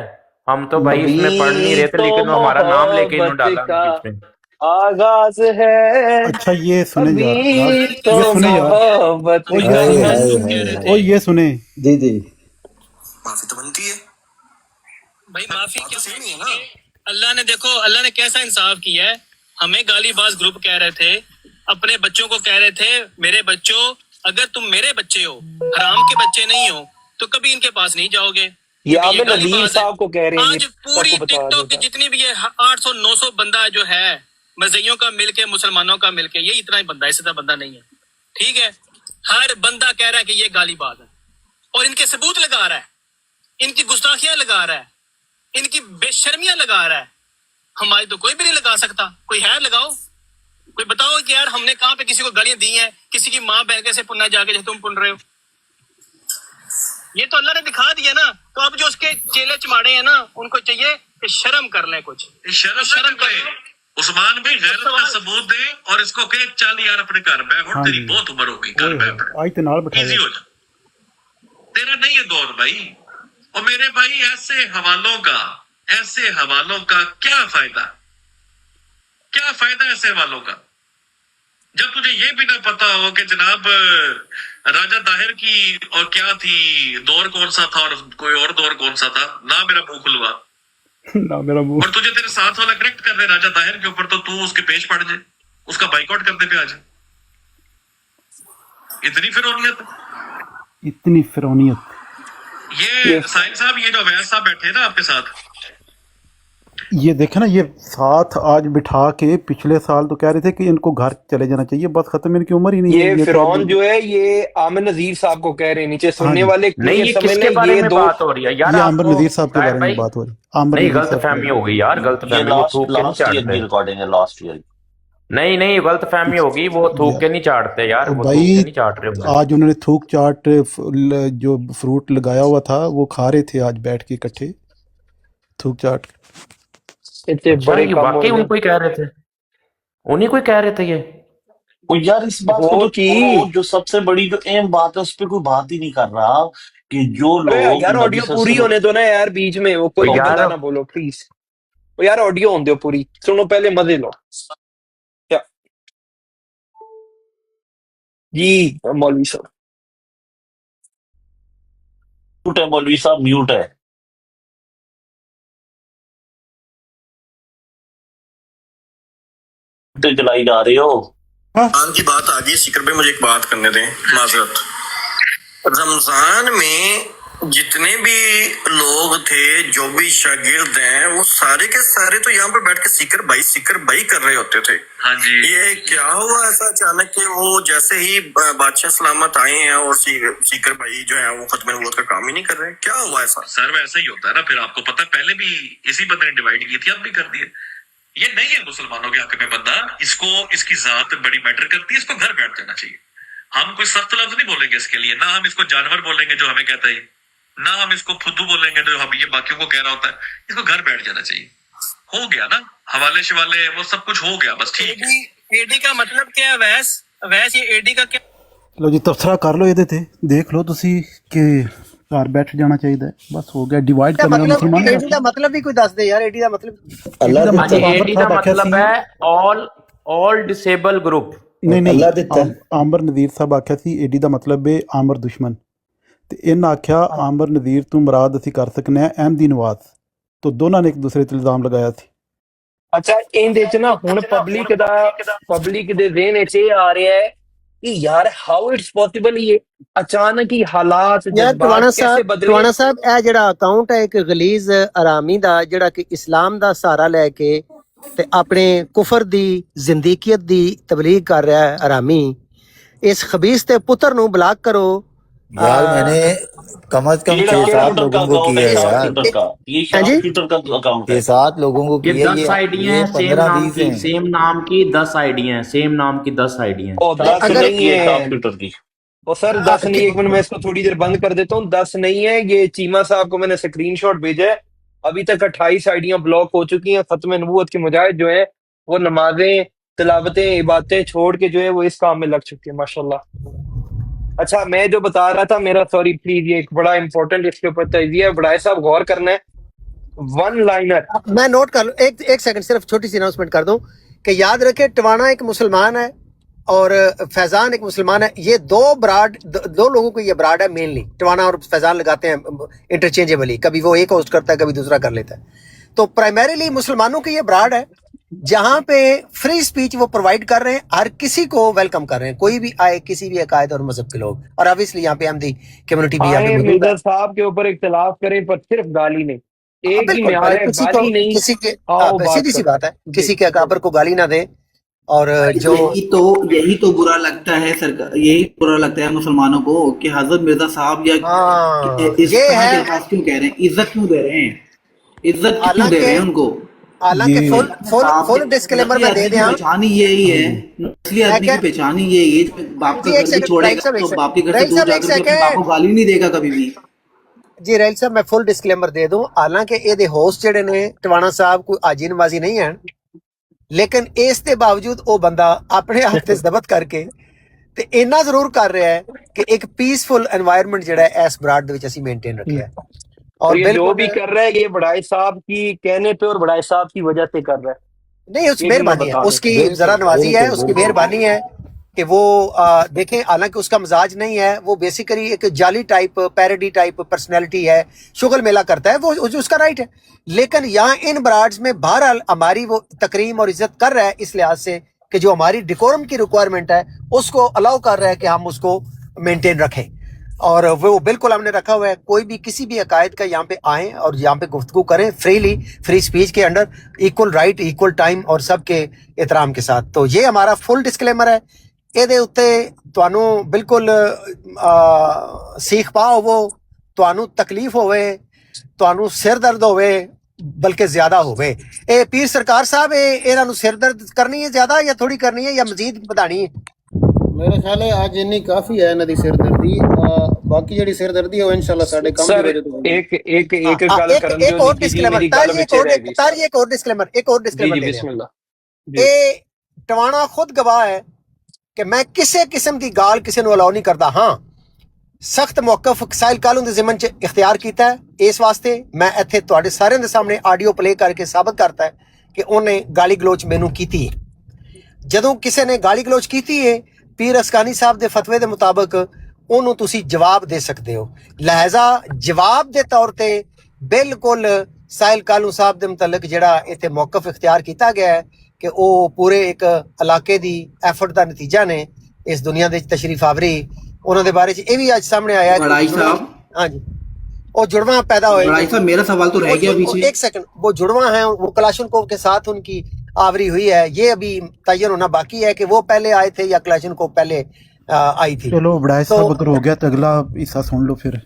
हम तो भाई इसमें पढ़ नहीं अभी रहे थे, तो लेकिन वो हमारा नाम लेके इन्होंने मोहब्बत डाला का बीच में। आगाज है अच्छा ये सुने यार अभी जनाब, तो ये सुने यार, मोहब्बत ओ ये का हाय हाय सुने, हाय ओ ये सुने। जी जी माफी तो बनती है भाई माफी बात क्या तो सेम ही है ना। अल्लाह ने देखो अल्लाह ने कैसा इंसाफ किया है। हमें गालीबाज ग्रुप कह रहे थे, अपने बच्चों को कह रहे थे मेरे बच्चों अगर तुम मेरे बच्चे हो, हराम के बच्चे नहीं हो, तो कभी इनके पास नहीं जाओगे। ये क्योंकि ये आमिर नदीर गालीबाज है। साहब को कह रहे हैं ये आज पूरी सबको बता टिकटॉक की देता जितनी भी ये 800-900 बंदा जो है मजहियों का मिलके मुसलमानों का मिलके, ये इतना ही बंदा है, इससे ज्यादा बंदा नहीं है। ठीक है, हर बंदा कह रहा है कि ये गालीबाज है और इनके सबूत लगा रहा है, इनकी गुस्ताखियां लगा रहा है, इनकी बेशर्मियां लगा रहा है। हमारी तो कोई भी नहीं लगा सकता, कोई है लगाओ, कोई बताओ कि यार हमने कहाँ पे किसी को गालियां दी हैं, किसी की माँ बहन कैसे पुनना जाके जैसे तुम पुन रहे हो। ये तो अल्लाह ने दिखा दिया ना, तो अब जो उसके चेले चमाड़े हैं ना, उनको चाहिए कि शर्म कर लें कुछ, शर्म करे उस्मान भाई गैरत का सबूत दे और इसको कहे चल यार अपने घर मैं हाँ तेरी जी, बहुत उम्र हो गई घर में आज तो नाल बिठा इजी दिया। हो जा तेरा नहीं है दौर भाई। और मेरे भाई ऐसे हवालों का क्या फायदा ऐसे हवालों का जब तुझे ये भी ना पता हो कि जनाब राजा दाहिर की और क्या थी दौर कौन सा था और कोई और दौर कौन सा था ना मेरा मुंह खुलवा ना मेरा मुंह। और तुझे तेरे साथ वाला करेक्ट कर दे राजा दाहिर के ऊपर तो तू उसके पेश पड़ जाए उसका बाइकआउट कर दे पे आज इतनी फिरौनियत इतनी फिरौनियत। ये साहिल साहब ये जो अवैध साहब बैठे हैं ना आपके साथ ये देखे ना, ये साथ आज बिठा के पिछले साल तो कह रहे थे कि इनको घर चले जाना चाहिए, बस खत्म, इनकी उम्र ही नहीं है। ये तो फिरौन जो है ये आमिर नजीर साहब को कह रहे हैं, नीचे हाँ सुनने जी, वाले नहीं क्लियर ये समझ किसके लें बारे ये में दो बात हो रही है यार, ये आमिर आपको नजीर साहब के ताहिर बारे में भाई, बात हो रही। आमिर नहीं नजीर गलत साहब के फहमी बारे हो गई यार, गलत ये फहमी, वो थूक के नहीं लास्ट ईयर की चाटते। रिकॉर्डिंग है, लास्ट ईयर। नहीं नहीं गलत फहमी होगी, वो थूक के नहीं चाटते यार, में। वो थूक के भाई नहीं चाट रहे होंगे। आज उन्होंने थूक चाट जो फ्रूट लगाया हुआ था वो खा रहे थे आज बैठ के इकट्ठे, थूक चाट। इतने अच्छा बड़े ये कम हो वाकई गए उनको ही कह रहे थे, उन्हीं को ही कह रहे थे ये। और यार इस बात को वो तो थी। छोड़ो, जो सबसे बड़ी जो अहम बात है उस पर कोई बात ही नहीं कर रहा कि जो अरे लोग यार नबी ऑडियो पूरी सल्लल्लाहु होने दो ना यार, बीच में वो कोई तो भी यार बंदा ना बोलो प्लीज। वो यार ऑडियो होने दो पूरी, सुनो पहले मजे लो। क्या जी मौलवी साहब म्यूट है, मौलवी साहब म्यूट है। चलाई जा रहे हो। रमजान की बात आ गई, सिक्र पे मुझे एक बात करने दें। माजरत, रमजान में जितने भी लोग थे, जो भी शागिर्द हैं, वो सारे के सारे तो यहाँ पर बैठ के सीकर भाई कर रहे होते थे। हाँ जी। ये क्या हुआ ऐसा अचानक कि वो जैसे ही बादशाह सलामत आए हैं और सीकर भाई जो है वो खत्म नबूवत का काम ही नहीं कर रहे, क्या हुआ ऐसा? सर वैसा ही होता है ना, फिर आपको पता है, पहले भी इसी बंदे ने डिवाइड की थी, अब भी कर दिए। ये नहीं है मुसलमानों के हक में बंदा, इसको इसकी जात बड़ी मैटर करती है, इसको घर बैठ जाना चाहिए। हम कोई सख्त लफ्ज नहीं बोलेंगे इसके लिए, ना हम इसको जानवर बोलेंगे जो हमें कहता है, ना हम इसको फुद्दू बोलेंगे जो हम ये बाकियों को कह रहा होता है, इसको घर बैठ जाना चाहिए। हो गया ना, हवाले शवाले वो सब कुछ हो गया, बस ठीक है। एडी का मतलब क्या है वैस ये एडी का क्या ਲਓ ਜੀ ਤਬਸਰਾ ਕਰ ਲਓ ਇਹਦੇ ਤੇ ਦੇਖ ਲਓ ਤੁਸੀਂ ਕਿ ਘਰ ਬੈਠ ਜਾਣਾ ਚਾਹੀਦਾ ਹੈ ਬਸ ਹੋ ਗਿਆ ਡਿਵਾਈਡ ਕਰਨਾ मतलब ਮੁਸਲਮਾਨਾਂ एडी का मतलब भी कोई दस दे यार, एडी का मतलब ਅੱਲਾ ਦਾ ਹਾਂਜੀ, ਮਤਲਬ AD ਦਾ ਮਤਲਬ ਹੈ all disable group। ਨਹੀਂ ਨਹੀਂ ਆਮਰ ਨਜ਼ੀਰ ਸਾਹਿਬ ਆਖਿਆ ਸੀ ਏਡੀ ਦਾ ਮਤਲਬ ਹੈ ਆਮਰ ਦੁਸ਼ਮਣ ਤੇ ਇਹਨਾਂ ਆਖਿਆ ਆਮਰ ਨਜ਼ੀਰ ਤੋਂ ਮੁਰਾਦ ਅਸੀਂ ਕਰ ਸਕਨੇ ਆ ਅਹਿਮਦੀ ਨਵਾਜ਼ ਤੋਂ ਦੋਨਾਂ ਨੇ ਇੱਕ ਦੂਸਰੇ ਤੇ ਇਲਜ਼ਾਮ ਲਗਾਇਆ ਸੀ। ਅੱਛਾ ਇਹਦੇ ਚ ਨਾ ਹੁਣ ਪਬਲਿਕ ਦੇ ਜ਼ਿਹਨ ਚ ਇਹ ਆ ਰਿਹਾ ਹੈ ਕਿ ਯਾਰ ਹਾਊ ਇਟਸ ਪੋਸੀਬਲ ਇਹ ਅਚਾਨਕ ਹੀ ਹਾਲਾਤ ਯਾਰ ਟਵਾਣਾ ਬਦਲੇ। ਸਾਹਿਬ ਇਹ ਜਿਹੜਾ ਅਕਾਊਂਟ ਹੈ ਇੱਕ ਗਲੀਜ਼ ਆਰਾਮੀ ਦਾ ਜਿਹੜਾ ਕਿ ਇਸਲਾਮ ਦਾ ਸਹਾਰਾ ਲੈ ਕੇ ਤੇ ਆਪਣੇ ਕੁਫਰ ਦੀ ਜ਼ਿੰਦਗੀਅਤ ਦੀ ਤਬਲੀਗ ਕਰ ਰਿਹਾ ਹੈ ਆਰਾਮੀ, ਇਸ ਖਬੀਸ ਤੇ ਪੁੱਤਰ ਨੂੰ ਬਲਾਕ ਕਰੋ। यार मैंने कम से कम 6-7 लोगों को किया है यार, 6-7 लोगों को ये किया 10 आईडी हैं, 15-20 हैं। सेम नाम की 10 आईडी हैं, सेम नाम की 10 आईडी हैं। और 10 नहीं है ट्विटर की, और सर 10 नहीं, एक मिनट मैं इसको थोड़ी देर बंद कर देता हूँ। 10 नहीं है, ये चीमा साहब को मैंने स्क्रीनशॉट भेजा है, अभी तक 28 आईडियां ब्लॉक हो चुकी हैं। खत्म नबूवत के मुजाहिद जो है वो नमाजें तिलावतें इबादतें छोड़ के जो है वो इस काम में लग चुके हैं माशाल्लाह। अच्छा मैं जो बता रहा था, मेरा सॉरी प्लीज, ये एक बड़ा इंपॉर्टेंट इसके ऊपर तजिया है, बड़ाई साहब गौर करना है। वन लाइनर मैं नोट कर लूं, एक सेकंड सिर्फ छोटी सी अनाउंसमेंट कर दूं कि याद रखे टवाना एक मुसलमान है और फैजान एक मुसलमान है। ये दो लोगों को ये ब्राड है मेनली, टवाना और फैजान लगाते हैं इंटरचेंजेबली, कभी वो एक होस्ट करता है कभी दूसरा कर लेता है। तो प्राइमरीली मुसलमानों की ये ब्राड है जहां पे फ्री स्पीच वो प्रोवाइड कर रहे हैं, हर किसी को वेलकम कर रहे हैं, कोई भी आए, किसी भी अकायद और मजहब के लोग। और ऑब्वियसली यहाँ पे अहमदी कम्युनिटी भी आए मिर्जा साहब के ऊपर इख्तिलाफ करें पर सिर्फ गाली नहीं, एक ही म्यार है, गाली नहीं, किसी के सीधी सी बात है, किसी के अकाबर को गाली ना दे। और जो यही तो बुरा लगता है सरकार, यही बुरा लगता है मुसलमानों को कि हजरत मिर्जा साहब या ये है क्यों कह रहे हैं, इज्जत क्यों दे रहे हैं, इज्जत क्यों दे रहे हैं उनको। हालांकि फुल डिस्क्लेमर में दे दें, पहचान ही यही है, नस्ली आदमी की पहचान ही यही है। बाप का घर नहीं छोड़ेगा तो बाप के घर से दूर जाकर भी अपने बाप को गाली नहीं देगा कभी भी। जी राइल साहब मैं फुल डिस्क्लेमर दे दूं, हालांकि ਇਹਦੇ ਹੋਸਟ ਜਿਹੜੇ ਨੇ ਟਵਾਣਾ ਸਾਹਿਬ ਕੋਈ ਆਜੀ ਨਵਾਜ਼ੀ ਨਹੀਂ ਹਨ, ਲੇਕਿਨ ਇਸ ਦੇ ਬਾਵਜੂਦ ਉਹ ਬੰਦਾ ਆਪਣੇ ਹੱਥ ਤੇ ਜ਼ਬਤ ਕਰਕੇ ਤੇ ਇੰਨਾ ਜ਼ਰੂਰ ਕਰ ਰਿਹਾ ਹੈ ਕਿ ਇੱਕ ਪੀਸਫੁਲ এনवायरमेंट ਜਿਹੜਾ ਹੈ ਇਸ ਬਰਾਡ ਦੇ ਵਿੱਚ ਅਸੀਂ ਮੇਨਟੇਨ ਰੱਖਿਆ ਹੈ। और ये जो भी कर रहा है ये बड़ाई साहब की कहने पे और बड़ाई साहब की वजह से कर रहा है, नहीं उसकी मेहरबानी है, उसकी जरा नवाजी है, उसकी मेहरबानी है कि वो देखें, हालांकि उसका मिजाज नहीं है, वो बेसिकली एक जाली टाइप पैरोडी टाइप पर्सनैलिटी है, शुगल मेला करता है, वो उसका राइट है। लेकिन यहाँ इन ब्राड्स में बहरहाल हमारी वो तकरीम और इज्जत कर रहा है इस लिहाज से कि जो हमारी डिकोरम की रिक्वायरमेंट है उसको अलाउ कर रहा है कि हम उसको मेंटेन रखें, और वो बिल्कुल हमने रखा हुआ है। कोई भी किसी भी अकायद का यहाँ पे आए और यहाँ पे गुफ्तगू करें फ्रीली, फ्री स्पीच के under, equal right equal time और सबके एहतराम के साथ। तो ये हमारा फुल डिस्क्लेमर है। ਇਹਦੇ ਉੱਤੇ ਤੁਹਾਨੂੰ ਬਿਲਕੁਲ ਸੀਖ ਪਾ ਹੋਵੋ, ਤੁਹਾਨੂੰ ਤਕਲੀਫ ਹੋਵੇ, ਤੁਹਾਨੂੰ ਸਿਰ ਦਰਦ ਹੋਵੇ, ਬਲਕਿ ਜ਼ਿਆਦਾ ਹੋਵੇ। ਇਹ ਪੀਰ ਸਰਕਾਰ ਸਾਹਿਬ ਇਹਨਾਂ ਨੂੰ ਸਿਰ ਦਰਦ ਕਰਨੀ ਹੈ ਜ਼ਿਆਦਾ ਜਾਂ ਥੋੜੀ ਕਰਨੀ ਹੈ ਜਾਂ ਮਜ਼ੀਦ ਵਧਾਣੀ ਹੈ? मेरे ख्याल है आज इन्नी काफी है इन्हां दी सिरदर्दी, बाकी जेहड़ी सिरदर्दी है वो इंशाल्लाह साडे काम सर दी वजह तो एक गल करन दियो, एक और डिस्क्लेमर, एक और डिस्क्लेमर जी बिस्मिल्लाह। ਇਹ ਟਵਾਣਾ ਖੁਦ ਗਵਾਹ ਹੈ ਕਿ ਮੈਂ ਕਿਸੇ ਕਿਸਮ ਦੀ ਗਾਲ ਕਿਸੇ ਨੂੰ ਅਲਾਉ ਨਹੀਂ ਕਰਦਾ। ਹਾਂ ਸਖਤ ਮੌਕਫ ਸਾਇਲ ਕਾਲੂ ਦੇ ਜ਼ਿਮਨ ਚ ਇਖਤਿਆਰ ਕੀਤਾ ਹੈ, ਇਸ ਵਾਸਤੇ ਮੈਂ ਇੱਥੇ ਤੁਹਾਡੇ ਸਾਰਿਆਂ ਦੇ ਸਾਹਮਣੇ ਆਡੀਓ ਪਲੇ ਕਰਕੇ ਸਾਬਤ ਕਰਤਾ ਹੈ ਕਿ ਉਹਨੇ ਗਾਲੀ ਗਲੋਚ ਮੈਨੂੰ ਕੀਤੀ ਹੈ। ਜਦੋਂ ਕਿਸੇ ਨੇ ਗਾਲੀ ਗਲੋਚ ਕੀਤੀ ਹੈ ਪੀਰ ਅਸਕਾਨੀ ਸਾਹਿਬ ਦੇ ਫਤਵੇ ਦੇ ਮੁਤਾਬਕ ਉਹਨੂੰ ਤੁਸੀਂ ਜਵਾਬ ਦੇ ਸਕਦੇ ਹੋ, ਲਿਹਾਜ਼ਾ ਜਵਾਬ ਦੇ ਤੌਰ ਤੇ ਬਿਲਕੁਲ ਸਾਇਲ ਕਾਲੂ ਸਾਹਿਬ ਦੇ ਮੁਤਲਕ ਜਿਹੜਾ ਇੱਥੇ ਮੌਕਫ ਇਖਤਿਆਰ ਕੀਤਾ ਗਿਆ ਹੈ ਕਿ ਉਹ ਪੂਰੇ ਇੱਕ ਇਲਾਕੇ ਦੀ ਐਫਰਟ ਦਾ ਨਤੀਜਾ ਨੇ ਇਸ ਦੁਨੀਆ ਦੇ ਤਸ਼ਰੀਫ ਆਵਰੀ। ਉਹਨਾਂ ਦੇ ਬਾਰੇ ਚ ਇਹ ਵੀ ਅੱਜ ਸਾਹਮਣੇ ਆਇਆ ਬੜਾਈ ਸਾਹਿਬ, ਹਾਂਜੀ वो जुड़वा पैदा भाई होएंगे। साहब मेरा सवाल तो रह गया पीछे। एक सेकंड, वो जुड़वा हैं, वो कलाशनकोव के साथ उनकी आवरी हुई है, ये अभी तयन होना बाकी है कि वो पहले आए थे या कलाशनकोव पहले आई थी। चलो बड़ाई तो साहब अगर हो गया तो अगला हिस्सा सुन लो फिर।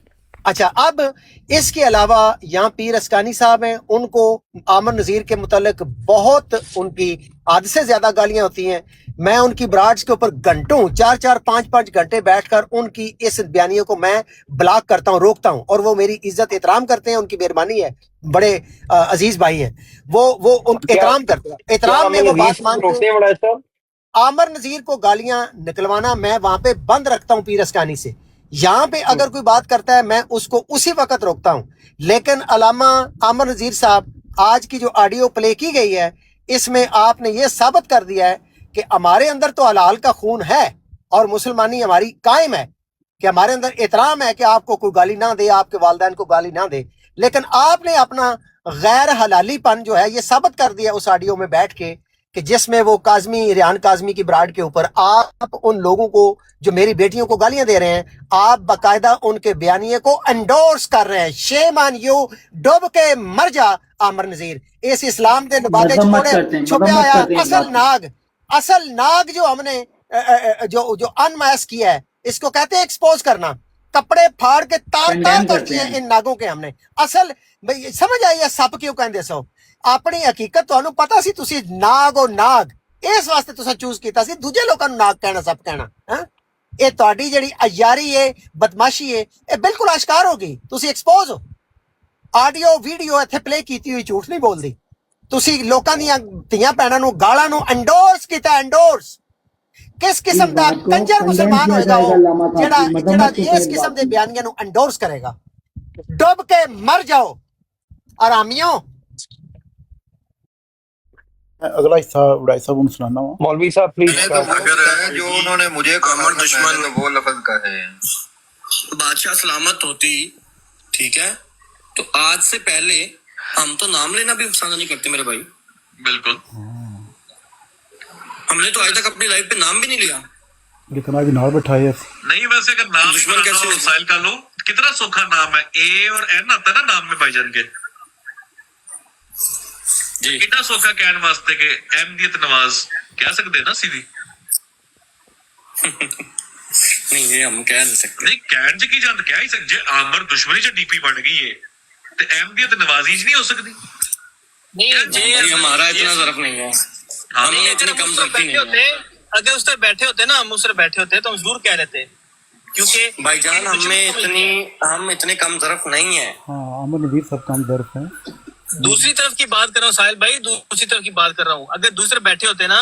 अच्छा, अब इसके अलावा यहाँ पीर अस्कानी साहब हैं, उनको आमर नज़ीर के मुतालिक बहुत उनकी हद से ज्यादा गालियां होती हैं। मैं उनकी ब्राड्स के ऊपर घंटों 4-4 5-5 घंटे बैठकर उनकी इस बयानियों को मैं ब्लॉक करता हूँ, रोकता हूँ, और वो मेरी इज्जत एहतराम करते हैं, उनकी मेहरबानी है, बड़े अजीज भाई हैं वो एहतराम करते हैं, एहतराम में वो बात मानते हैं। आमर नज़ीर को गालियां निकलवाना मैं वहां पे बंद रखता हूँ पीर अस्कानी से। यहाँ पे अगर कोई बात करता है मैं उसको उसी वक्त रोकता हूँ। लेकिन अलामा आमर नज़ीर साहब, आज की जो ऑडियो प्ले की गई है इसमें आपने ये साबित कर दिया है कि हमारे अंदर तो हलाल का खून है और मुसलमानी हमारी कायम है, कि हमारे अंदर एहतराम है कि आपको कोई गाली ना दे, आपके वालिदैन को गाली ना दे। लेकिन आपने अपना गैर हलालीपन जो है ये साबित कर दिया उस ऑडियो में बैठ के, कि जिसमें वो काजमी, रेहान काजमी की ब्राड के ऊपर आप उन लोगों को जो मेरी बेटियों को गालियां दे रहे हैं, आप बाकायदा उनके बयानिए को एंडोर्स कर रहे हैं। शेम ऑन यू, डूब के मर जा आमर नज़ीर। इस इस्लाम के नबाते छुपे आया असल नाग जो हमने जो अनमैस किया है, इसको कहते हैं एक्सपोज करना। कपड़े फाड़ के तार तार कर दिए इन नागों के हमने। असल समझ आई है सप क्यों कहते सो? अपनी हकीकत तुहानू पता सी, तुसी नाग और नाग इस वास्ते तुसा चूज कीता सी दूजे लोकां नू नाग कहना, सप कहना। हां, ये तुहाडी जेहड़ी अयारी है, बदमाशी है, ये बिल्कुल आश्कार हो गई। तुसी एक्सपोज हो। ऑडियो वीडियो इत्थे प्ले कीती हुई झूठ नहीं बोलदी। तुसी लोकां दीयां धीयां भैणां नू गालां नू एंडोर्स कीता, एंडोर्स। किस किस्म दा कंजर मुसलमान होएगा वो जेड़ा इस किस्म दे बयानियां नू एंडोर्स करेगा? डूब के मर जाओ आरामियों। अगला हिस्सा बड़ाई साहब उन्हें सुनाना हुआ। मौलवी साहब प्लीज। जो उन्होंने मुझे कहा दुश्मन वो लफ्ज कहे हैं। बादशाह सलामत होती, ठीक है, तो आज से पहले हम तो नाम लेना भी पसंद नहीं करते मेरे भाई। बिल्कुल, हमने तो आज तक अपनी लाइफ पे नाम भी नहीं लिया। लेकिन आज नाल बैठाए नहीं, वैसे अगर नाम दुश्मन कैसे साइल का लो, कितना सौखा नाम है, ए और एन आता है ना नाम में भाईजान के जी। कितना सौखा कहने वास्ते के अहमदियत नवाज कह सकते ना सीधी। नहीं, ये हम कह नहीं सकते। नहीं, कहन च की जान कह ही सकते। जे आमर दुश्मनी च डीपी बन गई है तो अहमदियत नवाजी च नहीं हो सकती। नहीं, हमारा इतना ज़रफ नहीं है, हमने इतनी कम ज़रफी नहीं है। अगर उस तरह बैठे होते ना, हम उस तरह बैठे होते तो हम जरूर कह लेते, क्योंकि भाईजान हम इतने कम ज़रफ नहीं है। हाँ, आमर नज़ीर सब कम ज़रफ है। दूसरी तरफ की बात कर रहा हूँ साहिल भाई, दूसरी तरफ की बात कर रहा हूँ। अगर दूसरे बैठे होते ना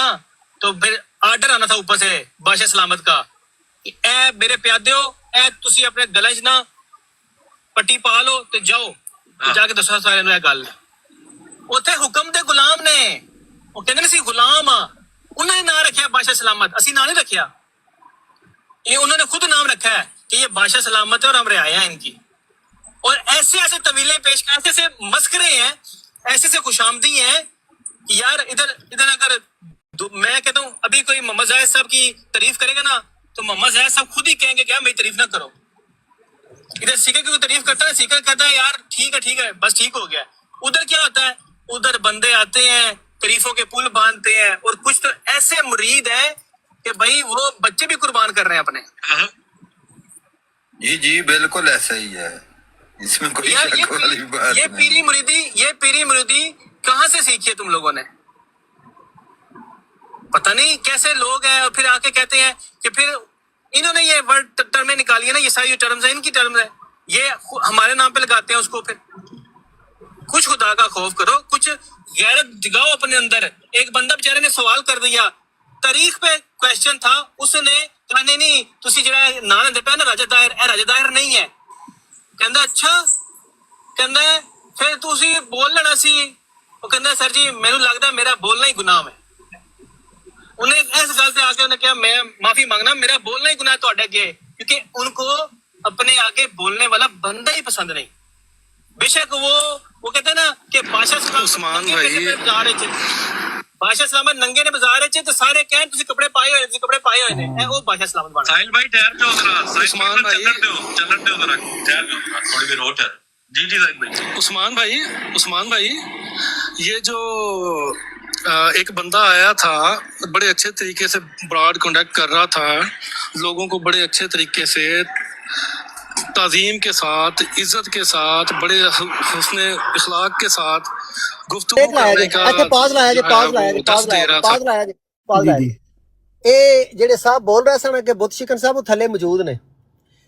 तो फिर आर्डर आना था ऊपर से बादशाह सलामत का, ए मेरे प्यादे हो, ए तुसी अपने गले च ना पट्टी पा लो ते जाओ ते जाके दसो सारे नूं गल। उत्थे हुक्म दे गुलाम ने, वो कहंदे ने सी गुलाम आ, उन्होंने नाम रखा बादशाह सलामत, असी ना नहीं रखा। ये उन्होंने खुद नाम रखा है कि ये बादशाह सलामत है और हम रियाया है इनकी। और ऐसे ऐसे तवीले पेश, ऐसे ऐसे मस्करे हैं, ऐसे ऐसे खुशामदी हैं कि यार इधर इधर अगर मैं कहता हूँ अभी कोई मोहम्मद जाहिद साहब की तारीफ करेगा ना तो मोहम्मद जाहिद साहब खुद ही कहेंगे क्या मेरी तारीफ ना करो। इधर सीकर की तारीफ करता है, सीकर कहता है यार ठीक है बस ठीक हो गया। उधर क्या होता है, उधर बंदे आते हैं, तारीफों के पुल बांधते हैं, और कुछ तो ऐसे मुरीद है कि भाई वो बच्चे भी कुर्बान कर रहे हैं अपने। जी बिल्कुल ऐसा ही है, इसमें कोई शक वाली बात ये पीरी मुरीदी कहाँ से सीखी है तुम लोगों ने? पता नहीं कैसे लोग हैं, और फिर आके कहते हैं कि फिर इन्होंने ये वर्ड टर्में निकाली है ना, ये सारी टर्म्स है इनकी टर्म्स है, ये हमारे नाम पे लगाते हैं उसको। फिर कुछ खुदा का खौफ करो, कुछ गैरत जगाओ अपने अंदर। एक बंदा बेचारे ने सवाल कर दिया, तारीख पे क्वेश्चन था, उसने कहा नहीं तुसी जेड़ा नाम लेंदे पे ना राजा दाहिर नहीं है। कहंदा अच्छा, कहंदा फिर तुसी बोल लेना सी। वो कहंदा सर जी मैनू लगदा मेरा बोलना ही गुनाह है। उन्हें इस गल से आके उन्हें कहा मैं माफी मांगना, मेरा बोलना ही गुनाह है तुहाडे अगे, क्योंकि उनको अपने आगे बोलने वाला बंदा ही पसंद नहीं। बेशक वो कहते हैं ना कि बादशाह सलामत नंगे ने बाजार च, तो सारे कहन तुसी कपड़े पाए हुए ने, वो बादशाह सलामत बन। साहिल भाई ठहर जाओ जरा, उस्मान भाई चलन दो जरा, ठहर जाओ थोड़ी देर और ठहर। जी जी जाहिद भाई। उस्मान भाई ये जो एक बंदा आया था बड़े अच्छे तरीके से ब्रॉड कंडक्ट कर रहा था, लोगों को बड़े अच्छे तरीके से ताजीम के साथ, इज्जत के साथ, बड़े हुस्न इखलाक के साथ गुफ्तगू करने का पाज लाया जो है वो दस दे रहा था। ਜੀ ਇਹ ਜਿਹੜੇ ਸਾਹਿਬ ਬੋਲ ਰਹੇ ਸਨ ਕਿ ਬੁੱਤ ਸ਼ਿਕਨ ਸਾਹਿਬ ਉਹ ਥੱਲੇ ਮੌਜੂਦ ਨੇ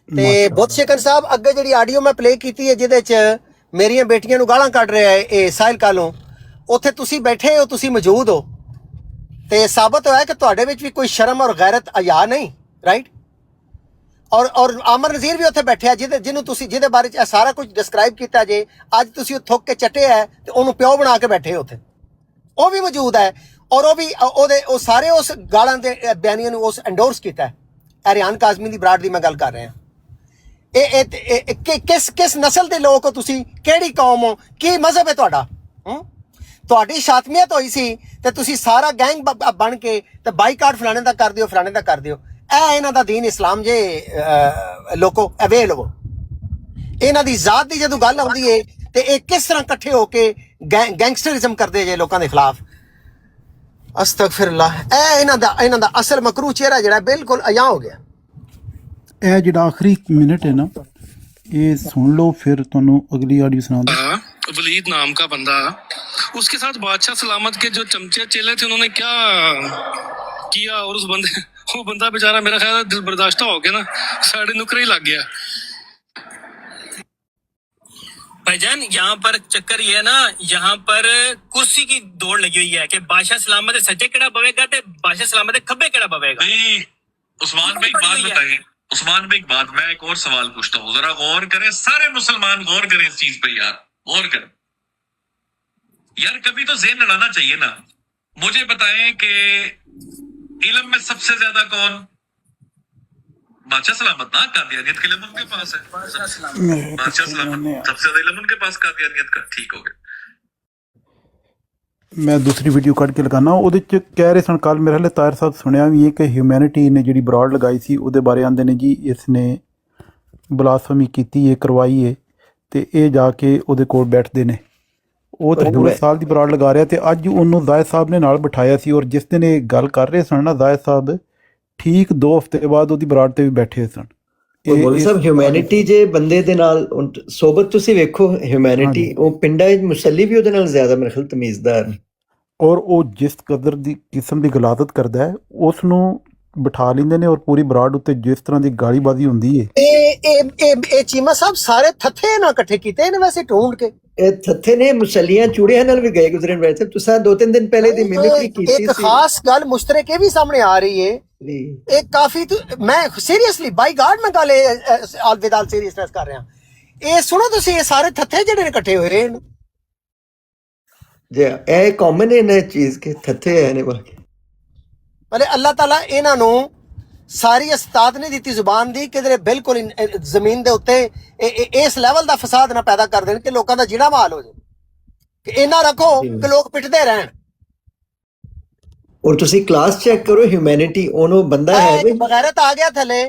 ਤੇ ਬੁੱਤ ਸ਼ਿਕਨ ਸਾਹਿਬ ਅੱਗੇ ਜਿਹੜੀ ਆਡੀਓ ਮੈਂ ਪਲੇ ਕੀਤੀ ਹੈ ਜਿਹਦੇ ਚ ਮੇਰੀਆਂ ਬੇਟੀਆਂ ਨੂੰ ਗਾਲਾਂ ਕੱਢ ਰਿਹਾ ਹੈ ਇਹ ਸਾਹਿਲ ਕਾਲੋਂ, ਉੱਥੇ ਤੁਸੀਂ ਬੈਠੇ ਹੋ, ਤੁਸੀਂ ਮੌਜੂਦ ਹੋ ਤੇ ਸਾਬਤ ਹੋਇਆ ਕਿ ਤੁਹਾਡੇ ਵਿੱਚ ਵੀ ਕੋਈ ਸ਼ਰਮ ਔਰ ਗੈਰਤ ਹਯਾ ਨਹੀਂ, ਰਾਈਟ। ਔਰ ਆਮਰ ਨਜ਼ੀਰ ਵੀ ਉੱਥੇ ਬੈਠਿਆ ਜਿਹਨੂੰ ਤੁਸੀਂ ਜਿਹਦੇ ਬਾਰੇ ਚ ਸਾਰਾ ਕੁਝ ਡਿਸਕ੍ਰਾਈਬ ਕੀਤਾ ਜੇ, ਅੱਜ ਤੁਸੀਂ ਉਹ ਥੁੱਕ ਕੇ ਚੱਟਿਆ ਹੈ ਤੇ ਉਹਨੂੰ ਪਿਓ ਬਣਾ ਕੇ ਬੈਠੇ ਹੋ ਉੱਥੇ, ਉਹ ਵੀ ਮੌਜੂਦ ਹੈ ਔਰ ਉਹ ਵੀ ਉਹ ਸਾਰੇ ਉਸ ਗਾਲਾਂ ਦੇ ਬਿਆਨੀਆਂ ਨੂੰ ਉਸ ਐਂਡੋਰਸ ਕੀਤਾ ਹੈ। ਅਰਿਆਨ ਕਾਜ਼ਮੀ ਦੀ ਬਰਾੜ ਦੀ ਮੈਂ ਗੱਲ ਕਰ ਰਿਹਾ। ਇਹ ਕਿਸ ਨਸਲ ਦੇ ਲੋਕ ਹੋ ਤੁਸੀਂ, ਕਿਹੜੀ ਕੌਮ ਹੋ, ਕੀ ਮਜ਼ਹਬ ਹੈ ਤੁਹਾਡਾ? ਤੁਹਾਡੀ ਸ਼ਾਤਮੀਅਤ ਹੋਈ ਸੀ ਤੇ ਤੁਸੀਂ ਸਾਰਾ ਗੈਂਗ ਬਣ ਕੇ ਤੇ ਬਾਈਕਾਟ ਫਲਾਣੇ ਦਾ ਕਰ ਦਿਓ, ਫਲਾਣੇ ਦਾ ਕਰ ਦਿਓ। ਇਹ ਇਹਨਾਂ ਦਾ ਦੀਨ ਇਸਲਾਮ ਜੇ ਲੋਕੋ ਅਵੇ ਲਵੋ। ਇਹਨਾਂ ਦੀ ਜ਼ਾਤ ਦੀ ਜਦੋਂ ਗੱਲ ਆਉਂਦੀ ਹੈ ਤੇ ਇਹ ਕਿਸ ਤਰ੍ਹਾਂ ਇਕੱਠੇ ਹੋ ਕੇ ਗੈਂਗਸਟਰਿਜ਼ਮ ਕਰਦੇ ਜੇ ਲੋਕਾਂ ਦੇ ਖਿਲਾਫ। ਅਸਤਗਫਿਰullah। ਇਹ ਇਹਨਾਂ ਦਾ ਅਸਲ ਮਕਰੂ ਚਿਹਰਾ ਜਿਹੜਾ ਬਿਲਕੁਲ ਅਯਾ ਹੋ ਗਿਆ। ਇਹ ਜਿਹੜਾ ਆਖਰੀ ਮਿੰਟ ਹੈ ਨਾ, ये सुन लो, फिर तुहानू अगली ऑडियो सुना दो। वलीद नाम का बंदा, उसके साथ बादशाह सलामत के जो चमचे चेले थे उन्होंने क्या किया, और उस बंदे वो बंदा बेचारा मेरा ख्याल है दिल बर्दाश्त हो गया ना, साढ़े नुकरे ही लग गया। भाईजान यहाँ पर चक्कर ये है ना, यहाँ पर कुर्सी की दौड़ लगी हुई है कि बादशाह सलामत सज्जे केड़ा बवेगा ते बादशाह सलामत खब्बे केड़ा बवेगा। उस्मान भाई बात बताइए, उस्मान भाई एक बात, मैं एक और सवाल पूछता हूँ, जरा गौर करें, सारे मुसलमान गौर करें इस चीज पे यार, गौर करें यार, कभी तो ज़हन लड़ाना चाहिए ना। मुझे बताएं कि इल्म में सबसे ज्यादा कौन? बादशाह सलामत ना, कादियानियत के इल्म उनके पास है, बादशाह सलामत सबसे ज्यादा इल्म उनके पास कादियानियत का। ठीक हो गया। मैं दूसरी वीडियो कट के लगाना, ਉਹਦੇ ਚ ਕਹਿ ਰਹੇ ਸਨ ਕੱਲ ਮੇਰੇ ਹਲੇ ਤਾਇਰ ਸਾਹਿਬ ਸੁਣਿਆ ਵੀ ਹੈ ਕਿ ਹਿਊਮੈਨਿਟੀ ਨੇ ਜਿਹੜੀ ਬਰਾਡ ਲਗਾਈ ਸੀ ਉਹਦੇ ਬਾਰੇ ਆਂਦੇ ਨੇ ਜੀ ਇਸ ਨੇ ਬਲਾਸਫਮੀ ਕੀਤੀ ਹੈ, ਕਰਵਾਈ ਹੈ, ਤੇ ਇਹ ਜਾ ਕੇ ਉਹਦੇ ਕੋਲ ਬੈਠਦੇ ਨੇ। ਉਹ ਤਾਂ ਪੂਰੇ ਸਾਲ ਦੀ ਬਰਾਡ ਲਗਾ ਰਿਹਾ ਤੇ ਅੱਜ ਉਹਨੂੰ ਜ਼ਾਇਦ ਸਾਹਿਬ ਨੇ ਨਾਲ ਬਿਠਾਇਆ ਸੀ, ਔਰ ਜਿਸ ਦਿਨ ਇਹ ਗੱਲ ਕਰ ਰਹੇ ਸਨ ਨਾ ਜ਼ਾਇਦ ਸਾਹਿਬ, ਠੀਕ 2 ਹਫ਼ਤੇ ਬਾਅਦ ਉਹਦੀ ਬਰਾਡ ਤੇ ਵੀ ਬੈਠੇ ਸਨ। ਬੋਲ ਸਾਹਿਬ ਹਿਊਮੈਨਿਟੀ ਜੇ ਬੰਦੇ ਦੇ ਨਾਲ ਸੋਬਤ ਤੁਸੀਂ ਵੇਖੋ, ਹਿਊਮੈਨਿਟੀ ਉਹ ਪਿੰਡਾਂ ਵਿੱਚ ਮੁਸੱਲੀ ਵੀ ਉਹਦੇ ਨਾਲ ਜ਼ਿਆਦਾ ਮੇਰੇ ਖਿਆਲ ਤਮੀਜ਼ਦਾਰ ਨੇ, ਔਰ ਉਹ ਜਿਸ ਕਦਰ ਦੀ ਕਿਸਮ ਦੀ ਗਲਾਦਤ ਕਰਦਾ ਹੈ ਉਸ ਨੂੰ ਬਿਠਾ ਲੈਂਦੇ ਨੇ, ਔਰ ਪੂਰੀ ਬਰਾਡ ਉੱਤੇ ਜਿਸ ਤਰ੍ਹਾਂ ਦੀ ਗਾਲੀਬਾਜ਼ੀ ਹੁੰਦੀ ਹੈ। ਇਹ ਚੀਮਾ ਸਾਹਿਬ ਸਾਰੇ ਥੱਥੇ ਨਾ ਇਕੱਠੇ ਕੀਤੇ ਨੇ ਵੈਸੇ ਢੂੰਡ ਕੇ, ਇਹ ਥੱਥੇ ਨੇ ਮੁਸੱਲੀਆਂ ਚੂੜਿਆਂ ਨਾਲ ਵੀ ਗਏ ਗੁਜ਼ਰੇ ਵੈਸੇ। ਤੁਸੀਂ 2-3 ਦਿਨ ਪਹਿਲੇ ਦੀ ਮਿਮਿਕਰੀ ਕੀਤੀ ਸੀ। ਇੱਕ ਖਾਸ ਗੱਲ ਮੁਸ਼ਤਰਕ ਇਹ ਵੀ ਸਾਹਮਣੇ ਆ ਰਹੀ ਹੈ, ਇਹ ਕਾਫੀ ਮੈਂ ਸੀਰੀਅਸਲੀ ਬਾਈ ਗਾਡ ਮੈਂ ਗੱਲ ਅਲਵਿਦਾਲ ਸੀਰੀਅਸਨੈਸ ਕਰ ਰਿਹਾ। ਇਹ ਸੁਣੋ ਤੁਸੀਂ, ਇਹ ਸਾਰੇ ਥੱਥੇ ਜਿਹੜੇ ਇਕੱਠੇ ਹੋਏ ਰਹੇ ਨੇ ਜੇ ਇਹ ਕਾਮਨ ਹੈ ਨਾ ਚੀਜ਼ ਕੇ ਥੱਥੇ ਹੈ ਨੇ ਬਾਕੀ। ਭਲੇ ਅੱਲਾਹ ਤਾਲਾ ਇਹਨਾਂ ਨੂੰ ਸਾਰੀ ਉਸਤਾਦ ਨੇ ਦਿੱਤੀ ਜ਼ੁਬਾਨ ਦੀ, ਕਿਧਰੇ ਬਿਲਕੁਲ ਜ਼ਮੀਨ ਦੇ ਉੱਤੇ ਇਸ ਲੈਵਲ ਦਾ ਫਸਾਦ ਨਾ ਪੈਦਾ ਕਰ ਦੇਣ ਕਿ ਲੋਕਾਂ ਦਾ ਜੀਣਾ ਮਾਲ ਹੋ ਜਾਏ, ਕਿ ਇਹਨਾਂ ਰੱਖੋ ਕਿ ਲੋਕ ਪਿੱਟਦੇ ਰਹਿਣ। ਔਰ ਤੁਸੀਂ ਕਲਾਸ ਚੈੱਕ ਕਰੋ, ਹਿਊਮੈਨਿਟੀ ਉਹਨੂੰ ਬੰਦਾ ਹੈ ਵੀ ਬਗੈਰਤ ਆ ਗਿਆ ਥੱਲੇ।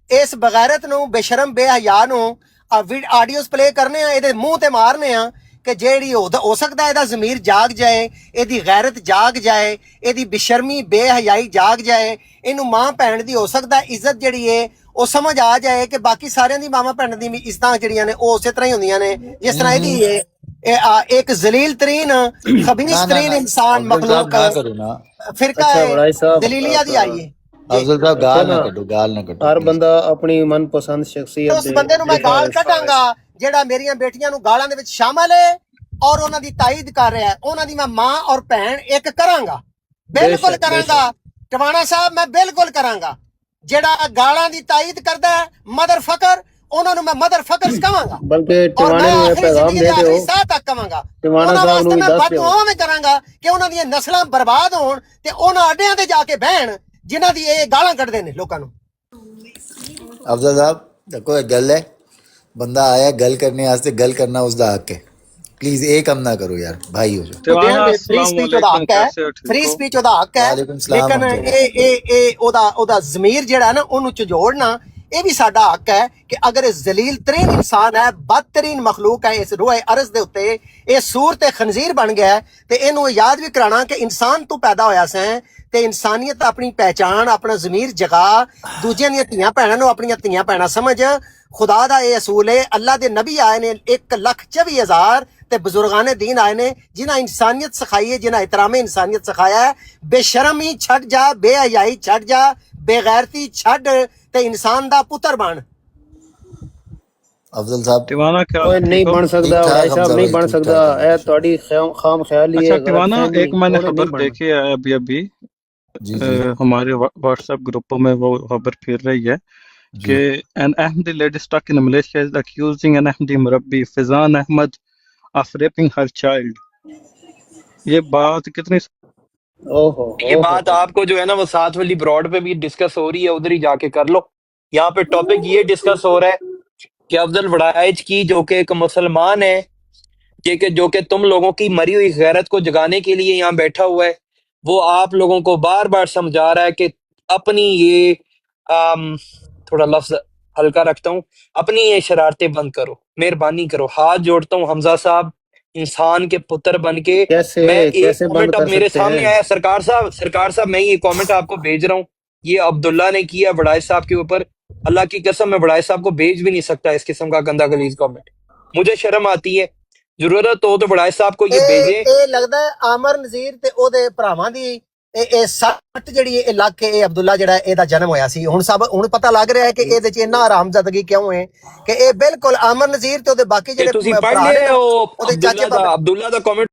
ਇਸ ਬਗੈਰਤ ਨੂੰ, ਬੇਸ਼ਰਮ ਬੇਹਯਾ ਨੂੰ ਆਡੀਓਜ਼ ਪਲੇ ਕਰਨੇ ਆ, ਇਹਦੇ ਮੂੰਹ ਤੇ ਮਾਰਨੇ ਆ ਕਿ ਜਿਹੜੀ ਹੋ ਸਕਦਾ ਇਹਦਾ ਜ਼ਮੀਰ ਜਾਗ ਜਾਏ, ਇਹਦੀ ਗੈਰਤ ਜਾਗ ਜਾਏ, ਇਹਦੀ ਬੇਸ਼ਰਮੀ ਬੇਹਯਾਈ ਜਾਗ ਜਾਏ, ਇਹਨੂੰ ਮਾਂ ਭੈਣ ਦੀ ਹੋ ਸਕਦਾ ਇੱਜ਼ਤ ਜਿਹੜੀ ਹੈ ਉਹ ਸਮਝ ਆ ਜਾਏ ਕਿ ਬਾਕੀ ਸਾਰਿਆਂ ਦੀ ਮਾਵਾਂ ਭੈਣ ਦੀ ਵੀ ਇੱਜ਼ਤਾਂ ਜਿਹੜੀਆਂ ਨੇ ਉਹ ਉਸੇ ਤਰ੍ਹਾਂ ਹੀ ਹੁੰਦੀਆਂ ਨੇ ਜਿਸ ਤਰ੍ਹਾਂ ਇਹਦੀ ਹੈ। ਇੱਕ ਜ਼ਲੀਲ ਤਰੀਨ ਖਬੀਸ ਤਰੀਨ ਇਨਸਾਨ ਮਖਲੂਕ ਫਿਰਕਾ ਹੈ ਦਲੀਲੀਆ ਦੀ ਆਈ ਹੈ। अफजल साहब गाल ना कटो, गाल ना कटो। हर बंदा अपनी मनपसंद शख्सियत ਉਸ ਬੰਦੇ ਨੂੰ ਮੈਂ ਗਾਲ ਕੱਢਾਂਗਾ ਜਿਹੜਾ ਮੇਰੀਆਂ ਬੇਟੀਆਂ ਨੂੰ ਗਾਲਾਂ ਦੇ ਵਿੱਚ ਸ਼ਾਮਲ ਹੈ ਔਰ ਉਹਨਾਂ ਦੀ ਤਾਈਦ ਕਰ ਰਿਹਾ ਹੈ। ਉਹਨਾਂ ਦੀ ਮੈਂ ਮਾਂ ਔਰ ਭੈਣ ਇੱਕ ਕਰਾਂਗਾ, ਬਿਲਕੁਲ ਕਰਾਂਗਾ। ਟਵਾਣਾ ਸਾਹਿਬ ਮੈਂ ਬਿਲਕੁਲ ਕਰਾਂਗਾ। ਜਿਹੜਾ ਗਾਲਾਂ ਦੀ ਤਾਈਦ ਕਰਦਾ ਹੈ ਮਦਰ ਫਕਰ, ਉਹਨਾਂ ਨੂੰ ਮੈਂ ਮਦਰ ਫਕਰਸ ਕਹਾਂਗਾ, ਬਲਕਿ ਟਵਾਣੇ ਨੂੰ ਇਹ ਪੈਗਾਮ ਦੇ ਦਿਓ, ਸਾਹ ਤੱਕ ਕਹਾਂਗਾ। ਟਵਾਣਾ ਸਾਹਿਬ ਨੂੰ ਵੀ ਦੱਸ ਦਿਓ, ਮੈਂ ਮੈਂ ਕਰਾਂਗਾ ਕਿ ਉਹਨਾਂ ਦੀਆਂ ਨਸਲਾਂ ਬਰਬਾਦ ਹੋਣ ਤੇ ਉਹਨਾਂ ਅੱਡਿਆਂ ਤੇ ਜਾ ਕੇ ਬਹਿਣ ਜਿਨ੍ਹਾਂ ਦੀ ਇਹ ਗਾਲਾਂ ਕੱਢਦੇ ਨੇ ਲੋਕਾਂ ਨੂੰ। अफजल साहब देखो एक गल है, बंदा आया गल करने वास्ते, गल करना उसका हक है। प्लीज एक कम ना करो यार, भाई हो जाओ। फ्री स्पीच ਉਹਦਾ ਹੱਕ ਹੈ, ਫ੍ਰੀ ਸਪੀਚ ਉਹਦਾ ਹੱਕ ਹੈ, ਲੇਕਿਨ ਇਹ ਉਹਦਾ ਜ਼ਮੀਰ ਜਿਹੜਾ ਨਾ ਉਹਨੂੰ ਝੋੜਨਾ یہ بھی ساڈا حق ہے کہ اگر ذلیل ترین انسان ہے، بدترین مخلوق ہے اس روح ارض دے اتے، یہ سور تے خنزیر بن گیا ہے، تے اینو یاد بھی کرانا کہ انسان تو پیدا ہویا سیں تے انسانیت اپنی پہچان، اپنا ضمیر جگا، دوجیاں دیاں دھیاں بھیناں نو اپنیاں دھیاں بھیناں سمجھ۔ خدا دا یہ اصول ہے، اللہ دے نبی آئے نے 1,24,000 تے بزرگان دین آئے نے جنہاں انسانیت سکھائی ہے، جنہاں احترام انسانیت سکھایا ہے۔ بے شرمی چھڈ جا، بے حیائی چھڈ جا، بے غیرتی چھڈ تے انسان دا پتر بن۔ افضل صاحب ٹیوانا کوئی نہیں بن سکتا بھائی صاحب، نہیں بن سکتا، اے تہاڈی خام خیالی ہے، اچھا غلط ٹیوانا، فہمی، ایک میں نے انہوں خبر نہیں بننا۔ دیکھی ہے ابھی جی جی ہمارے واٹس ایپ گروپوں میں وہ خبر پھر رہی ہے کہ an Ahmadi lady stuck in Malaysia is accusing an Ahmadi مربی Faizan Ahmad of raping her child. یہ بات کتنی اوہو یہ بات آپ کو جو ہے نا وہ ساتھ والی براڈ پہ بھی ڈسکس ہو رہی ہے، ادھر ہی جا کے کر لو۔ یہاں پہ ٹاپک یہ ڈسکس ہو رہا ہے کہ افضل وڑائچ کی جو کہ ایک مسلمان ہے، جو کہ تم لوگوں کی مری ہوئی غیرت کو جگانے کے لیے یہاں بیٹھا ہوا ہے، وہ آپ لوگوں کو بار بار سمجھا رہا ہے کہ اپنی یہ تھوڑا لفظ ہلکا رکھتا ہوں، اپنی یہ شرارتیں بند کرو، مہربانی کرو، ہاتھ جوڑتا ہوں حمزہ صاحب، انسان کے پتر بن کے۔ میں ایک کیسے بند کامنٹ اب کر میرے سکتے سامنے ہیں؟ آیا، سرکار صاحب میں یہ کامنٹ آپ کو بھیج رہا ہوں، یہ عبداللہ نے کیا وڑائچ صاحب کے اوپر۔ اللہ کی قسم میں وڑائچ صاحب کو بھیج بھی نہیں سکتا اس قسم کا گندا گلیز کامنٹ، مجھے شرم آتی ہے۔ ضرورت ہو تو وڑائچ صاحب کو یہ بھیجیں۔ اے لگدا ہے عامر نذیر تے او دے بھراواں دی اے سٹ جڑی اے لگ کے اے عبداللہ جڑا اے دا جنم ہویا سی، ہن پتہ لگ رہا ہے کہ اے دے چ اتنا حرامزادگی کیوں ہے کہ اے بالکل عامر نذیر تے او دے باقی کہ جڑے تسی پڑھ بھرا نے لے نا او او دے چاچے عبداللہ دا کامنٹ